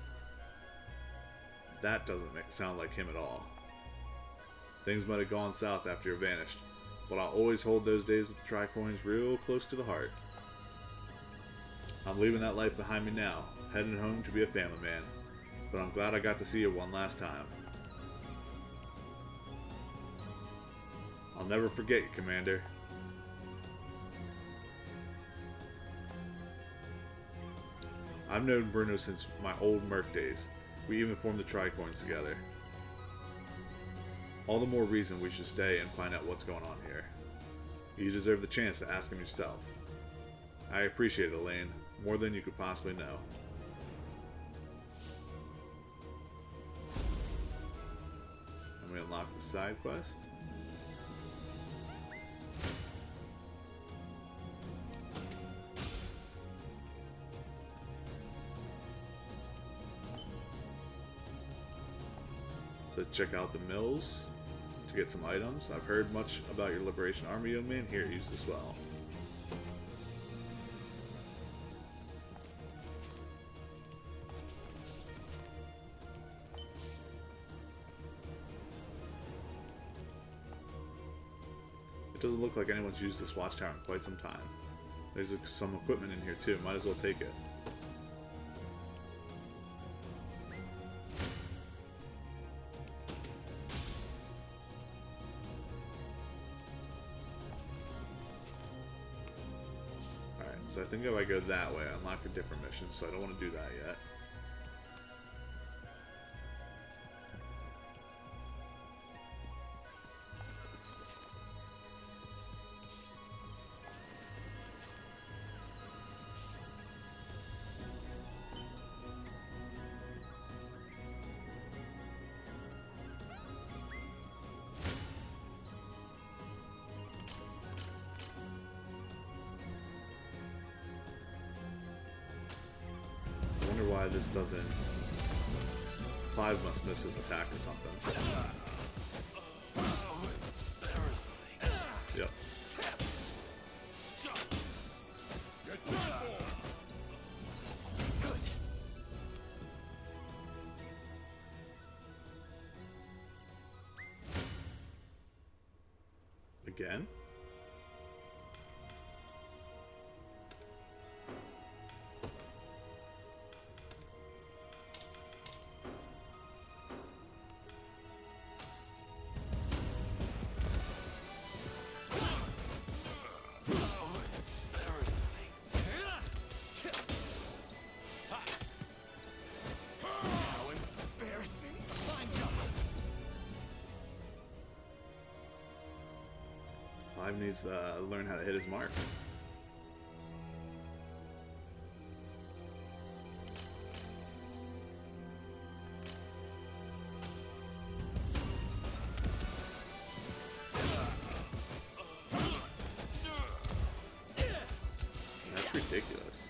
That doesn't sound like him at all. Things might have gone south after you vanished, but I'll always hold those days with the Tricorns real close to the heart. I'm leaving that life behind me now, heading home to be a family man, but I'm glad I got to see you one last time. I'll never forget you, Commander. I've known Bruno since my old Merc days. We even formed the Tricorns together. All the more reason we should stay and find out what's going on here. You deserve the chance to ask him yourself. I appreciate it, Elaine, more than you could possibly know. And we unlock the side quest. So check out the mills to get some items. I've heard much about your Liberation Army, young man. Here, use this well. It doesn't look like anyone's used this watchtower in quite some time. There's some equipment in here too. Might as well take it. So I think if I go that way, I unlock a different mission, so I don't want to do that yet. Why this doesn't... Clive must miss his attack or something. Yep. Again? Clive needs to learn how to hit his mark. That's ridiculous.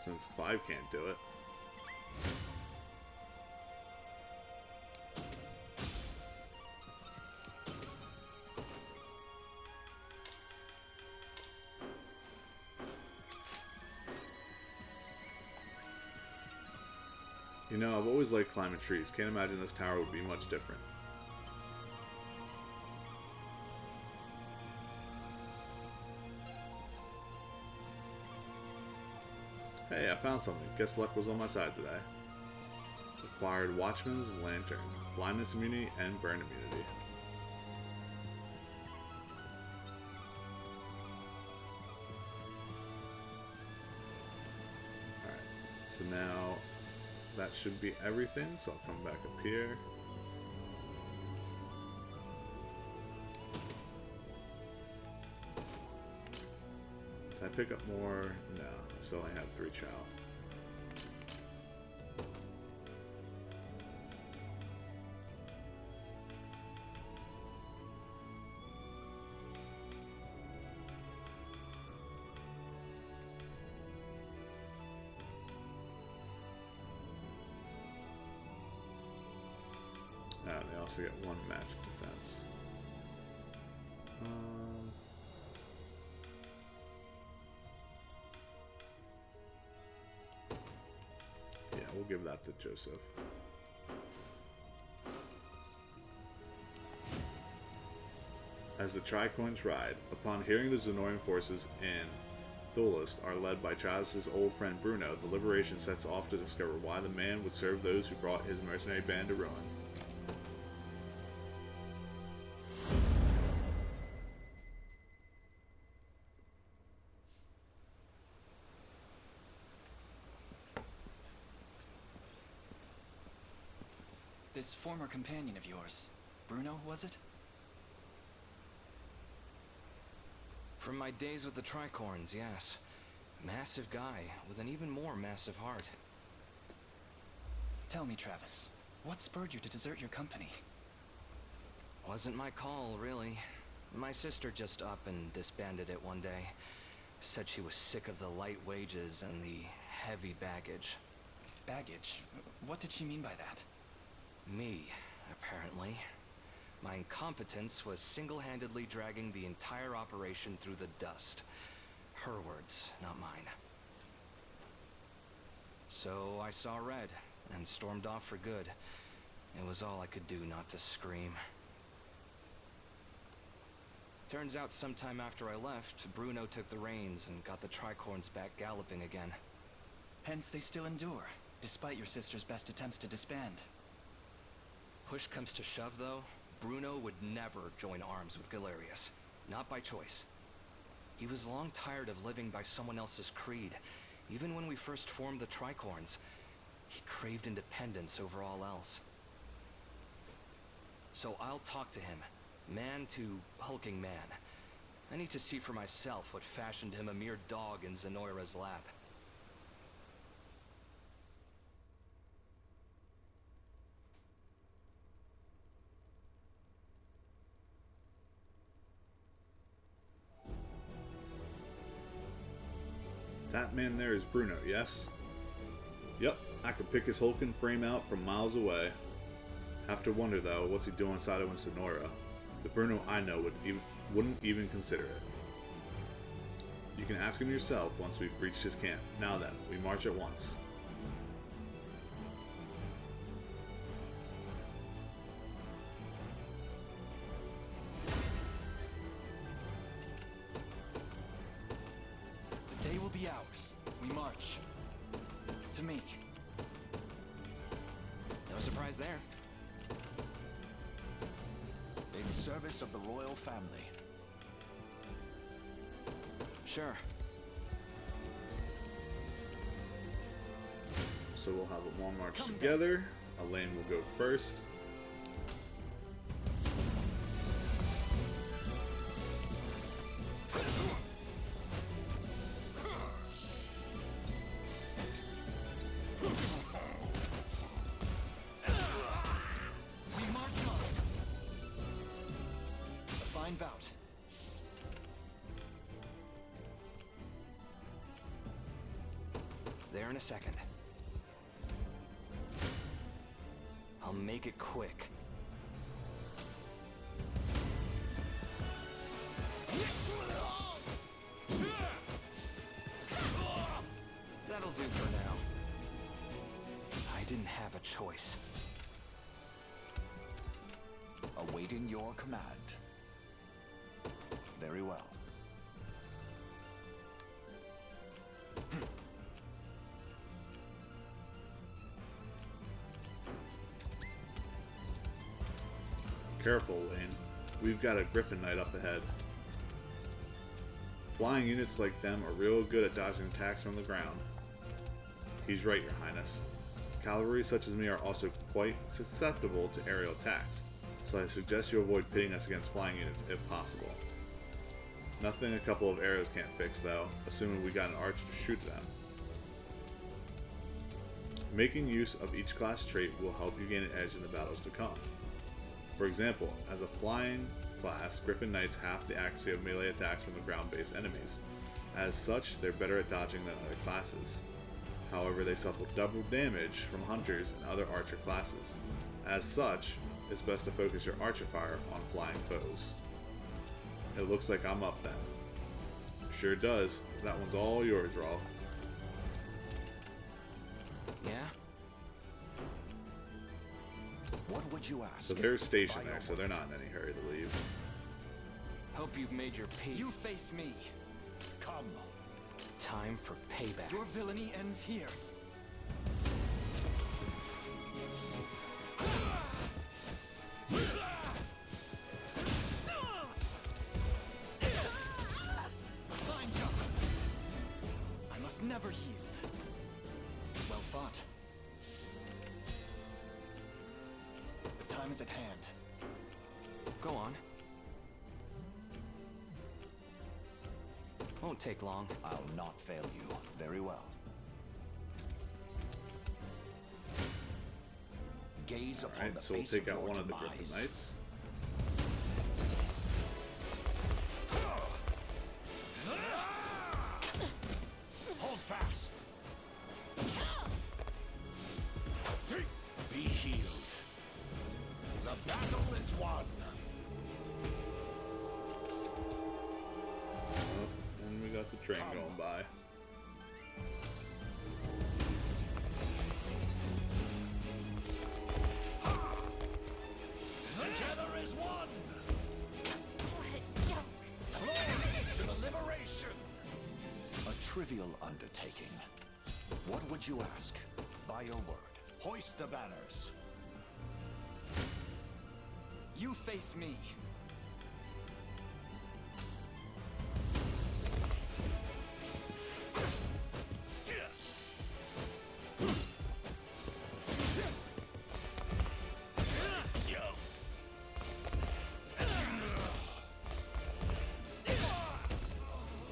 Since since Clive can't do it. You know, I've always liked climbing trees. Can't imagine this tower would be much different. Hey, I found something. Guess luck was on my side today. Acquired Watchman's Lantern, blindness immunity, and burn immunity. Alright, so now that should be everything, so I'll come back up here. Did I pick up more? No, I still only have 3 chow. They also get 1 magic defense. Yeah, we'll give that to Joseph. As the Tricoins ride, upon hearing the Zenorian forces in Thulist are led by Travis's old friend Bruno, the Liberation sets off to discover why the man would serve those who brought his mercenary band to ruin. This former companion of yours, Bruno, was it? From my days with the Tricorns, yes. Massive guy, with an even more massive heart. Tell me, Travis, what spurred you to desert your company? Wasn't my call, really. My sister just up and disbanded it one day. Said she was sick of the light wages and the heavy baggage. Baggage? What did she mean by that? Me, apparently. My incompetence was single-handedly dragging the entire operation through the dust. Her words, not mine. So I saw red and stormed off for good. It was all I could do not to scream. Turns out sometime after I left, Bruno took the reins and got the Tricorns back galloping again. Hence they still endure, despite your sister's best attempts to disband. Push comes to shove, though, Bruno would never join arms with Galerius. Not by choice. He was long tired of living by someone else's creed. Even when we first formed the Tricorns, he craved independence over all else. So I'll talk to him, man to hulking man. I need to see for myself what fashioned him a mere dog in Zenoira's lap. That man there is Bruno, yes? Yep, I could pick his hulking frame out from miles away. Have to wonder, though, what's he doing inside of Zenoira? The Bruno I know wouldn't even consider it. You can ask him yourself once we've reached his camp. Now then, we march at once. The day will be ours. We march. To me. No surprise there. In service of the royal family. Sure. So we'll have a long march together. Elaine will go first. We march on. A fine bout. There in a second. I'll make it quick. That'll do for now. I didn't have a choice. Awaiting your command. Very well. Careful, Lane. We've got a Griffin Knight up ahead. Flying units like them are real good at dodging attacks from the ground. He's right, Your Highness. Cavalry such as me are also quite susceptible to aerial attacks, so I suggest you avoid pitting us against flying units if possible. Nothing a couple of arrows can't fix, though, assuming we got an archer to shoot them. Making use of each class trait will help you gain an edge in the battles to come. For example, as a flying class, Griffin Knights half the accuracy of melee attacks from the ground-based enemies. As such, they're better at dodging than other classes. However, they suffer double damage from hunters and other archer classes. As such, it's best to focus your archer fire on flying foes. It looks like I'm up then. Sure does. That one's all yours, Rolf. Yeah? What would you ask? So they're stationed there, so they're not in any hurry to leave. Hope you've made your peace. You face me. Come. Time for payback. Your villainy ends here. Fine job. I must never yield. Well fought. The time is at hand. Go on. Won't take long. I'll not fail you. Very well. Gaze upon Alright, the so we'll face take of out your one of the demise. Griffin Knights. Hold fast. Be healed. The battle is won. And we got the train going by. Together is one. What a joke. Glory to the liberation. A trivial undertaking. What would you ask? By your word. Hoist the banners. You face me.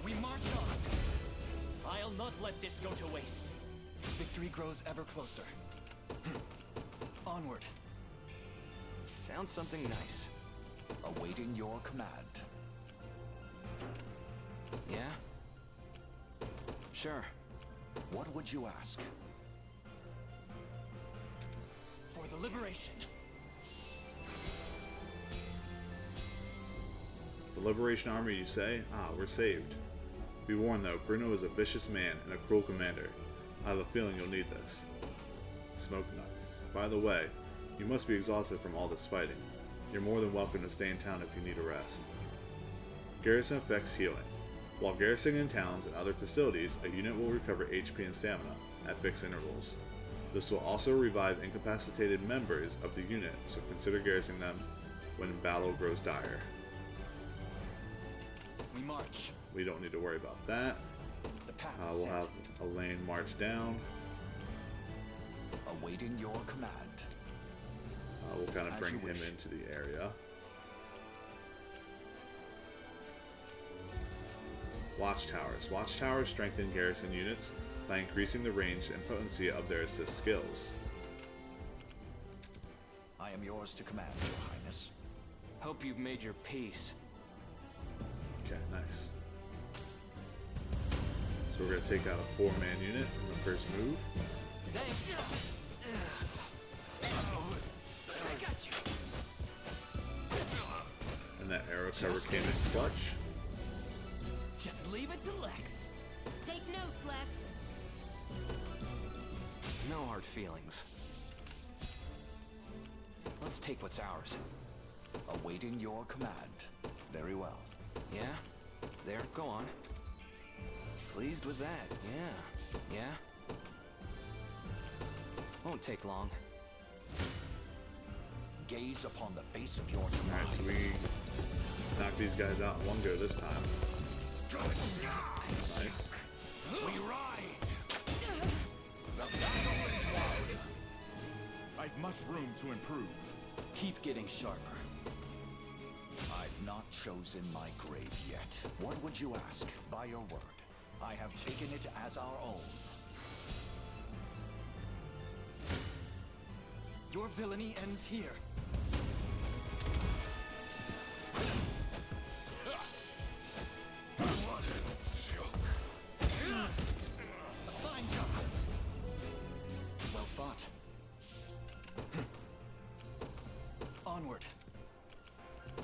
We march on. I'll not let this go to waste. Victory grows ever closer. Onward. Found something nice. Awaiting your command. Yeah? Sure. What would you ask? For the liberation. The Liberation Army, you say? Ah, we're saved. Be warned though, Bruno is a vicious man and a cruel commander. I have a feeling you'll need this. Smoke nuts. By the way, you must be exhausted from all this fighting. You're more than welcome to stay in town if you need a rest. Garrison effects healing. While garrisoning in towns and other facilities, a unit will recover HP and stamina at fixed intervals. This will also revive incapacitated members of the unit, so consider garrisoning them when battle grows dire. We march. We don't need to worry about that. The path is We'll set. have Elaine march down. Awaiting your command. We'll kind of As bring you him wish. into the area. Watchtowers. Watchtowers strengthen garrison units by increasing the range and potency of their assist skills. I am yours to command, Your Highness. Hope you've made your peace. Okay, nice. So So we're going to take out a 4-man unit in the first move. Thanks. I got you. And that arrow cover came in clutch. Just leave it to Lex. Take notes, Lex. No hard feelings. Let's take what's ours. Awaiting your command. Very well. Yeah? There, go on. Pleased with that, yeah. Yeah? Won't take long. Gaze upon the face of your demise. Alright, so we knock these guys out in one go this time. Nice. We ride! The battle is won! I've much room to improve. Keep getting sharper. I've not chosen my grave yet. What would you ask? By your word. I have taken it as our own. Your villainy ends here. A fine job. Well fought. Onward.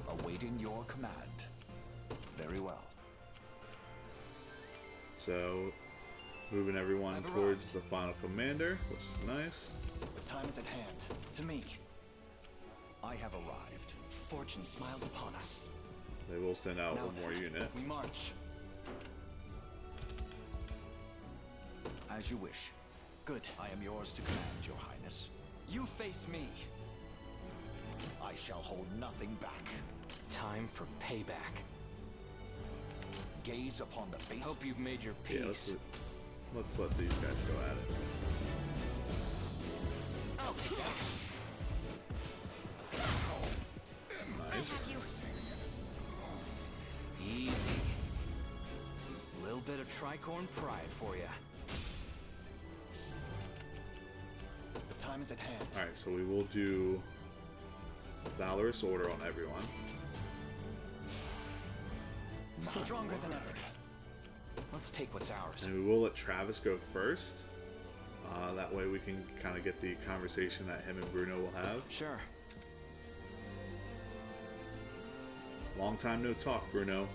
Awaiting your command. Very well. So, moving everyone towards the final commander, which is nice. The time is at hand. To me. I have arrived. Fortune smiles upon us. They will send out Now one more then, unit. We march. As you wish. Good. I am yours to command, Your Highness. You face me. I shall hold nothing back. Time for payback. Gaze upon the face. Hope you've made your peace. Yeah, let's let these guys go at it. Oh, Nice. Easy. Little bit of tricorn pride for you. The time is at hand. Alright, so we will do Valorous Order on everyone. Stronger than ever. Let's take what's ours. And we will let Travis go first. That way we can kind of get the conversation that him and Bruno will have. Sure. Long time no talk, Bruno.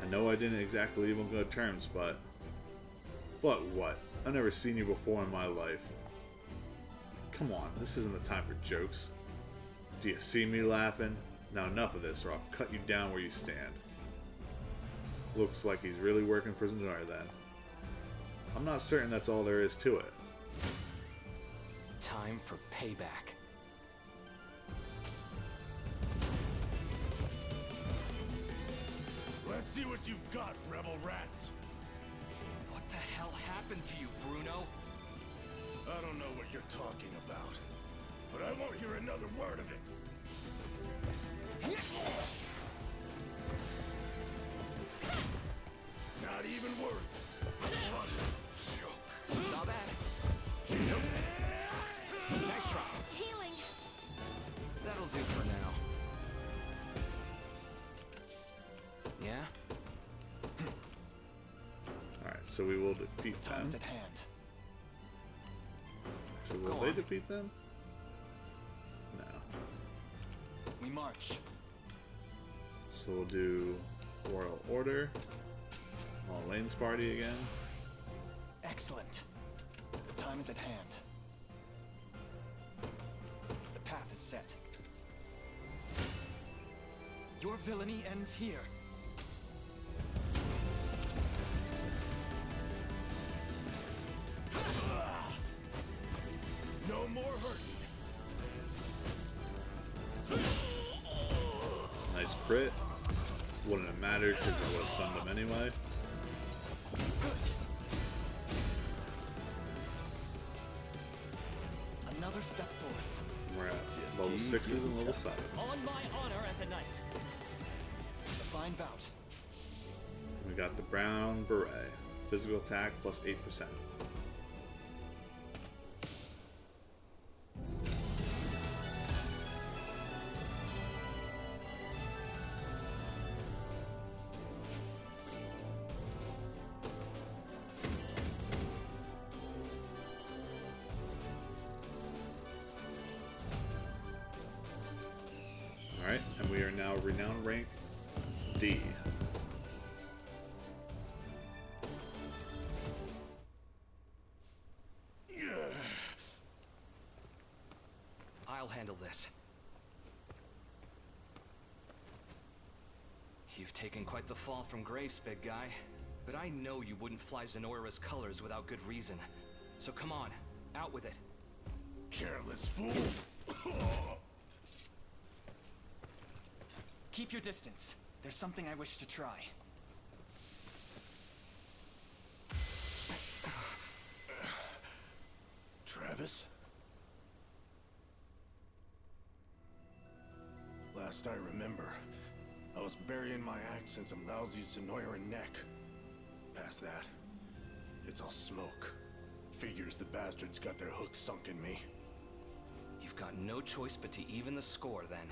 I know I didn't exactly leave on good terms, but what? I've never seen you before in my life. Come on, this isn't the time for jokes. Do you see me laughing? Now enough of this, or I'll cut you down where you stand. Looks like he's really working for Zenora then. I'm not certain that's all there is to it. Time for payback. Let's see what you've got, rebel rats. What the hell happened to you, Bruno? I don't know what you're talking about, but I won't hear another word of it. Not even worth. Saw that. Nice try. Healing. That'll do for now. Yeah? Alright, so we will defeat them. Time is at hand. Actually, will they defeat them? No. We march. So we'll do Royal Order. On Lane's party again. Excellent. The time is at hand. The path is set. Your villainy ends here. No more hurting. Nice crit. Wouldn't have mattered because it would have stunned him anyway. Another step forth. We're at level 6s and level 7s. On my honor as a knight. A fine bout. We got the Brown Beret. Physical attack plus 8%. Alright, and we are now renown rank D. I'll handle this. You've taken quite the fall from grace, big guy. But I know you wouldn't fly Zenoira's colors without good reason. So come on, out with it. Careless fool! Keep your distance. There's something I wish to try. Travis? Last I remember, I was burying my axe in some lousy Zenoira neck. Past that, it's all smoke. Figures the bastards got their hooks sunk in me. You've got no choice but to even the score, then.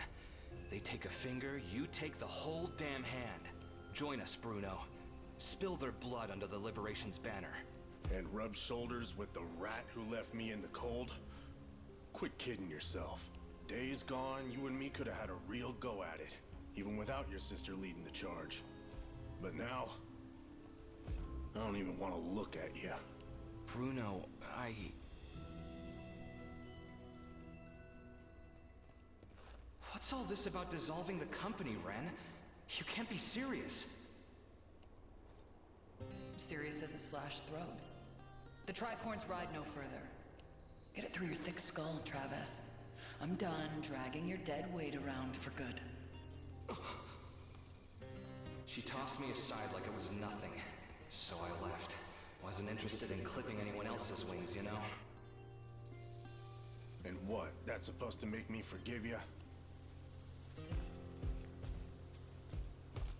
They take a finger, you take the whole damn hand. Join us, Bruno. Spill their blood under the Liberation's banner. And rub shoulders with the rat who left me in the cold? Quit kidding yourself. Days gone, you and me could have had a real go at it, even without your sister leading the charge. But now, I don't even want to look at you. Bruno, What's all this about dissolving the company, Ren? You can't be serious. Serious as a slashed throat. The tricorns ride no further. Get it through your thick skull, Travis. I'm done dragging your dead weight around for good. She tossed me aside like it was nothing, so I left. Wasn't interested in clipping anyone else's wings, you know? And what? That's supposed to make me forgive you?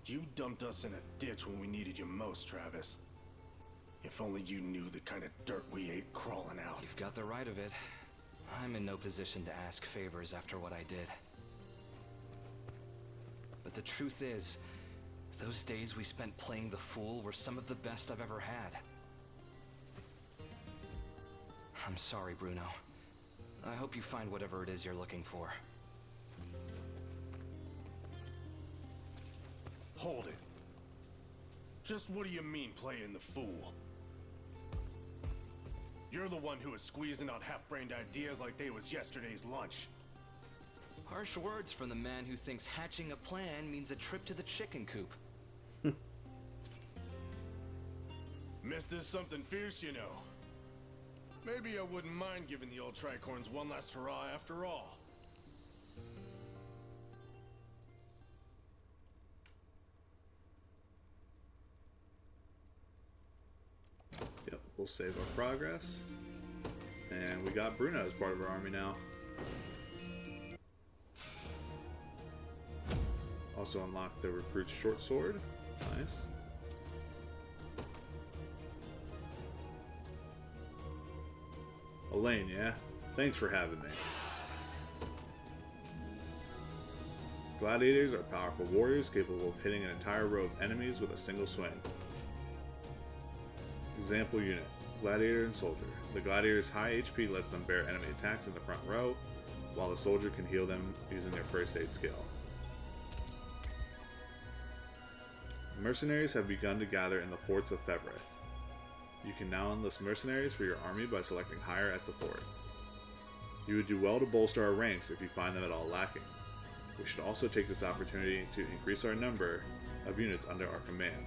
You dumped us in a ditch when we needed you most, Travis. If only you knew the kind of dirt we ate crawling out. You've got the right of it. I'm in no position to ask favors after what I did. But the truth is, those days we spent playing the fool were some of the best I've ever had. I'm sorry, Bruno. I hope you find whatever it is you're looking for. Hold it. Just what do you mean, playing the fool? You're the one who was squeezing out half-brained ideas like they was yesterday's lunch. Harsh words from the man who thinks hatching a plan means a trip to the chicken coop. Missed this something fierce, you know. Maybe I wouldn't mind giving the old tricorns one last hurrah after all. Yep, we'll save our progress. And we got Bruno as part of our army now. Also unlocked the recruit's short sword. Nice. Elaine, yeah? Thanks for having me. Gladiators are powerful warriors capable of hitting an entire row of enemies with a single swing. Example unit, Gladiator and Soldier. The Gladiator's high HP lets them bear enemy attacks in the front row, while the Soldier can heal them using their first aid skill. Mercenaries have begun to gather in the forts of Fevrith. You can now enlist mercenaries for your army by selecting higher at the fort. You would do well to bolster our ranks if you find them at all lacking. We should also take this opportunity to increase our number of units under our command.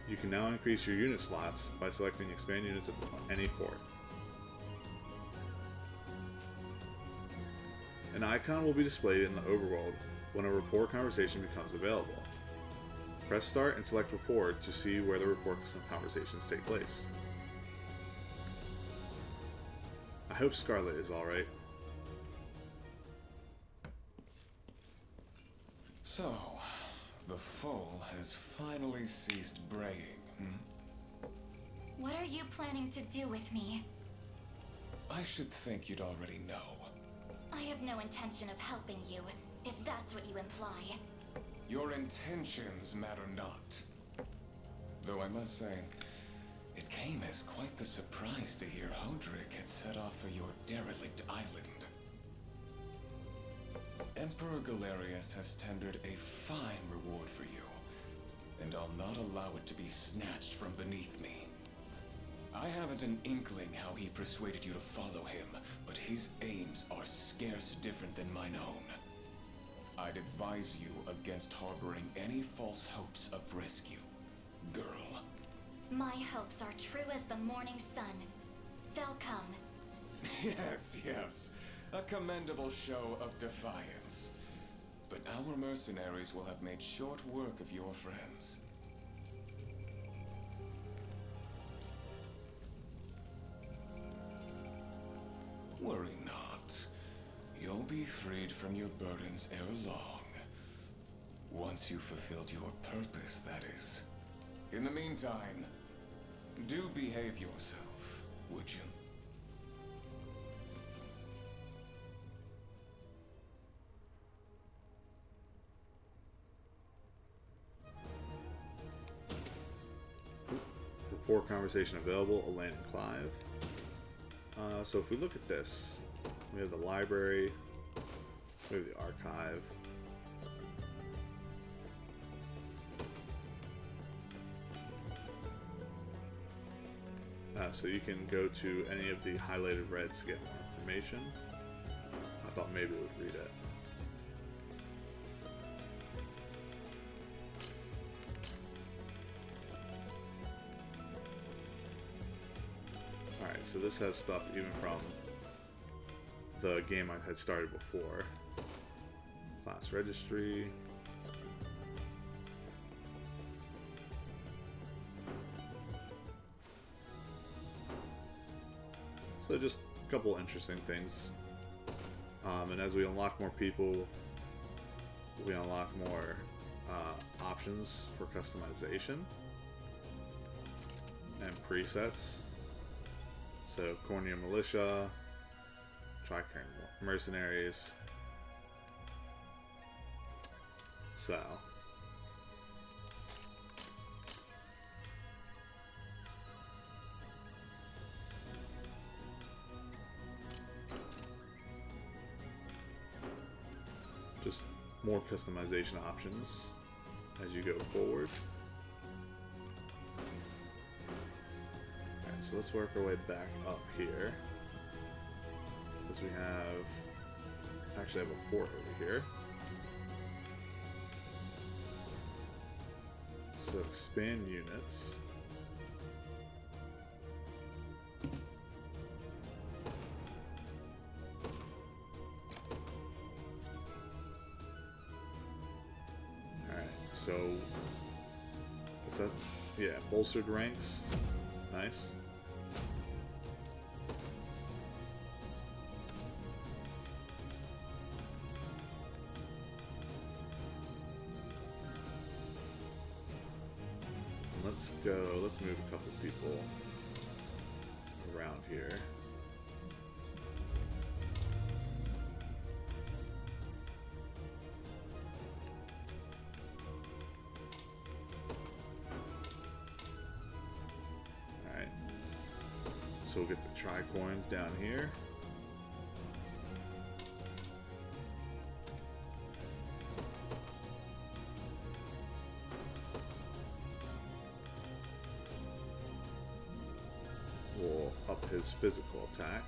You can now increase your unit slots by selecting expand units at any fort. An icon will be displayed in the overworld when a rapport conversation becomes available. Press start and select rapport to see where the rapport conversations take place. I hope Scarlet is alright. So, the foal has finally ceased braying, hmm? What are you planning to do with me? I should think you'd already know. I have no intention of helping you, if that's what you imply. Your intentions matter not. Though I must say, it came as quite the surprise to hear Hodrick had set off for your derelict island. Emperor Galerius has tendered a fine reward for you, and I'll not allow it to be snatched from beneath me. I haven't an inkling how he persuaded you to follow him, but his aims are scarce different than mine own. I'd advise you against harboring any false hopes of rescue, girl. My hopes are true as the morning sun. They'll come. Yes, yes. A commendable show of defiance. But our mercenaries will have made short work of your friends. Worry not. You'll be freed from your burdens ere long. Once you've fulfilled your purpose, that is. In the meantime, do behave yourself, would you? Report conversation available, Elaine and Clive. So if we look at this, we have the library, we have the archive. So you can go to any of the highlighted reds to get more information. I thought maybe it would read it. Alright, so this has stuff even from the game I had started before. Class registry. So just a couple interesting things. And as we unlock more people, we unlock more options for customization and presets. So Cornia Militia, Tri-Carn Mercenaries. So just more customization options as you go forward. Alright, so let's work our way back up here. Because we actually have a fort over here. So expand units. So, is that, yeah, bolstered ranks, nice. Let's move a couple people around here. So we'll get the tri-coins down here. We'll up his physical attack.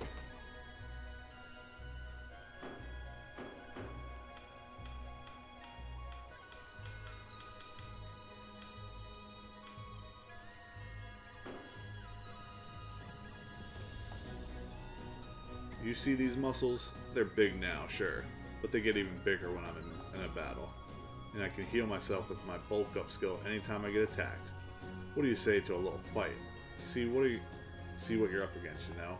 You see these muscles? They're big now, sure, but they get even bigger when I'm in a battle. And I can heal myself with my bulk up skill anytime I get attacked. What do you say to a little fight? See what you're up against, you know?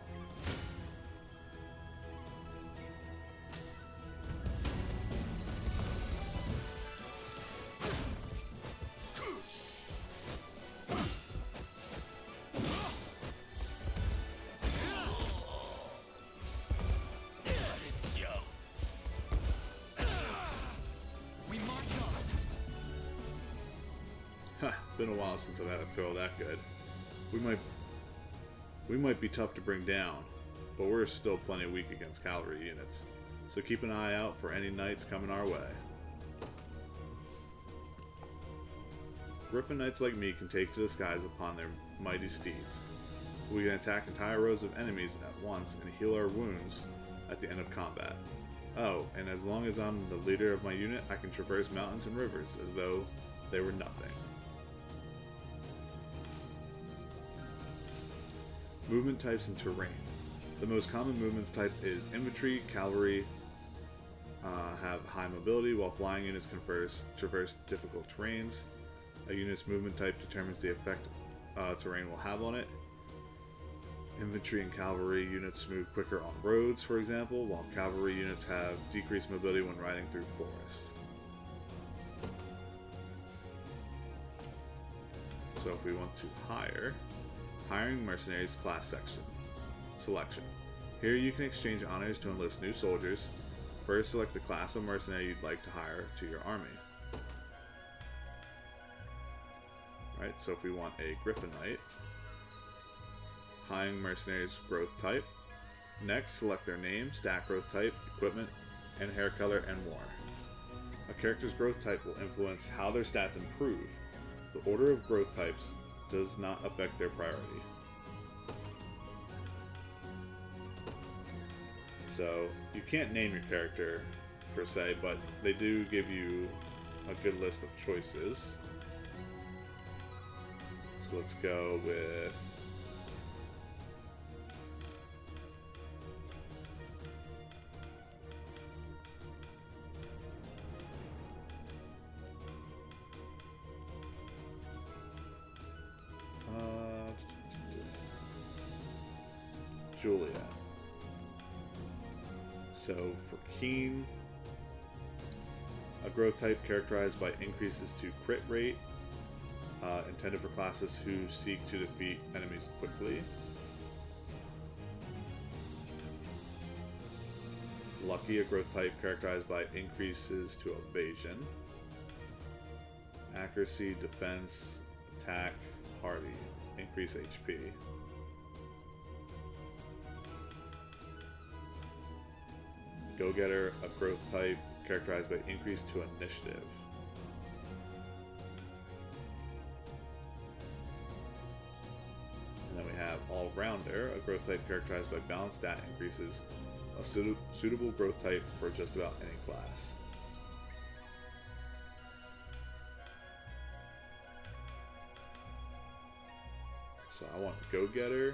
Been a while since I've had a throw that good. We might be tough to bring down, but we're still plenty weak against cavalry units. so keep an eye out for any knights coming our way. Griffin knights like me can take to the skies upon their mighty steeds. We can attack entire rows of enemies at once and heal our wounds at the end of combat. Oh, and as long as I'm the leader of my unit, I can traverse mountains and rivers as though they were nothing. Movement types and terrain. The most common movements type is infantry. Cavalry have high mobility, while flying units can traverse difficult terrains. A unit's movement type determines the effect terrain will have on it. Infantry and cavalry units move quicker on roads, for example, while cavalry units have decreased mobility when riding through forests. So if we want to hire, hiring mercenaries class selection. Here you can exchange honors to enlist new soldiers. First, select the class of mercenary you'd like to hire to your army. Right, so if we want a Griffin Knight, hiring mercenaries growth type. Next, select their name, stat growth type, equipment, and hair color, and more. A character's growth type will influence how their stats improve. The order of growth types does not affect their priority. So, you can't name your character per se, but they do give you a good list of choices. So let's go with Juliet. So for Keen, a growth type characterized by increases to crit rate, intended for classes who seek to defeat enemies quickly. Lucky, a growth type characterized by increases to evasion, accuracy, defense, attack, hardy, increase HP. Go-Getter, a growth type characterized by increase to initiative. And then we have All-Rounder, a growth type characterized by balanced stat increases, a suitable growth type for just about any class. So I want Go-Getter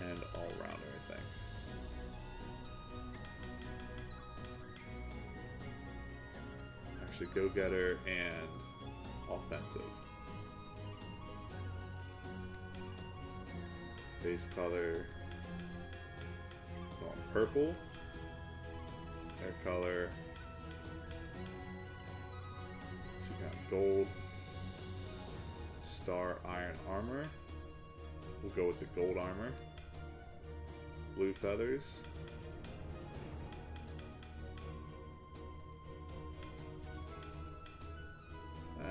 and All-Rounder, I think. Actually, Go-Getter and Offensive. Base color, going purple. Hair color, she got gold. Star Iron Armor. We'll go with the gold armor. Blue feathers.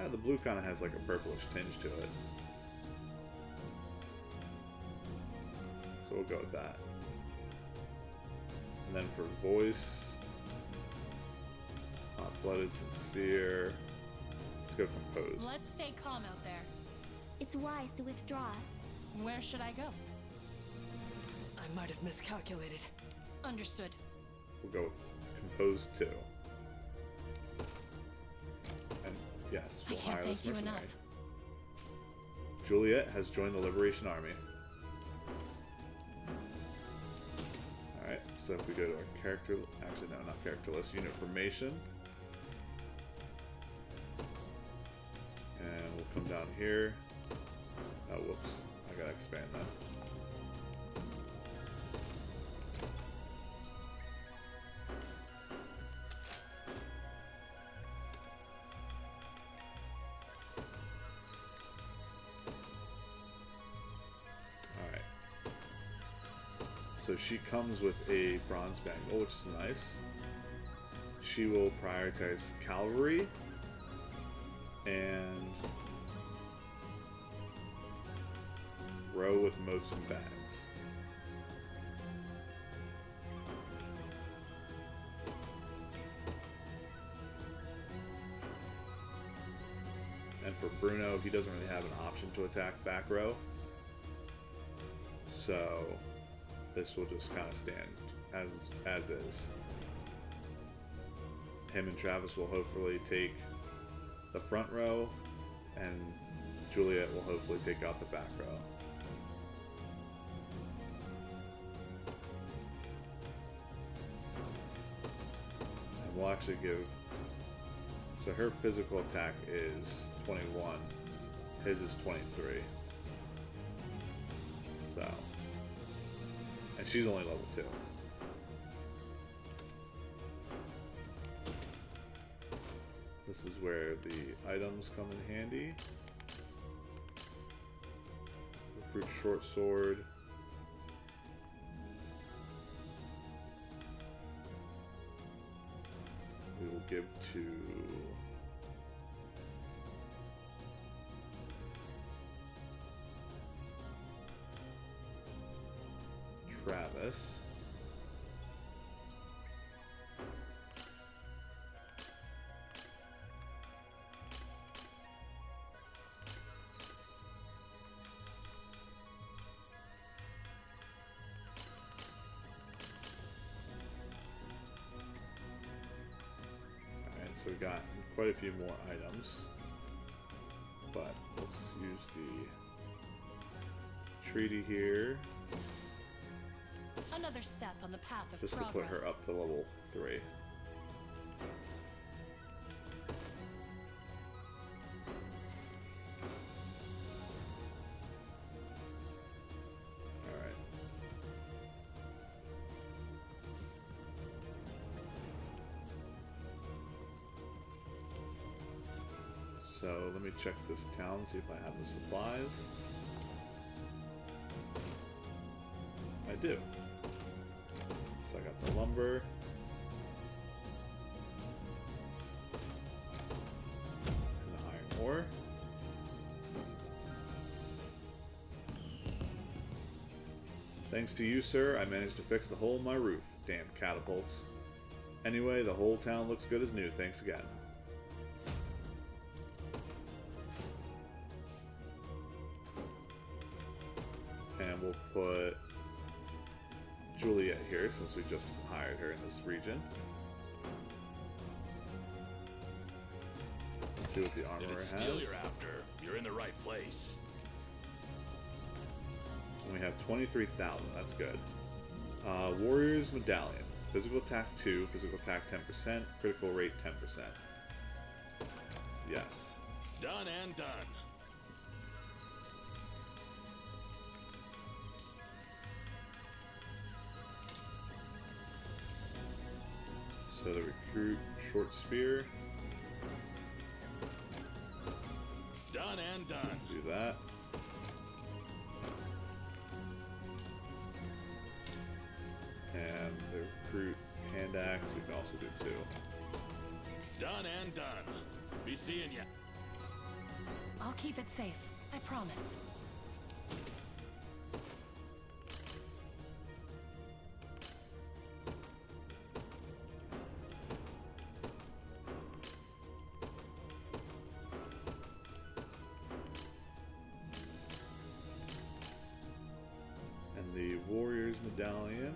The blue kind of has like a purplish tinge to it. So we'll go with that. And then for voice, hot-blooded, sincere. Let's go compose. Let's stay calm out there. It's wise to withdraw. Where should I go? I might have miscalculated. Understood. We'll go with compose 2. And yes, we'll hire this mercenary. Juliet has joined the Liberation Army. Alright, so if we go to our character, actually no, not character list, unit formation. And we'll come down here. Oh, whoops, I gotta expand that. So she comes with a bronze bangle, which is nice. She will prioritize cavalry and row with most combats. row, he doesn't really have an option to attack back row. So this will just kind of stand as is. Him and Travis will hopefully take the front row, and Juliet will hopefully take out the back row. And we'll actually give... So her physical attack is 21. His is 23. So... And she's only level 2. This is where the items come in handy. Recruit short sword. We will give to Travis. So we got quite a few more items, but let's use the treaty here. Another step on the path of just progress. To put her up to level 3. So let me check this town, see if I have the supplies. I do. So I got the lumber. And the iron ore. Thanks to you, sir, I managed to fix the hole in my roof. Damn catapults. Anyway, the whole town looks good as new. Thanks again. And we'll put Juliet here since we just hired her in this region. Let's see what the armorer has. If it's steel you're after, you're in the right place. And we have 23,000. That's good. Warrior's Medallion. Physical attack 2, physical attack 10%, critical rate 10%. Yes. Done and done. So the recruit short spear. Done and done. Do that. And the recruit hand axe we can also do too. Done and done. Be seeing ya. I'll keep it safe. I promise. And the Warrior's Medallion.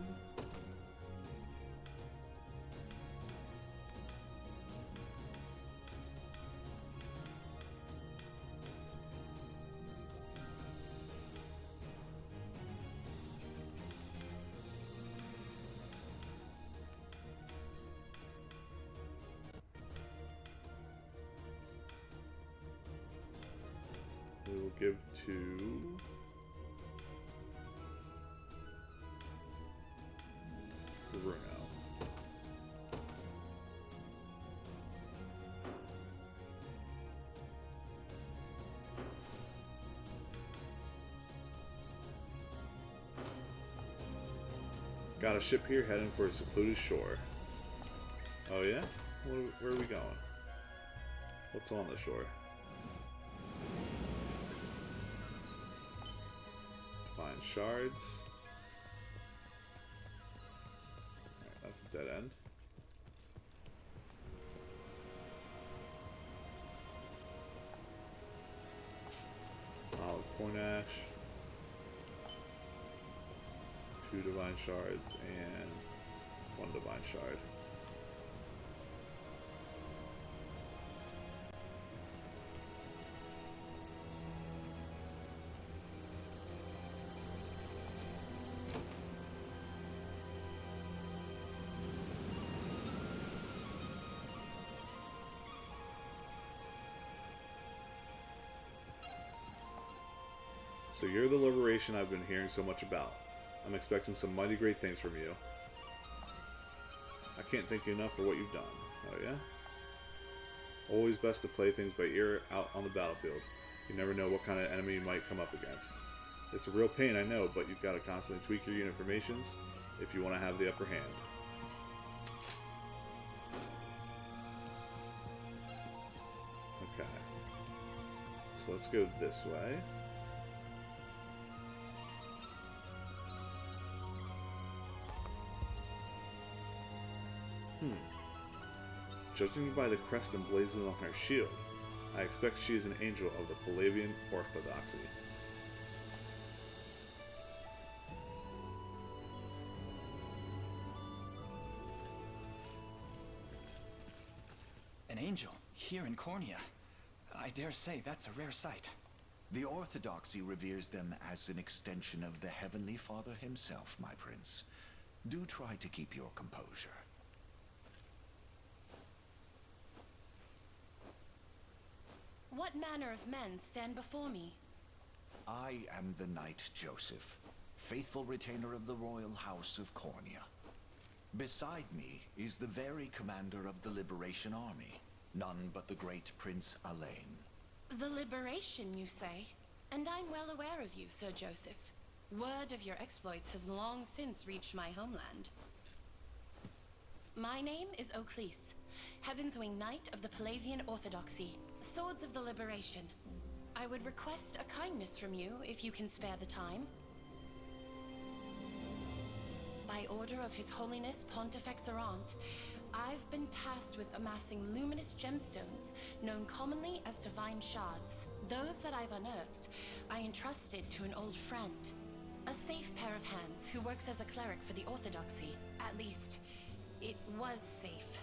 We will give to Bruno. Got a ship here heading for a secluded shore. Oh yeah? Where are we going? What's on the shore? Find shards. Alright, that's a dead end. coin ash, 2 divine shards, and 1 divine shard. So you're the liberation I've been hearing so much about. I'm expecting some mighty great things from you. I can't thank you enough for what you've done. Oh yeah? Always best to play things by ear out on the battlefield. You never know what kind of enemy you might come up against. It's a real pain, I know, but you've got to constantly tweak your unit formations if you want to have the upper hand. Okay. So let's go this way. Judging by the crest emblazoned on her shield, I expect she is an angel of the Palavian Orthodoxy. An angel? Here in Cornia? I dare say that's a rare sight. The Orthodoxy reveres them as an extension of the Heavenly Father himself, my prince. Do try to keep your composure. What manner of men stand before me? I am the Knight Joseph, faithful retainer of the royal house of Cornia. Beside me is the very commander of the Liberation Army, none but the great Prince Alain. The Liberation, you say? And I'm well aware of you, Sir Joseph. Word of your exploits has long since reached my homeland. My name is Oclese, Heaven's Wing Knight of the Palavian Orthodoxy, Swords of the Liberation. I would request a kindness from you if you can spare the time. By order of His Holiness Pontifex Errant, I've been tasked with amassing luminous gemstones, known commonly as divine shards. Those that I've unearthed, I entrusted to an old friend. A safe pair of hands who works as a cleric for the Orthodoxy. At least, it was safe.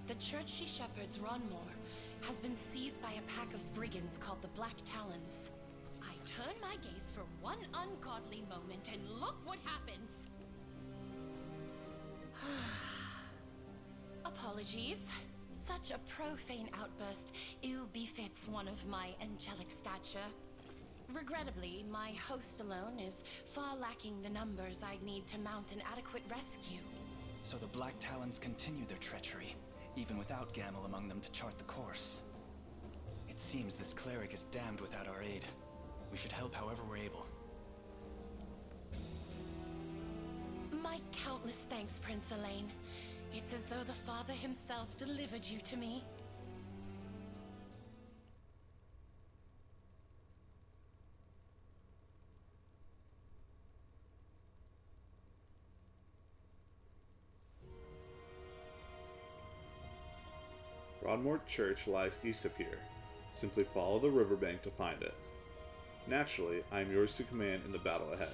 The church she shepherds, Ronmore, has been seized by a pack of brigands called the Black Talons. I turn my gaze for one ungodly moment and look what happens! Apologies. Such a profane outburst ill befits one of my angelic stature. Regrettably, my host alone is far lacking the numbers I'd need to mount an adequate rescue. So the Black Talons continue their treachery, even without Gammel among them to chart the course. It seems this cleric is damned without our aid. We should help however we're able. My countless thanks, Prince Alain. It's as though the Father himself delivered you to me. Rodmort Church lies east of here. Simply follow the riverbank to find it. Naturally, I am yours to command in the battle ahead.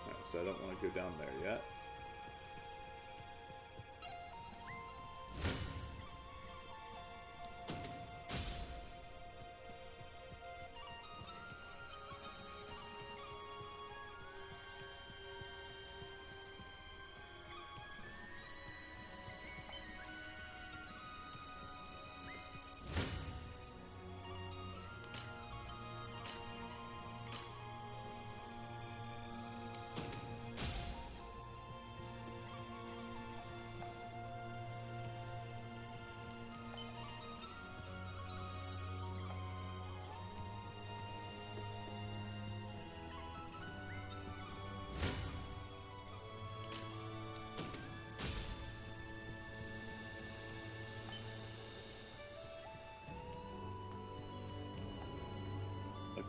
Alright, so I don't want to go down there yet.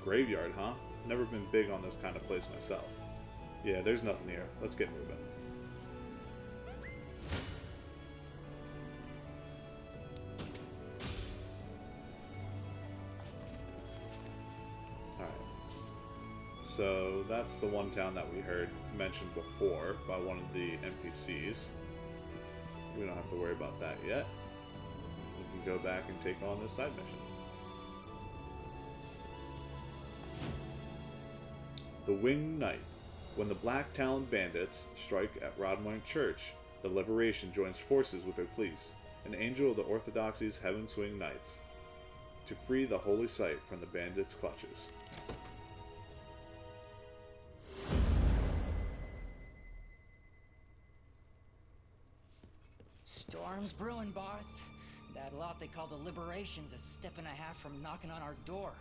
graveyard, huh? Never been big on this kind of place myself. Yeah, there's nothing here. Let's get moving. Alright. So that's the one town that we heard mentioned before by one of the NPCs. We don't have to worry about that yet. We can go back and take on this side mission. The Winged Knight. When the Black Talon bandits strike at Rodmine Church, the Liberation joins forces with their police, an angel of the Orthodoxy's Heaven's Winged Knights, to free the holy site from the bandits' clutches. Storm's brewing, boss. That lot they call the Liberation's a step and a half from knocking on our door.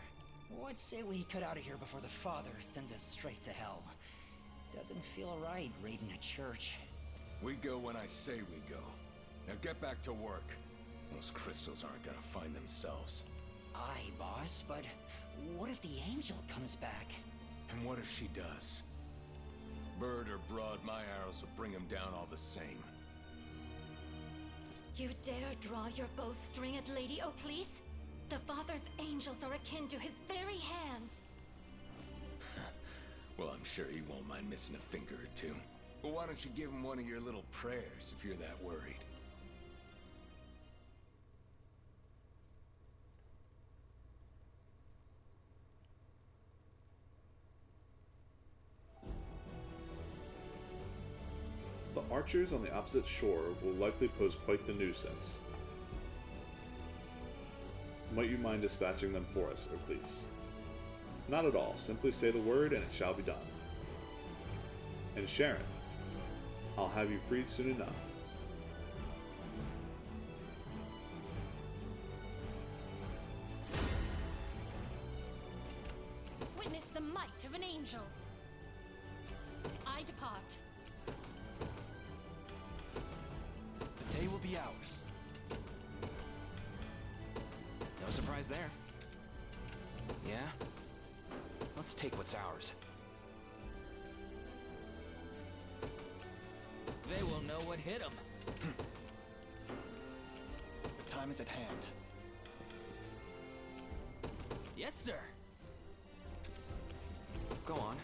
What say we cut out of here before the Father sends us straight to hell? Doesn't feel right raiding a church. We go when I say we go. Now get back to work. Those crystals aren't gonna find themselves. Aye, boss, but what if the angel comes back? And what if she does? Bird or broad, my arrows will bring him down all the same. You dare draw your bowstring at Lady Oakleaf? The Father's angels are akin to his very hands. Well, I'm sure he won't mind missing a finger or two. But why don't you give him one of your little prayers if you're that worried? The archers on the opposite shore will likely pose quite the nuisance. Might you mind dispatching them for us, Oakleaf? Not at all. Simply say the word and it shall be done. And Sharon, I'll have you freed soon enough. Witness the might of an angel. I depart. The day will be ours. No surprise there. Yeah? Let's take what's ours. They will know what hit them. The time is at hand. Yes, sir. Go on.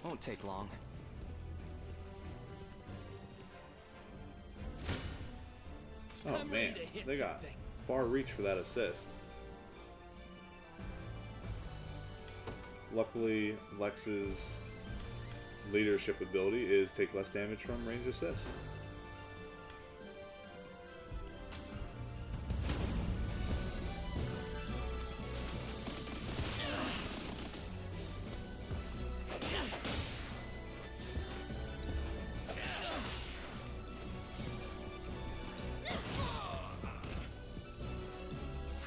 Won't take long. Oh man, they got far reach for that assist. Luckily, Lex's leadership ability is take less damage from range assist.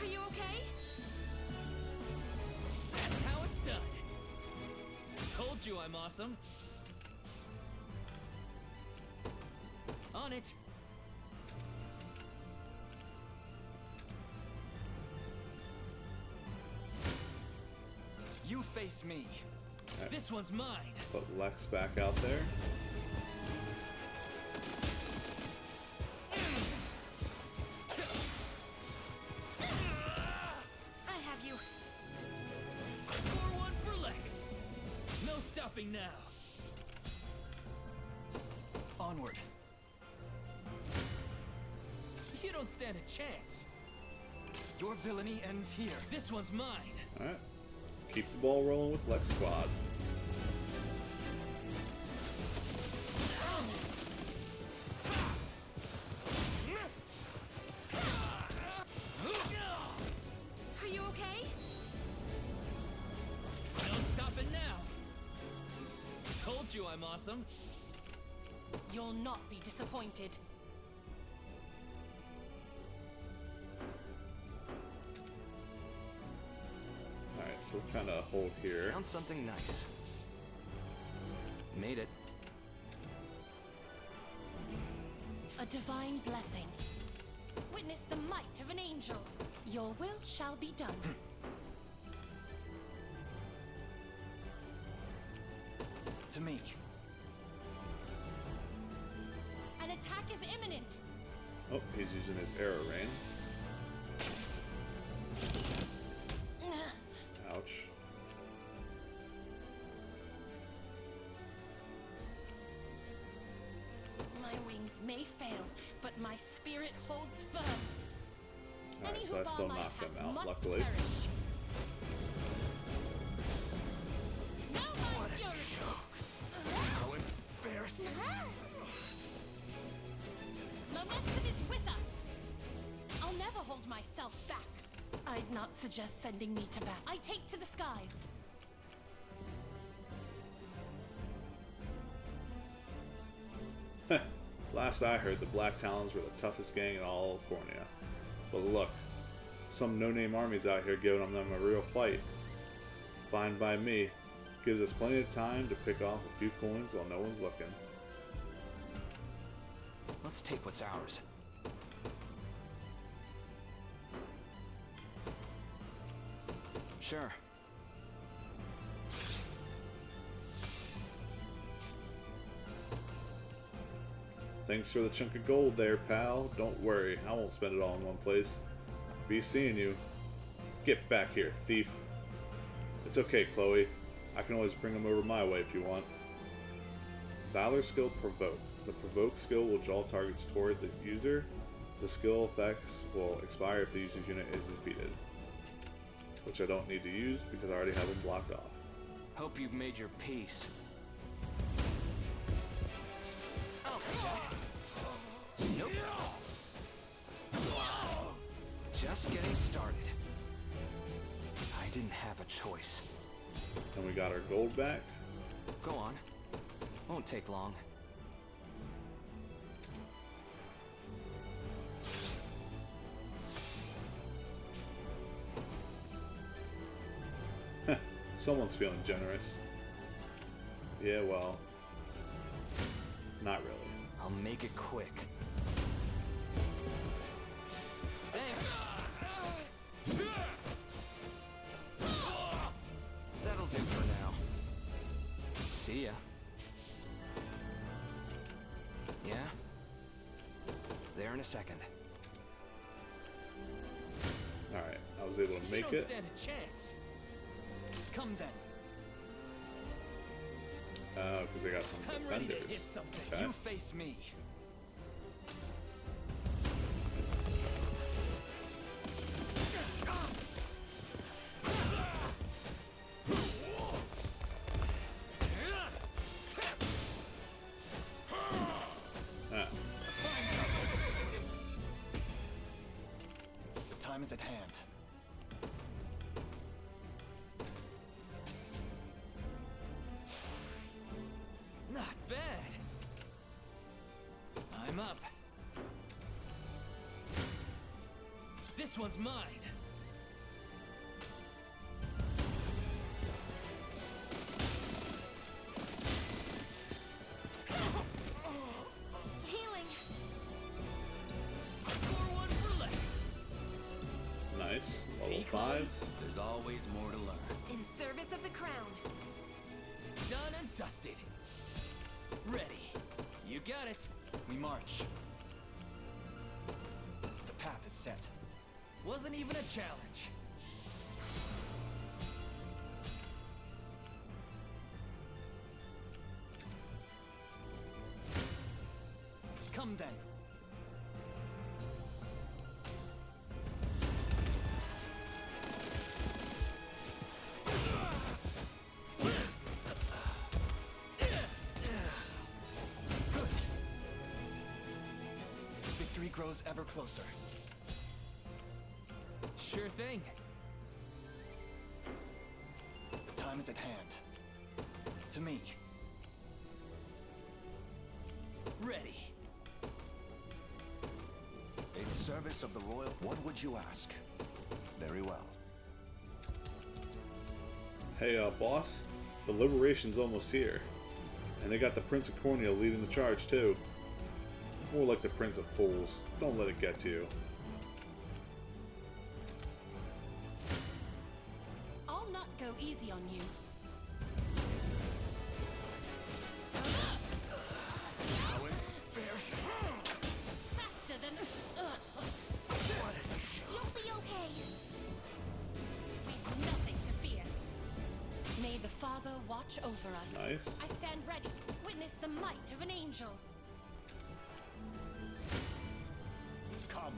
Are you okay? That's how it's done. Told you I'm awesome. On it. You face me. Right. This one's mine. Put Lex back out there. I have you. Score one for Lex. No stopping now. Onward. You don't stand a chance. Your villainy ends here. This one's mine. Alright. Keep the ball rolling with Lex Squad. Are you okay? No stopping now. Told you I'm awesome. You'll not be disappointed. Alright, so we'll kind of hold here. Found something nice. Made it. A divine blessing. Witness the might of an angel. Your will shall be done. To me. An attack is imminent. Oh, he's using his arrow rain. Ouch. My wings may fail, but my spirit holds firm. Alright, so I still knocked them out, luckily. What a joke! How embarrassing! Momentum is with us. I'll never hold myself back. I'd not suggest sending me to battle. I take to the skies. Last I heard, the Black Talons were the toughest gang in all of Cornia. But look, some no-name armies out here giving them a real fight. Fine by me. Gives us plenty of time to pick off a few coins while no one's looking. Let's take what's ours. Sure. Thanks for the chunk of gold there, pal. Don't worry, I won't spend it all in one place. Be seeing you. Get back here, thief. It's okay, Chloe. I can always bring them over my way if you want. Valor skill Provoke. The Provoke skill will draw targets toward the user. The skill effects will expire if the user's unit is defeated. Which I don't need to use because I already have them blocked off. Hope you've made your peace. Nope. Just getting started. I didn't have a choice. And we got our gold back. Go on. Won't take long. Someone's feeling generous. Yeah, well, not really. I'll make it quick. Thanks. That'll do for now. See ya. Yeah? There in a second. Alright, I was able to make You it. don't stand a chance. Come then. Oh, because they got some I'm ready to defenders. hit something. Okay. You face me. Ah. The time is at hand. Not bad. I'm up. This one's mine. Healing. Score one for Lex. Nice. See, Level Chloe? 5s. There's always more to learn. In service of the crown. Done and dusted. Ready. You got it. We march. The path is set. Wasn't even a challenge. Come then. Victory grows ever closer. Sure thing. The time is at hand. To me. Ready. In service of the royal, what would you ask? Very well. Hey, boss. The liberation's almost here. And they got the Prince of Cornia leading the charge, too. More like the Prince of Fools. Don't let it get to you. I'll not go easy on you. Father, watch over us. Nice. I stand ready. Witness the might of an angel. Come.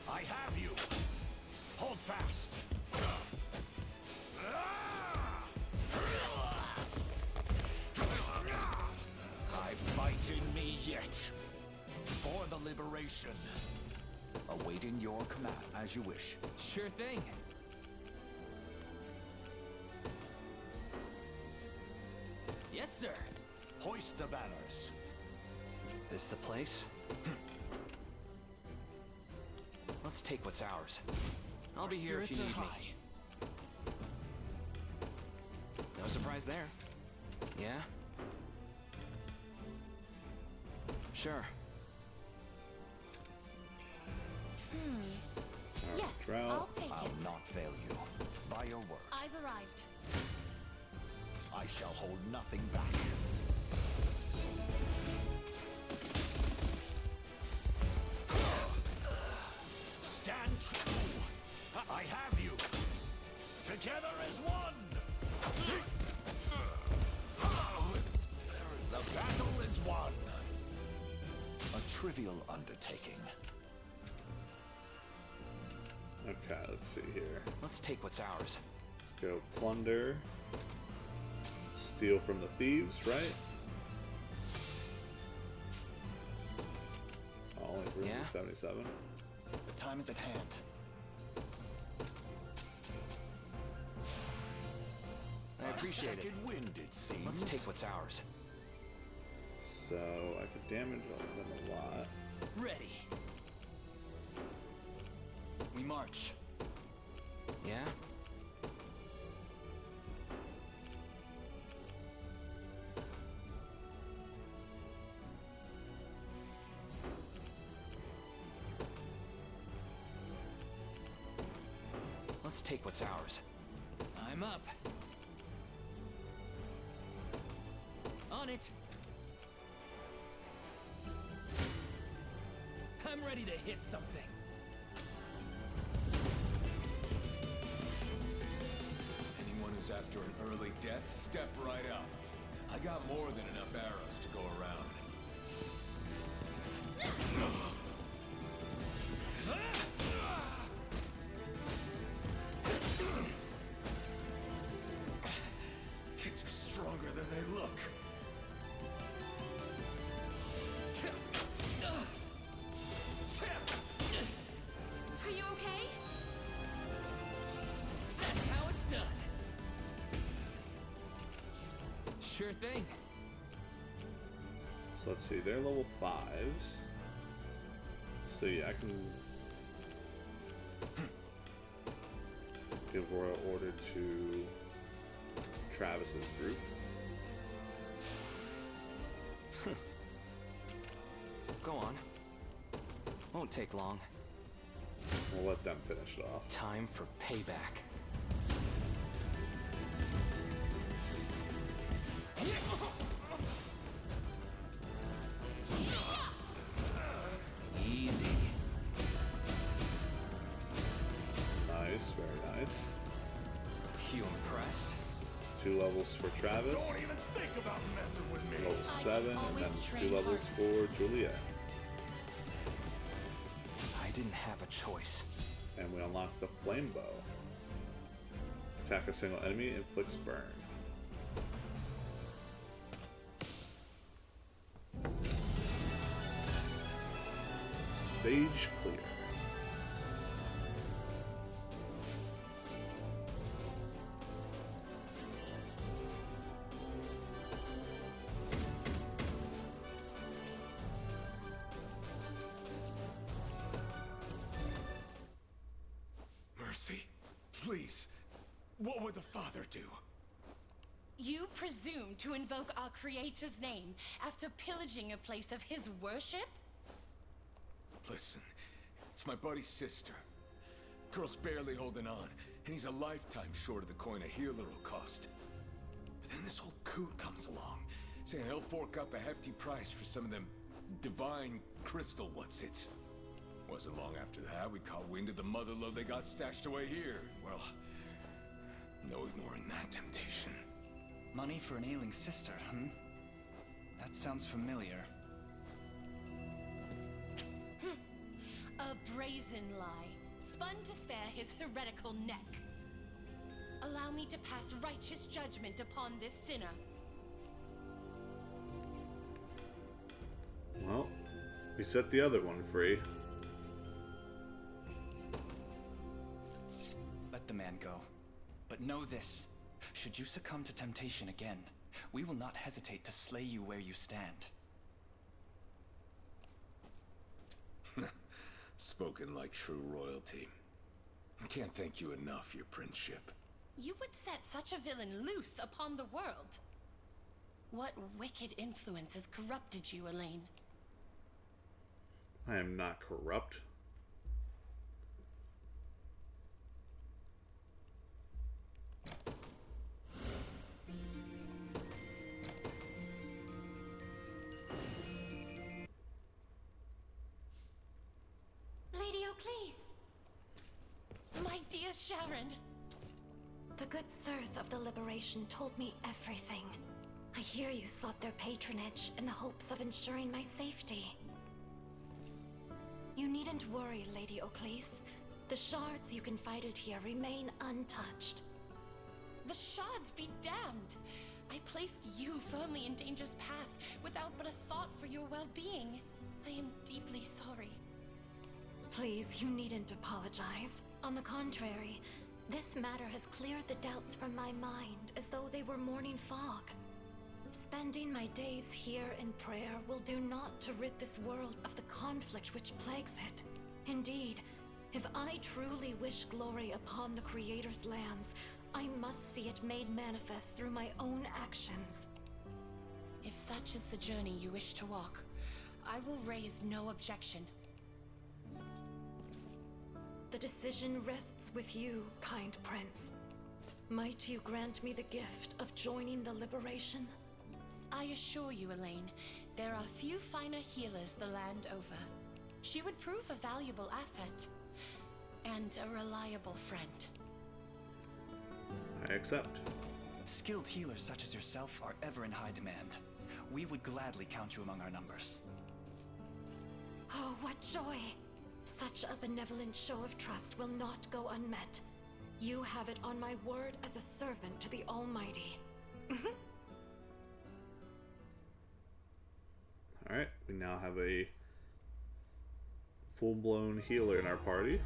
I have you. Hold fast. I fight in me yet. For the liberation. Awaiting your command as you wish. Sure thing. Yes, sir. Hoist the banners. This the place? Let's take what's ours. I'll be here if you need me. No surprise there. Yeah? Sure. Yes, I'll take I'll it. not fail you. By your word. I've arrived. I shall hold nothing back. Stand true. I have you. Together as one. The battle is won. A trivial undertaking. Okay, let's see here. Let's take what's ours. Let's go plunder. Steal from the thieves, right? Only for 77. The time is at hand. I appreciate it. Second wind, it seems. Let's take what's ours. So I could damage them a lot. Ready. We march. Yeah? Let's take what's ours. I'm up. On it. I'm ready to hit something. Anyone who's after an early death, step right up. I got more than enough arrows to go around. Kids are stronger than they look. Are you okay? That's how it's done. Sure thing. So let's see, they're level 5s. So yeah, I can give royal order to Travis's group. Go on. Won't take long. We'll let them finish it off. Time for payback. Easy. Nice, very nice. You impressed? 2 levels for Travis. Don't even think about messing with me. Level 7, and then 2 levels for Juliet. I didn't have a choice. And we unlock the Flame Bow. Attack a single enemy, inflicts burn. Stage clear. Mercy, please. What would the Father do? You presume to invoke our Creator's name after pillaging a place of his worship? Listen, it's my buddy's sister. Girl's barely holding on, and he's a lifetime short of the coin a healer will cost. But then this old coot comes along, saying he'll fork up a hefty price for some of them divine crystal what's-its. Wasn't long after that, we caught wind of the mother lode they got stashed away here. Well, no ignoring that temptation. Money for an ailing sister, That sounds familiar. A brazen lie, spun to spare his heretical neck. Allow me to pass righteous judgment upon this sinner. Well, we set the other one free. Let the man go. But know this. Should you succumb to temptation again, we will not hesitate to slay you where you stand. Spoken like true royalty. I can't thank you enough, your princeship. You would set such a villain loose upon the world. What wicked influence has corrupted you, Elaine? I am not corrupt. Lady O'Cleese! My dear Sharon! The good sirs of the Liberation told me everything. I hear you sought their patronage in the hopes of ensuring my safety. You needn't worry, Lady O'Cleese. The shards you confided here remain untouched. The shards be damned! I placed you firmly in danger's path without but a thought for your well-being. I am deeply sorry. Please, you needn't apologize. On the contrary, this matter has cleared the doubts from my mind as though they were morning fog. Spending my days here in prayer will do naught to rid this world of the conflict which plagues it. Indeed, if I truly wish glory upon the Creator's lands, I must see it made manifest through my own actions. If such is the journey you wish to walk, I will raise no objection. The decision rests with you, kind prince. Might you grant me the gift of joining the Liberation? I assure you, Elaine, there are few finer healers the land over. She would prove a valuable asset, and a reliable friend. I accept. Skilled healers such as yourself are ever in high demand. We would gladly count you among our numbers. Oh, what joy! Such a benevolent show of trust will not go unmet. You have it on my word as a servant to the Almighty. Alright, we now have a full-blown healer in our party.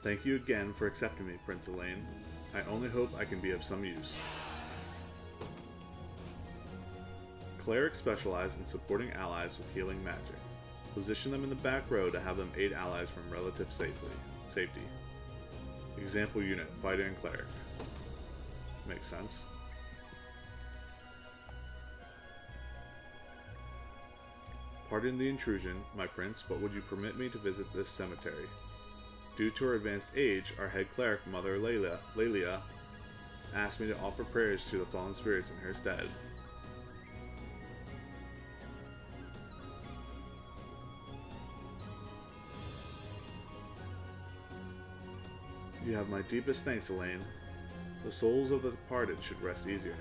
Thank you again for accepting me, Prince Elaine. I only hope I can be of some use. Clerics specialize in supporting allies with healing magic. Position them in the back row to have them aid allies from relative safety. Example unit, fighter and cleric. Makes sense. Pardon the intrusion, my prince, but would you permit me to visit this cemetery? Due to her advanced age, our head cleric, Mother Lelia, asked me to offer prayers to the fallen spirits in her stead. You have my deepest thanks, Elaine. The souls of the departed should rest easier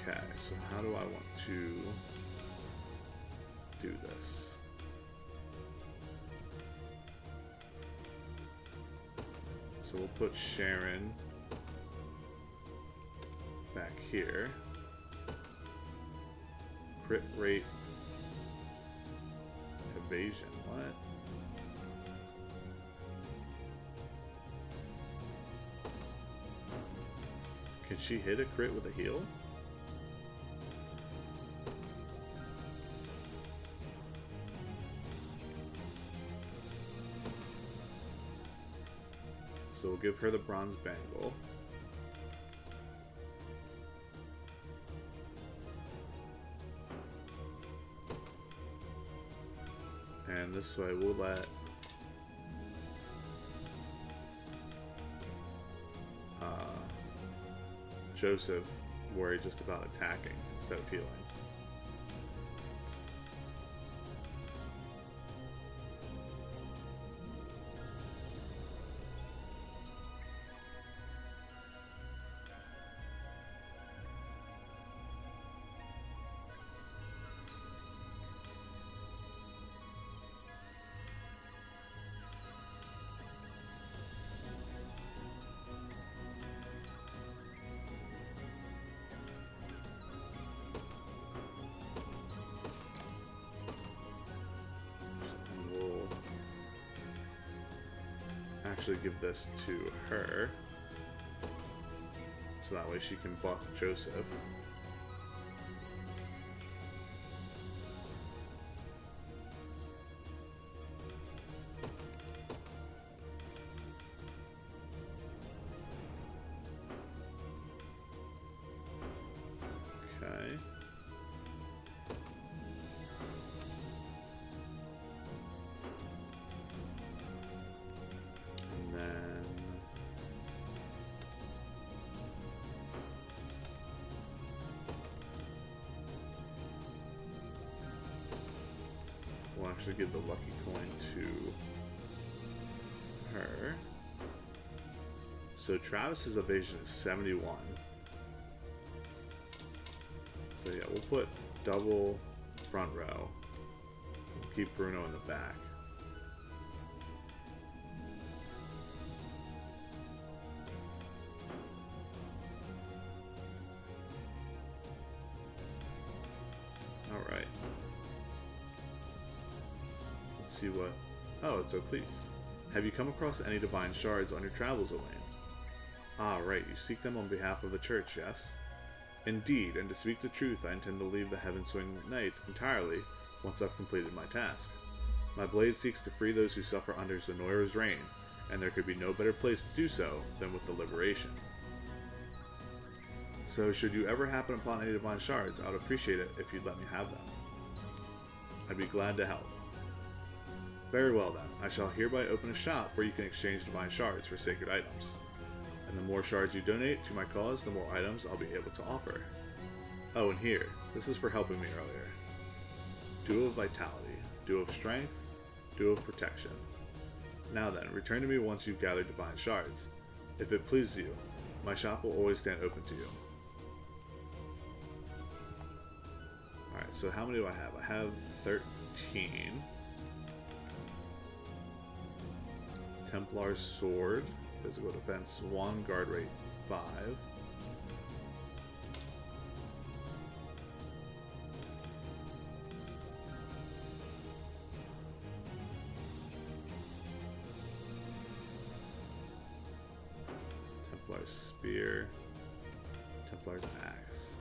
now. Okay, so how do I want to do this? So we'll put Sharon back here. Crit rate, evasion, what? Can she hit a crit with a heal? So we'll give her the bronze bangle. And this way we'll let Joseph worry just about attacking instead of healing. Actually give this to her so that way she can buff Joseph. Okay. We'll actually give the lucky coin to her. So Travis's evasion is 71. So yeah, we'll put double front row. We'll keep Bruno in the back. Alright. See what... Oh, it's O'Cleese. Have you come across any divine shards on your travels, Elaine? Ah, right, you seek them on behalf of the church, yes? Indeed, and to speak the truth, I intend to leave the Heavenswing Knights entirely once I've completed my task. My blade seeks to free those who suffer under Zenoira's reign, and there could be no better place to do so than with the liberation. So, should you ever happen upon any divine shards, I would appreciate it if you'd let me have them. I'd be glad to help. Very well then, I shall hereby open a shop where you can exchange divine shards for sacred items. And the more shards you donate to my cause, the more items I'll be able to offer. Oh, and here, this is for helping me earlier. Duo of Vitality, Duo of Strength, Duo of Protection. Now then, return to me once you've gathered divine shards. If it pleases you, my shop will always stand open to you. Alright, so how many do I have? I have 13. Templar's Sword, physical defense 1, guard rate 5. Templar's Spear, Templar's Axe.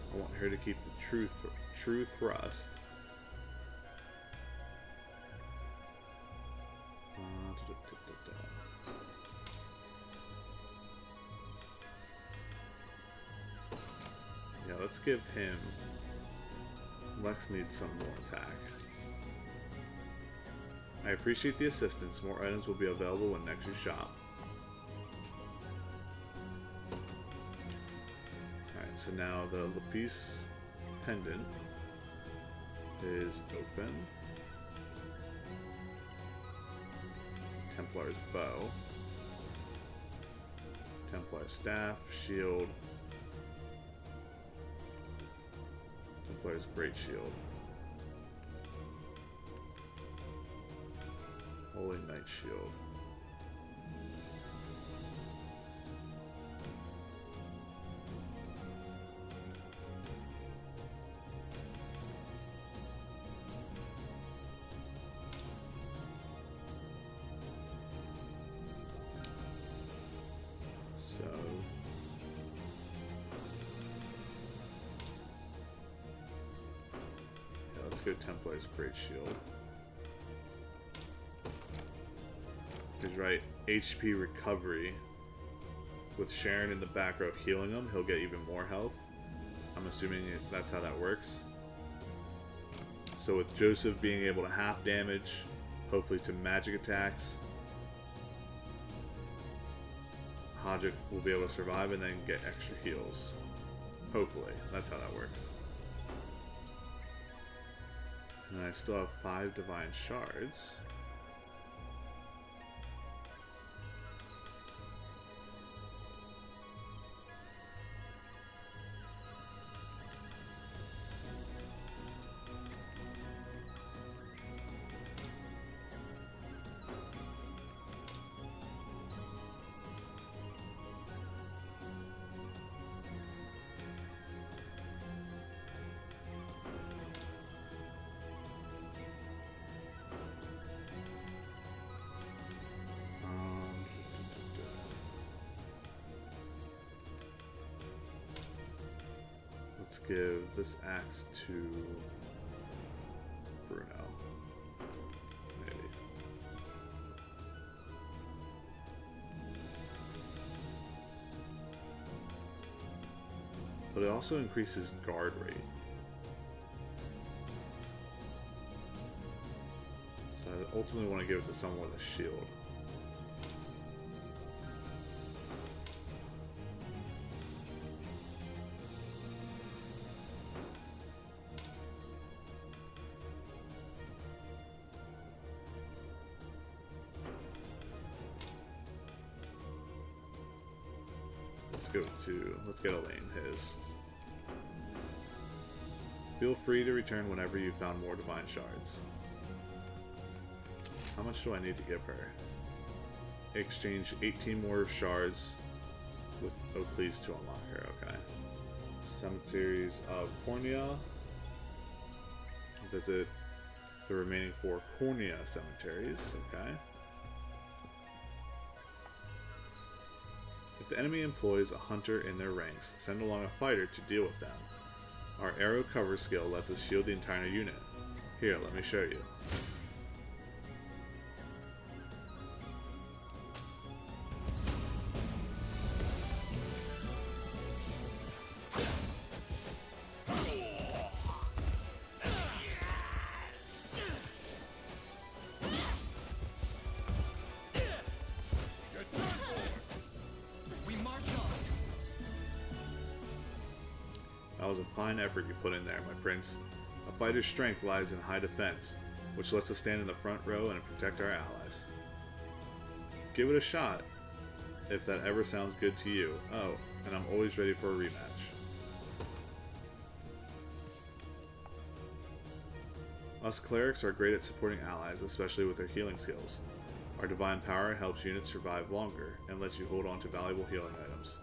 I want her to keep the true thrust. Yeah, let's give him... Lex needs some more attack. I appreciate the assistance. More items will be available when next you shop. So now the Lapis pendant is open. Templar's bow. Templar's staff, shield. Templar's great shield. Holy Knight shield. So yeah, let's go Templar's Great Shield. He's right. HP recovery. With Sharon in the back row healing him, he'll get even more health. I'm assuming that's how that works. So with Joseph being able to half damage, hopefully to magic attacks, Hodgick will be able to survive and then get extra heals. Hopefully. That's how that works. And I still have 5 Divine Shards. Let's give this axe to Bruno. Maybe. But it also increases guard rate. So I ultimately want to give it to someone with a shield. Let's get Elaine his. Feel free to return whenever you've found more Divine Shards. How much do I need to give her? Exchange 18 more shards with Oakleys to unlock her, okay. Cemeteries of Cornia. Visit the remaining 4 Cornia cemeteries, okay. If the enemy employs a hunter in their ranks, send along a fighter to deal with them. Our arrow cover skill lets us shield the entire unit. Here, let me show you. That was a fine effort you put in there, my prince. A fighter's strength lies in high defense, which lets us stand in the front row and protect our allies. Give it a shot, if that ever sounds good to you. Oh, and I'm always ready for a rematch. Us clerics are great at supporting allies, especially with their healing skills. Our divine power helps units survive longer, and lets you hold on to valuable healing items.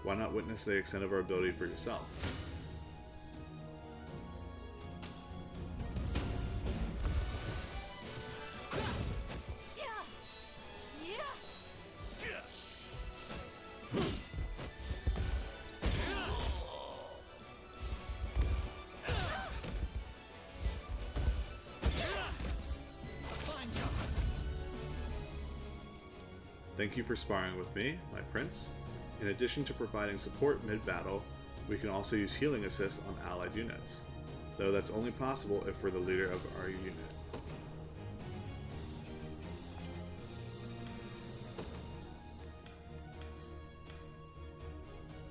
Why not witness the extent of our ability for yourself? Thank you for sparring with me, my prince. In addition to providing support mid-battle, we can also use healing assist on allied units, though that's only possible if we're the leader of our unit.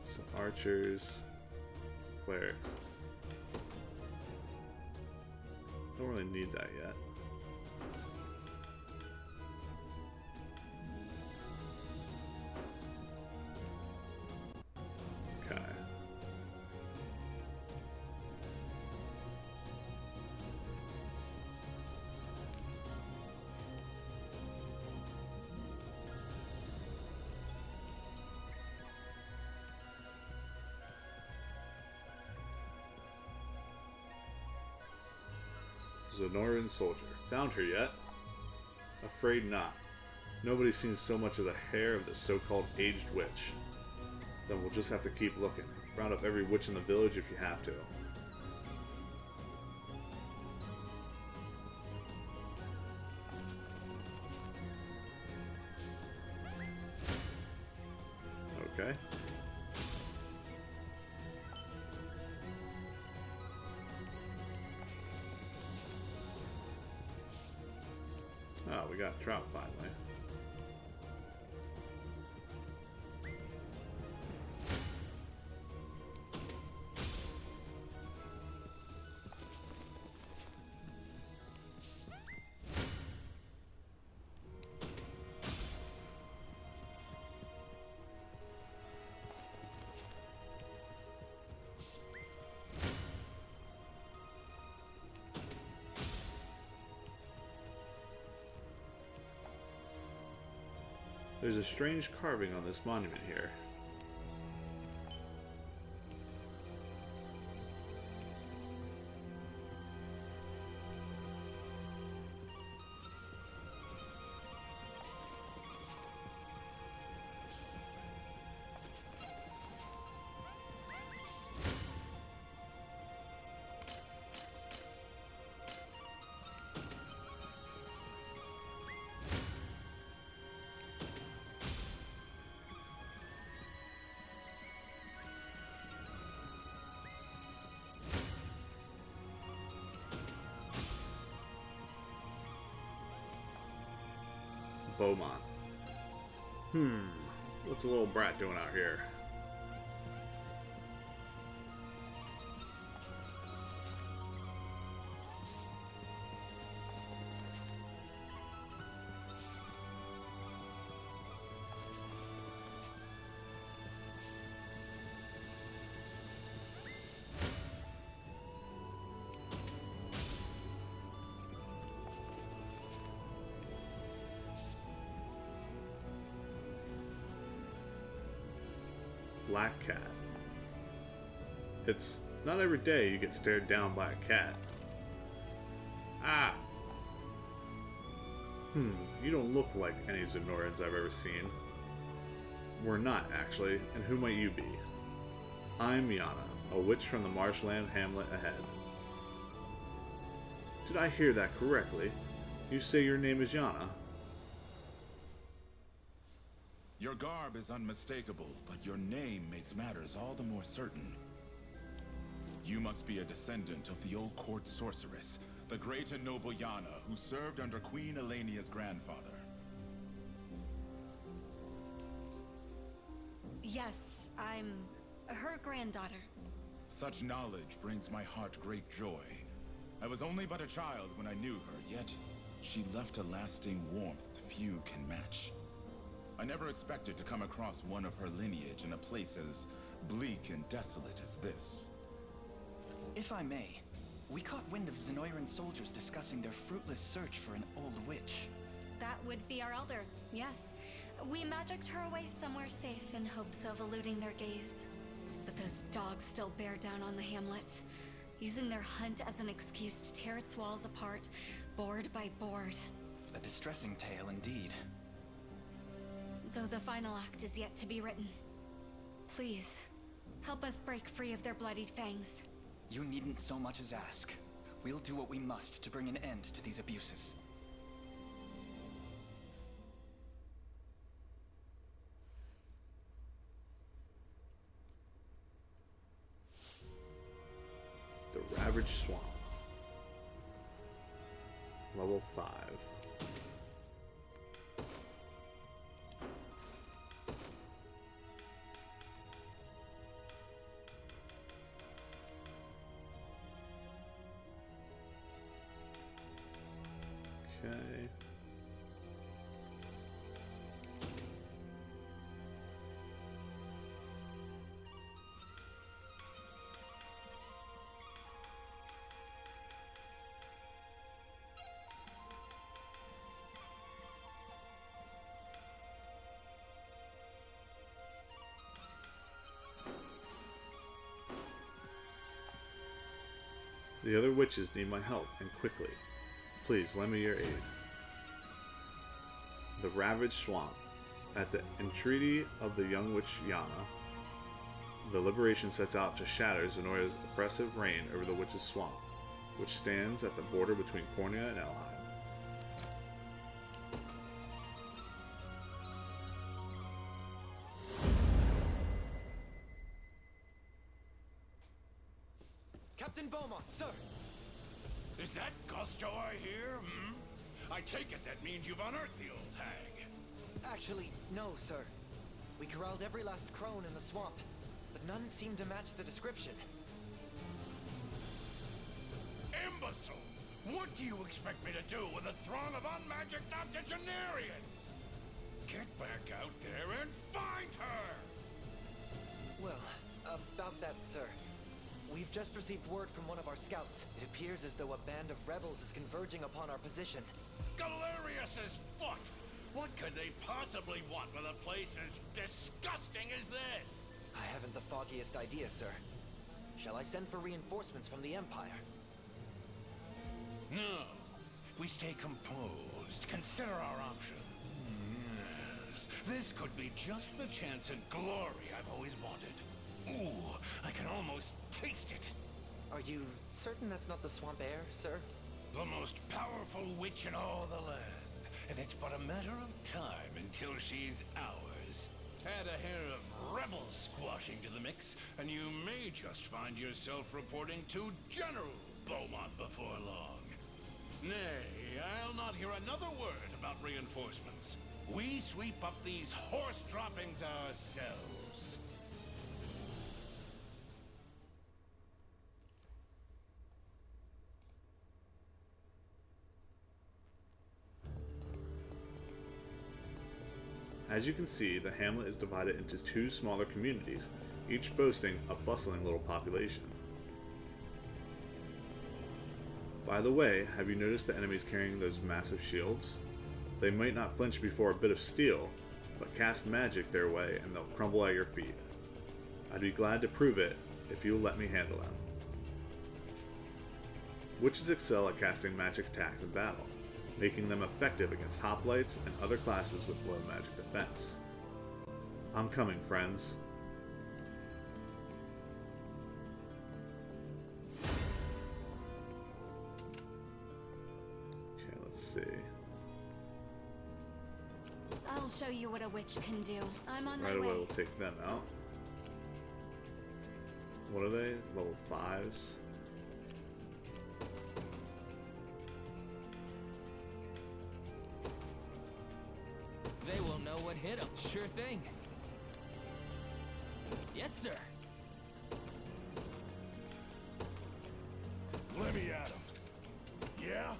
So archers, clerics. Don't really need that yet. Zenoran soldier. Found her yet? Afraid not. Nobody's seen so much as a hair of the so-called aged witch. Then we'll just have to keep looking. Round up every witch in the village if you have to. Okay. Oh, we got trout finally. There's a strange carving on this monument here. Beaumont. What's a little brat doing out here? Black cat. It's not every day you get stared down by a cat. Ah! You don't look like any Zenorans I've ever seen. We're not, actually, and who might you be? I'm Yahna, a witch from the marshland hamlet ahead. Did I hear that correctly? You say your name is Yahna? Your garb is unmistakable, but your name makes matters all the more certain. You must be a descendant of the old court sorceress, the great and noble Yahna, who served under Queen Elenia's grandfather. Yes, I'm her granddaughter. Such knowledge brings my heart great joy. I was only but a child when I knew her, yet she left a lasting warmth few can match. I never expected to come across one of her lineage in a place as bleak and desolate as this. If I may, we caught wind of Zenoiran soldiers discussing their fruitless search for an old witch. That would be our elder, yes. We magicked her away somewhere safe in hopes of eluding their gaze. But those dogs still bear down on the hamlet, using their hunt as an excuse to tear its walls apart, board by board. A distressing tale indeed. Though the final act is yet to be written. Please, help us break free of their bloodied fangs. You needn't so much as ask. We'll do what we must to bring an end to these abuses. The Ravaged Swamp. Level 5. Okay. The other witches need my help, and quickly. Please, lend me your aid. the ravaged swamp. At the entreaty of the young witch Yahna, the Liberation sets out to shatter Zenoira's oppressive reign over the witch's swamp, which stands at the border between Cornia and Elheim. Captain Beaumont, sir! Is that Gusto I hear, hmm? I take it that means you've unearthed the old hag. Actually, no, sir. We corralled every last crone in the swamp, but none seemed to match the description. Imbecile! What do you expect me to do with a throng of unmagicked octogenarians? Get back out there and find her! Well, about that, sir. We've just received word from one of our scouts. It appears as though a band of rebels is converging upon our position. Galerius's foot! What could they possibly want with a place as disgusting as this? I haven't the foggiest idea, sir. Shall I send for reinforcements from the Empire? No. We stay composed. Consider our option. Yes. This could be just the chance at glory I've always wanted. Ooh, I can almost taste it. Are you certain that's not the swamp air, sir? The most powerful witch in all the land. And it's but a matter of time until she's ours. Add a hair of rebel squashing to the mix, and you may just find yourself reporting to General Beaumont before long. Nay, I'll not hear another word about reinforcements. We sweep up these horse droppings ourselves. As you can see, the hamlet is divided into two smaller communities, each boasting a bustling little population. By the way, have you noticed the enemies carrying those massive shields? They might not flinch before a bit of steel, but cast magic their way and they'll crumble at your feet. I'd be glad to prove it if you'll let me handle them. Witches excel at casting magic attacks in battle, making them effective against hoplites and other classes with low magic defense. I'm coming, friends. Okay, let's see. I'll show you what a witch can do. I'm on Right my away way. we'll take them out. What are they? Level 5s? They will know what hit them. Sure thing. Yes, sir. Let me at him. Yeah?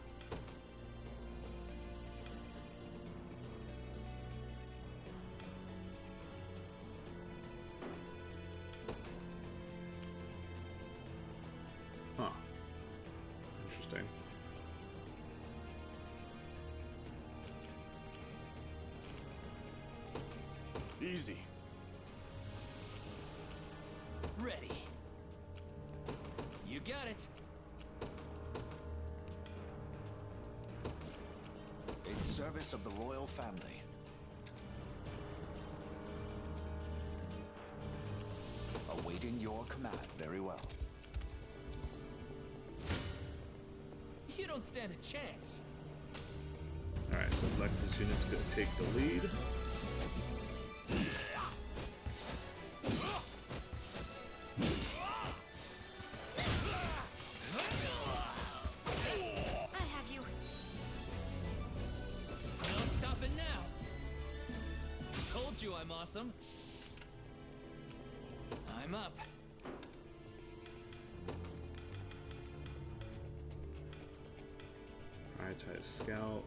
Huh. Interesting. Easy. Ready. You got it. In service of the royal family. Awaiting your command. Very well. You don't stand a chance. Alright, so Lex's unit's gonna take the lead. I have you. No stopping now. Told you I'm awesome. I'm up. Alright, try to scout.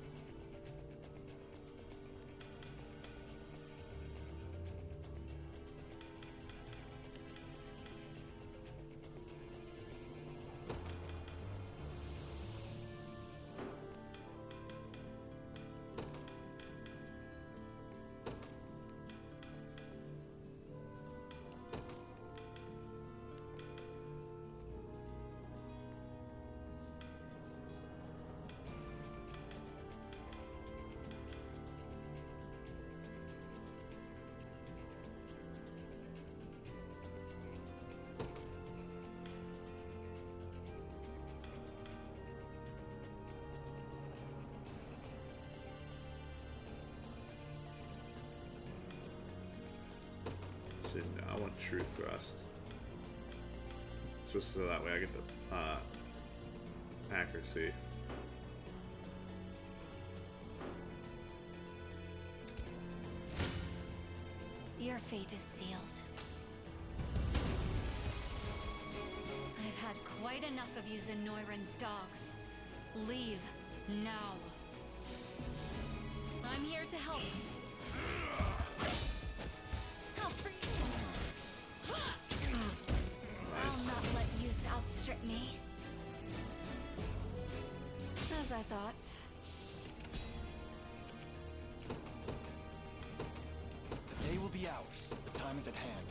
Actually, no, I want True Thrust. Just so that way I get the accuracy. Your fate is sealed. I've had quite enough of you Zenoiran dogs. Leave now. I'm here to help. Help for you. I'll not let youth outstrip me. As I thought. The day will be ours. The time is at hand.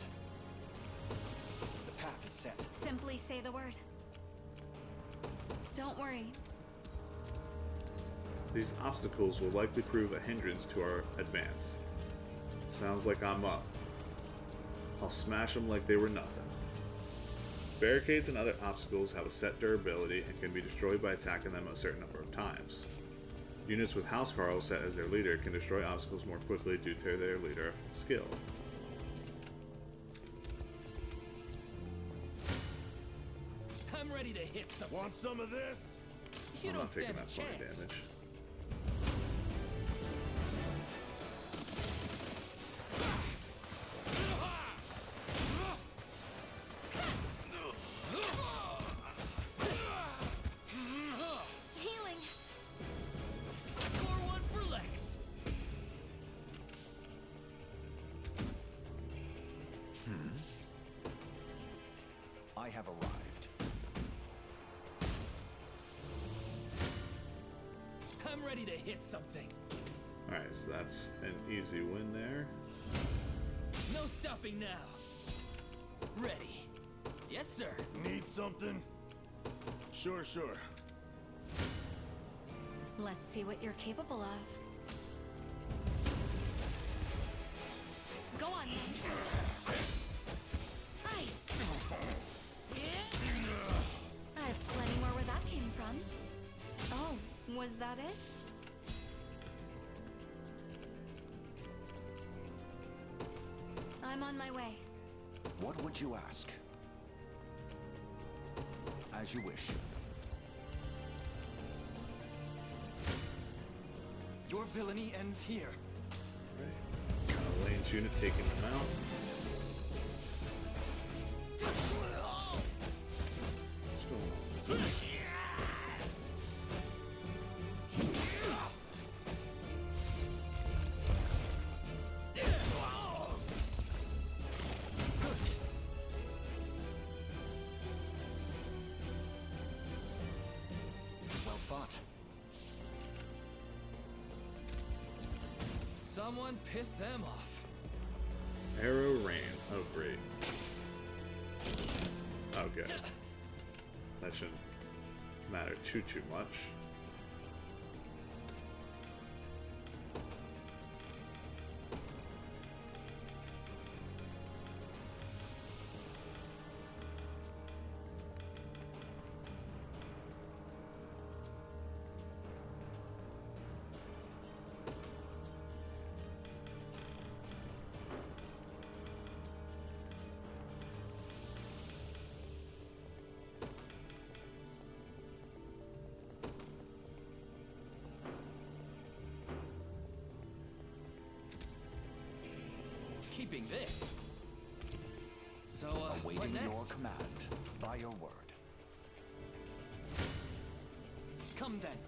The path is set. Simply say the word. Don't worry. These obstacles will likely prove a hindrance to our advance. Sounds like I'm up. I'll smash them like they were nothing. Barricades and other obstacles have a set durability and can be destroyed by attacking them a certain number of times. Units with Housecarl set as their leader can destroy obstacles more quickly due to their leader skill. I'm ready to hit some. Want some of this? I'm not taking that fire damage. Healing. Score one for Lex. I have arrived. I'm ready to hit something. Alright, so that's an easy win there. No stopping now. Ready. Yes, sir. Need something? Sure. Let's see what you're capable of. Go on then. Ice. I have plenty more where that came from. Oh, was that it? I'm on my way. What would you ask? As you wish. Your villainy ends here. Got a Lane's unit taking them out. What's going on? Well fought. Someone pissed them off. Arrow rain. Oh, great. Oh, good. That shouldn't matter too much. Keeping this. So, what Awaiting next? your command. By your word. Come then.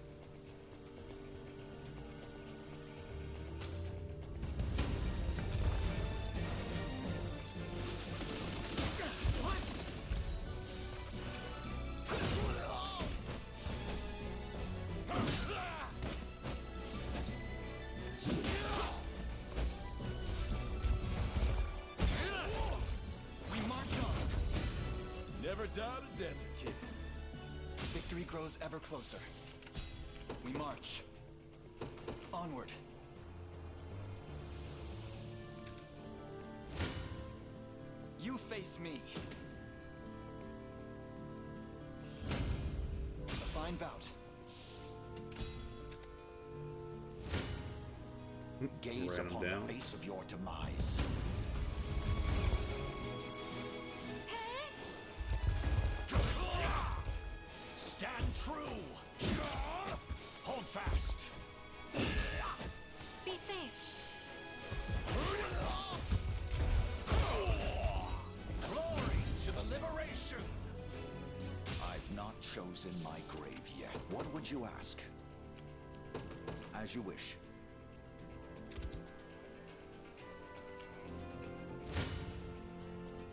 Never doubt a desert kid. Victory grows ever closer. We march. Onward. You face me. A fine bout. Gaze Ran him upon down. the face of your demise. chosen my grave yet. What would you ask? As you wish.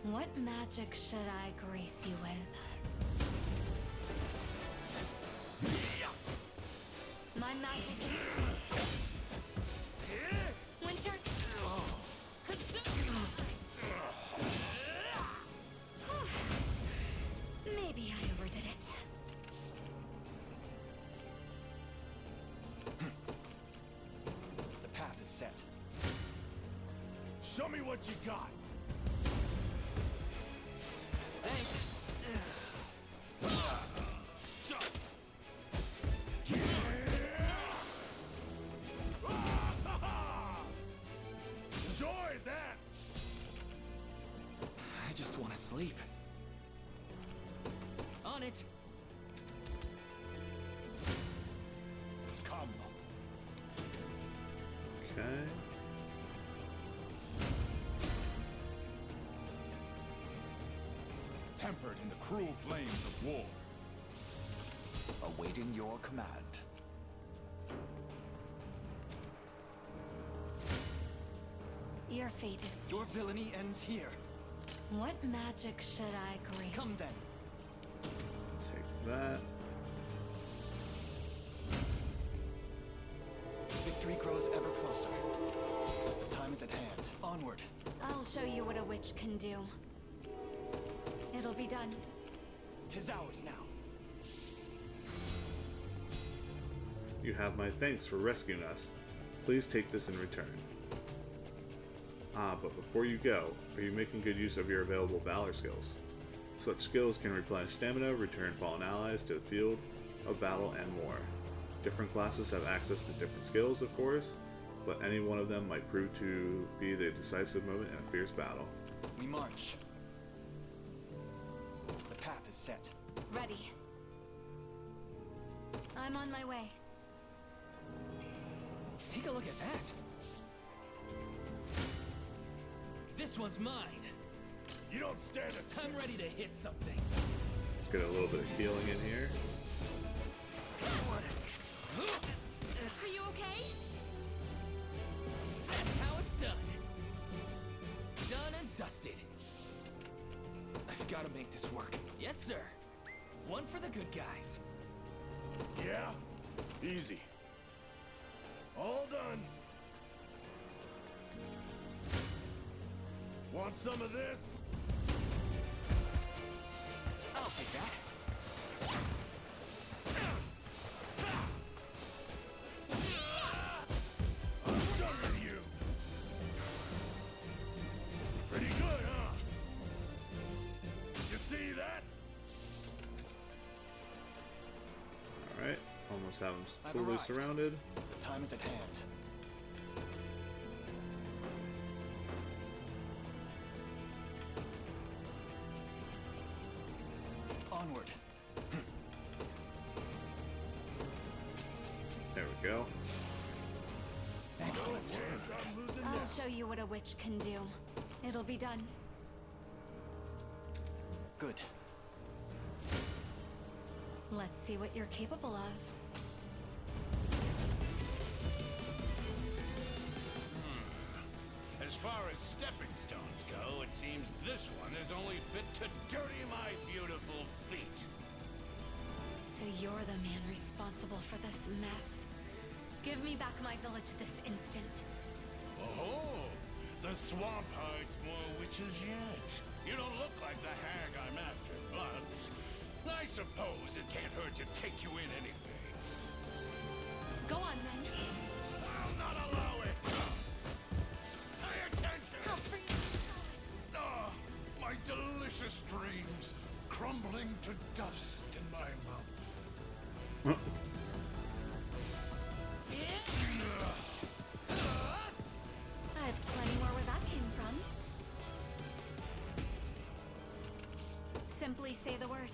What magic should I grace you with? My magic is winter. Maybe I overdid it. The path is set. Show me what you got. Thanks. Enjoy that. I just want to sleep. On it. Come. Okay. Tempered in the cruel flames of war. Awaiting your command. Your fate is... Your villainy ends here. What magic should I grace? Come then. Take that. Victory grows ever closer. The time is at hand. Onward. I'll show you what a witch can do. It'll be done. 'Tis ours now. You have my thanks for rescuing us. Please take this in return. Ah, but before you go, are you making good use of your available Valor skills? Such skills can replenish stamina, return fallen allies to the field of battle, and more. Different classes have access to different skills, of course, but any one of them might prove to be the decisive moment in a fierce battle. We march. The path is set. Ready. I'm on my way. Take a look at that. This one's mine. You don't stand a chance. I'm ready to hit something. Let's get a little bit of healing in here. Are you okay? That's how it's done. Done and dusted. I've got to make this work. Yes, sir. One for the good guys. Yeah? Easy. All done. Want some of this? I'll take that. I'm done with you. Pretty good, huh? You see that? Alright, almost have them I've fully arrived. surrounded. The time is at hand. Onward. There we go. Excellent. I'm losing I'll now. show you what a witch can do. It'll be done. Good. Let's see what you're capable of. As far as stepping stones go, it seems this one is only fit to dirty my beautiful feet. So you're the man responsible for this mess. Give me back my village this instant. Oh, the swamp hides more witches yet. You don't look like the hag I'm after, but I suppose it can't hurt to take you in anyway. Go on then. I'll not allow it! Pay attention! I'll bring Ah, my delicious dreams crumbling to dust in my mouth. I have plenty more where that came from. Simply say the word.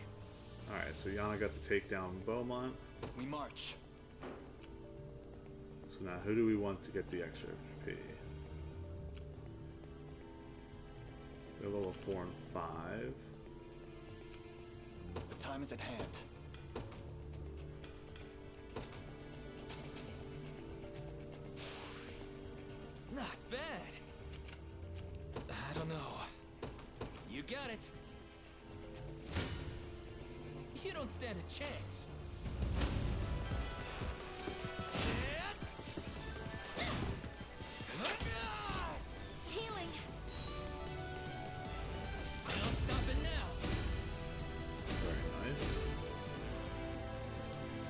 Alright, so Yahna got to take down Beaumont. We march. So now who do we want to get the extra XP? They're level 4 and 5. The time is at hand. no. You got it. You don't stand a chance. Healing. No stopping now. Very nice.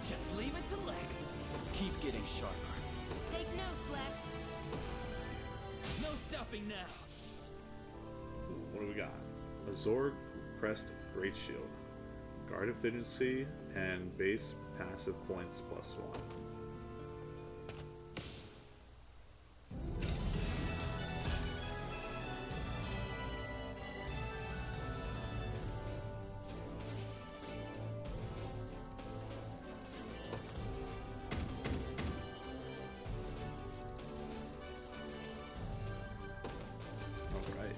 Just leave it to Lex. Keep getting sharper. Take notes, Lex. No stopping now. Ooh, what do we got? Azor Crest Great Shield. Guard efficiency and base passive points +1. Alright.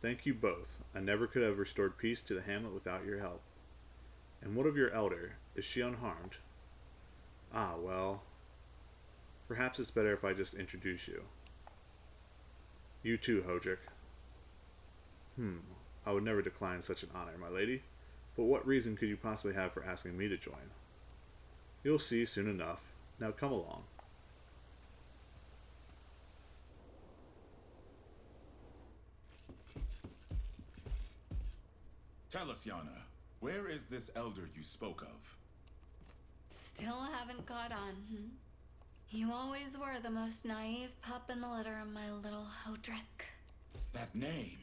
Thank you both. I never could have restored peace to the hamlet without your help. And what of your elder? Is she unharmed? Ah, well. Perhaps it's better if I just introduce you. You too, Hodrick. I would never decline such an honor, my lady. But what reason could you possibly have for asking me to join? You'll see soon enough. Now come along. Tell us, Yahna, where is this elder you spoke of? Still haven't caught on, You always were the most naive pup in the litter, my little Hodrick. That name.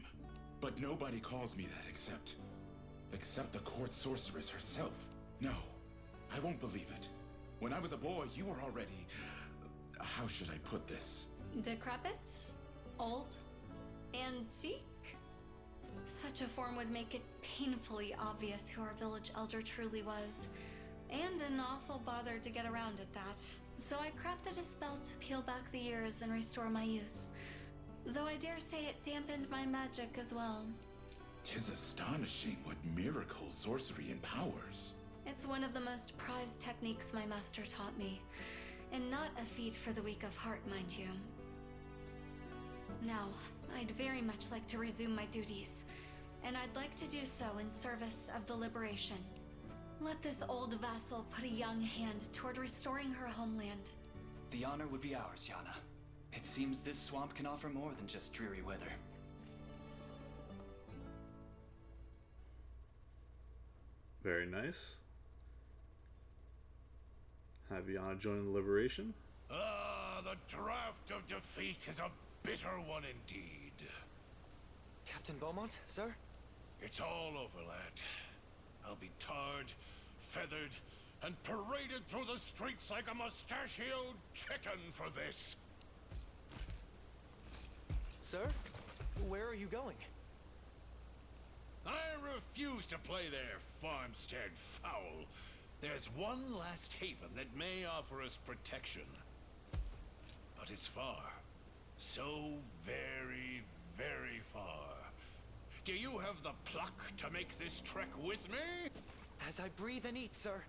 But nobody calls me that except the court sorceress herself. No, I won't believe it. When I was a boy, you were already... how should I put this? Decrepit? Old? Antique? Such a form would make it painfully obvious who our village elder truly was. And an awful bother to get around at that. So I crafted a spell to peel back the years and restore my youth. Though I dare say it dampened my magic as well. 'Tis astonishing what miracle sorcery empowers. It's one of the most prized techniques my master taught me. And not a feat for the weak of heart, mind you. Now, I'd very much like to resume my duties. And I'd like to do so in service of the liberation. Let this old vassal put a young hand toward restoring her homeland. The honor would be ours, Yahna. It seems this swamp can offer more than just dreary weather. Very nice. Have Yahna join the liberation? Ah, the draft of defeat is a bitter one indeed. Captain Beaumont, sir? It's all over, lad. I'll be tarred, feathered, and paraded through the streets like a mustachioed chicken for this. Sir? Where are you going? I refuse to play their farmstead foul. There's one last haven that may offer us protection. But it's far. So very, very far. Do you have the pluck to make this trek with me? As I breathe and eat, sir.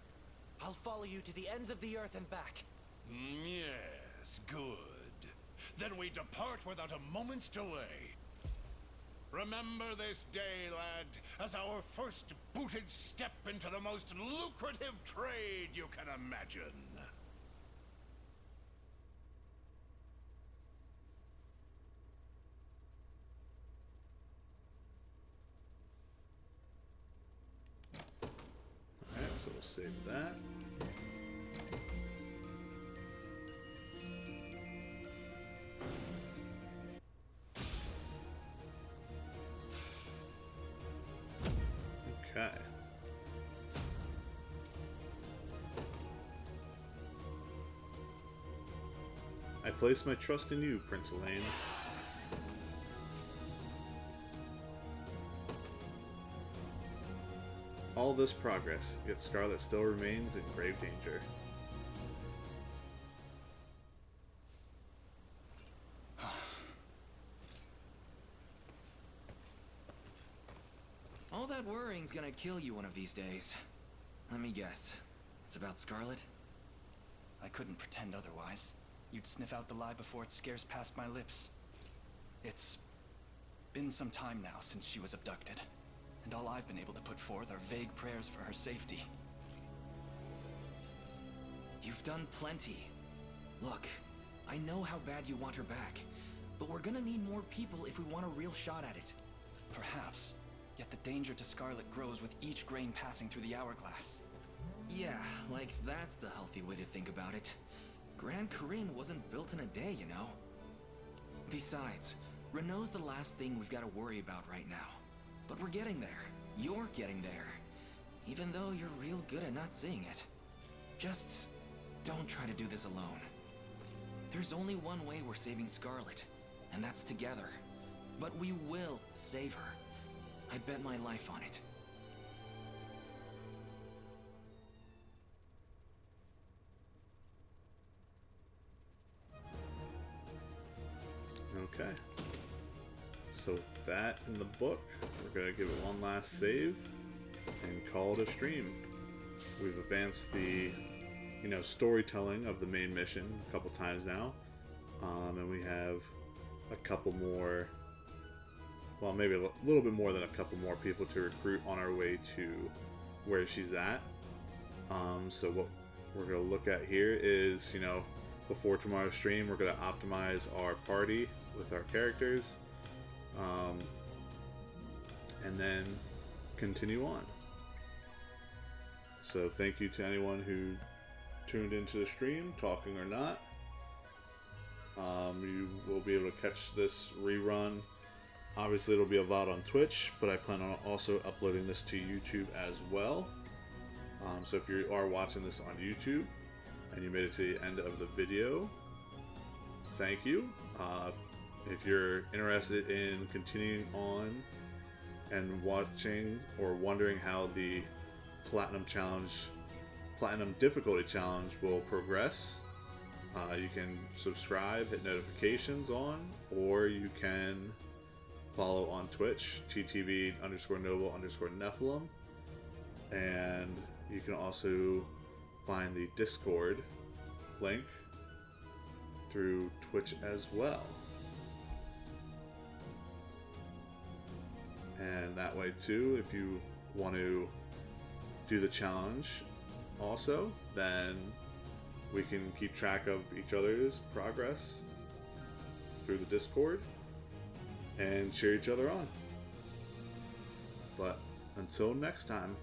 I'll follow you to the ends of the earth and back. Yes, good. Then we depart without a moment's delay. Remember this day, lad, as our first booted step into the most lucrative trade you can imagine. Alright, so we'll save that. Okay. I place my trust in you, Prince Elaine. All this progress, yet Scarlet still remains in grave danger. All that worrying's gonna kill you one of these days. Let me guess. It's about Scarlet? I couldn't pretend otherwise. You'd sniff out the lie before it scares past my lips. It's been some time now since she was abducted, and all I've been able to put forth are vague prayers for her safety. You've done plenty. Look, I know how bad you want her back, but we're gonna need more people if we want a real shot at it. Perhaps, yet the danger to Scarlet grows with each grain passing through the hourglass. Yeah, like that's the healthy way to think about it. Grand Corinne wasn't built in a day, you know. Besides, Renault's the last thing we've got to worry about right now. But we're getting there. You're getting there. Even though you're real good at not seeing it. Just don't try to do this alone. There's only one way we're saving Scarlet, and that's together. But we will save her. I bet my life on it. Okay. So with that in the book, we're going to give it one last save and call it a stream. We've advanced the, storytelling of the main mission a couple times now. And we have a couple more, well, maybe a little bit more than a couple more people to recruit on our way to where she's at. So what we're going to look at here is, before tomorrow's stream, we're going to optimize our party with our characters, and then continue on. So thank you to anyone who tuned into the stream, talking or not. You will be able to catch this rerun. Obviously it'll be a VOD on Twitch, but I plan on also uploading this to YouTube as well. So if you are watching this on YouTube and you made it to the end of the video, thank you. If you're interested in continuing on and watching or wondering how the Platinum Difficulty Challenge will progress, you can subscribe, hit notifications on, or you can follow on Twitch, ttv_noble_nephilim, and you can also find the Discord link through Twitch as well. And that way too, if you want to do the challenge also, then we can keep track of each other's progress through the Discord and cheer each other on. But until next time.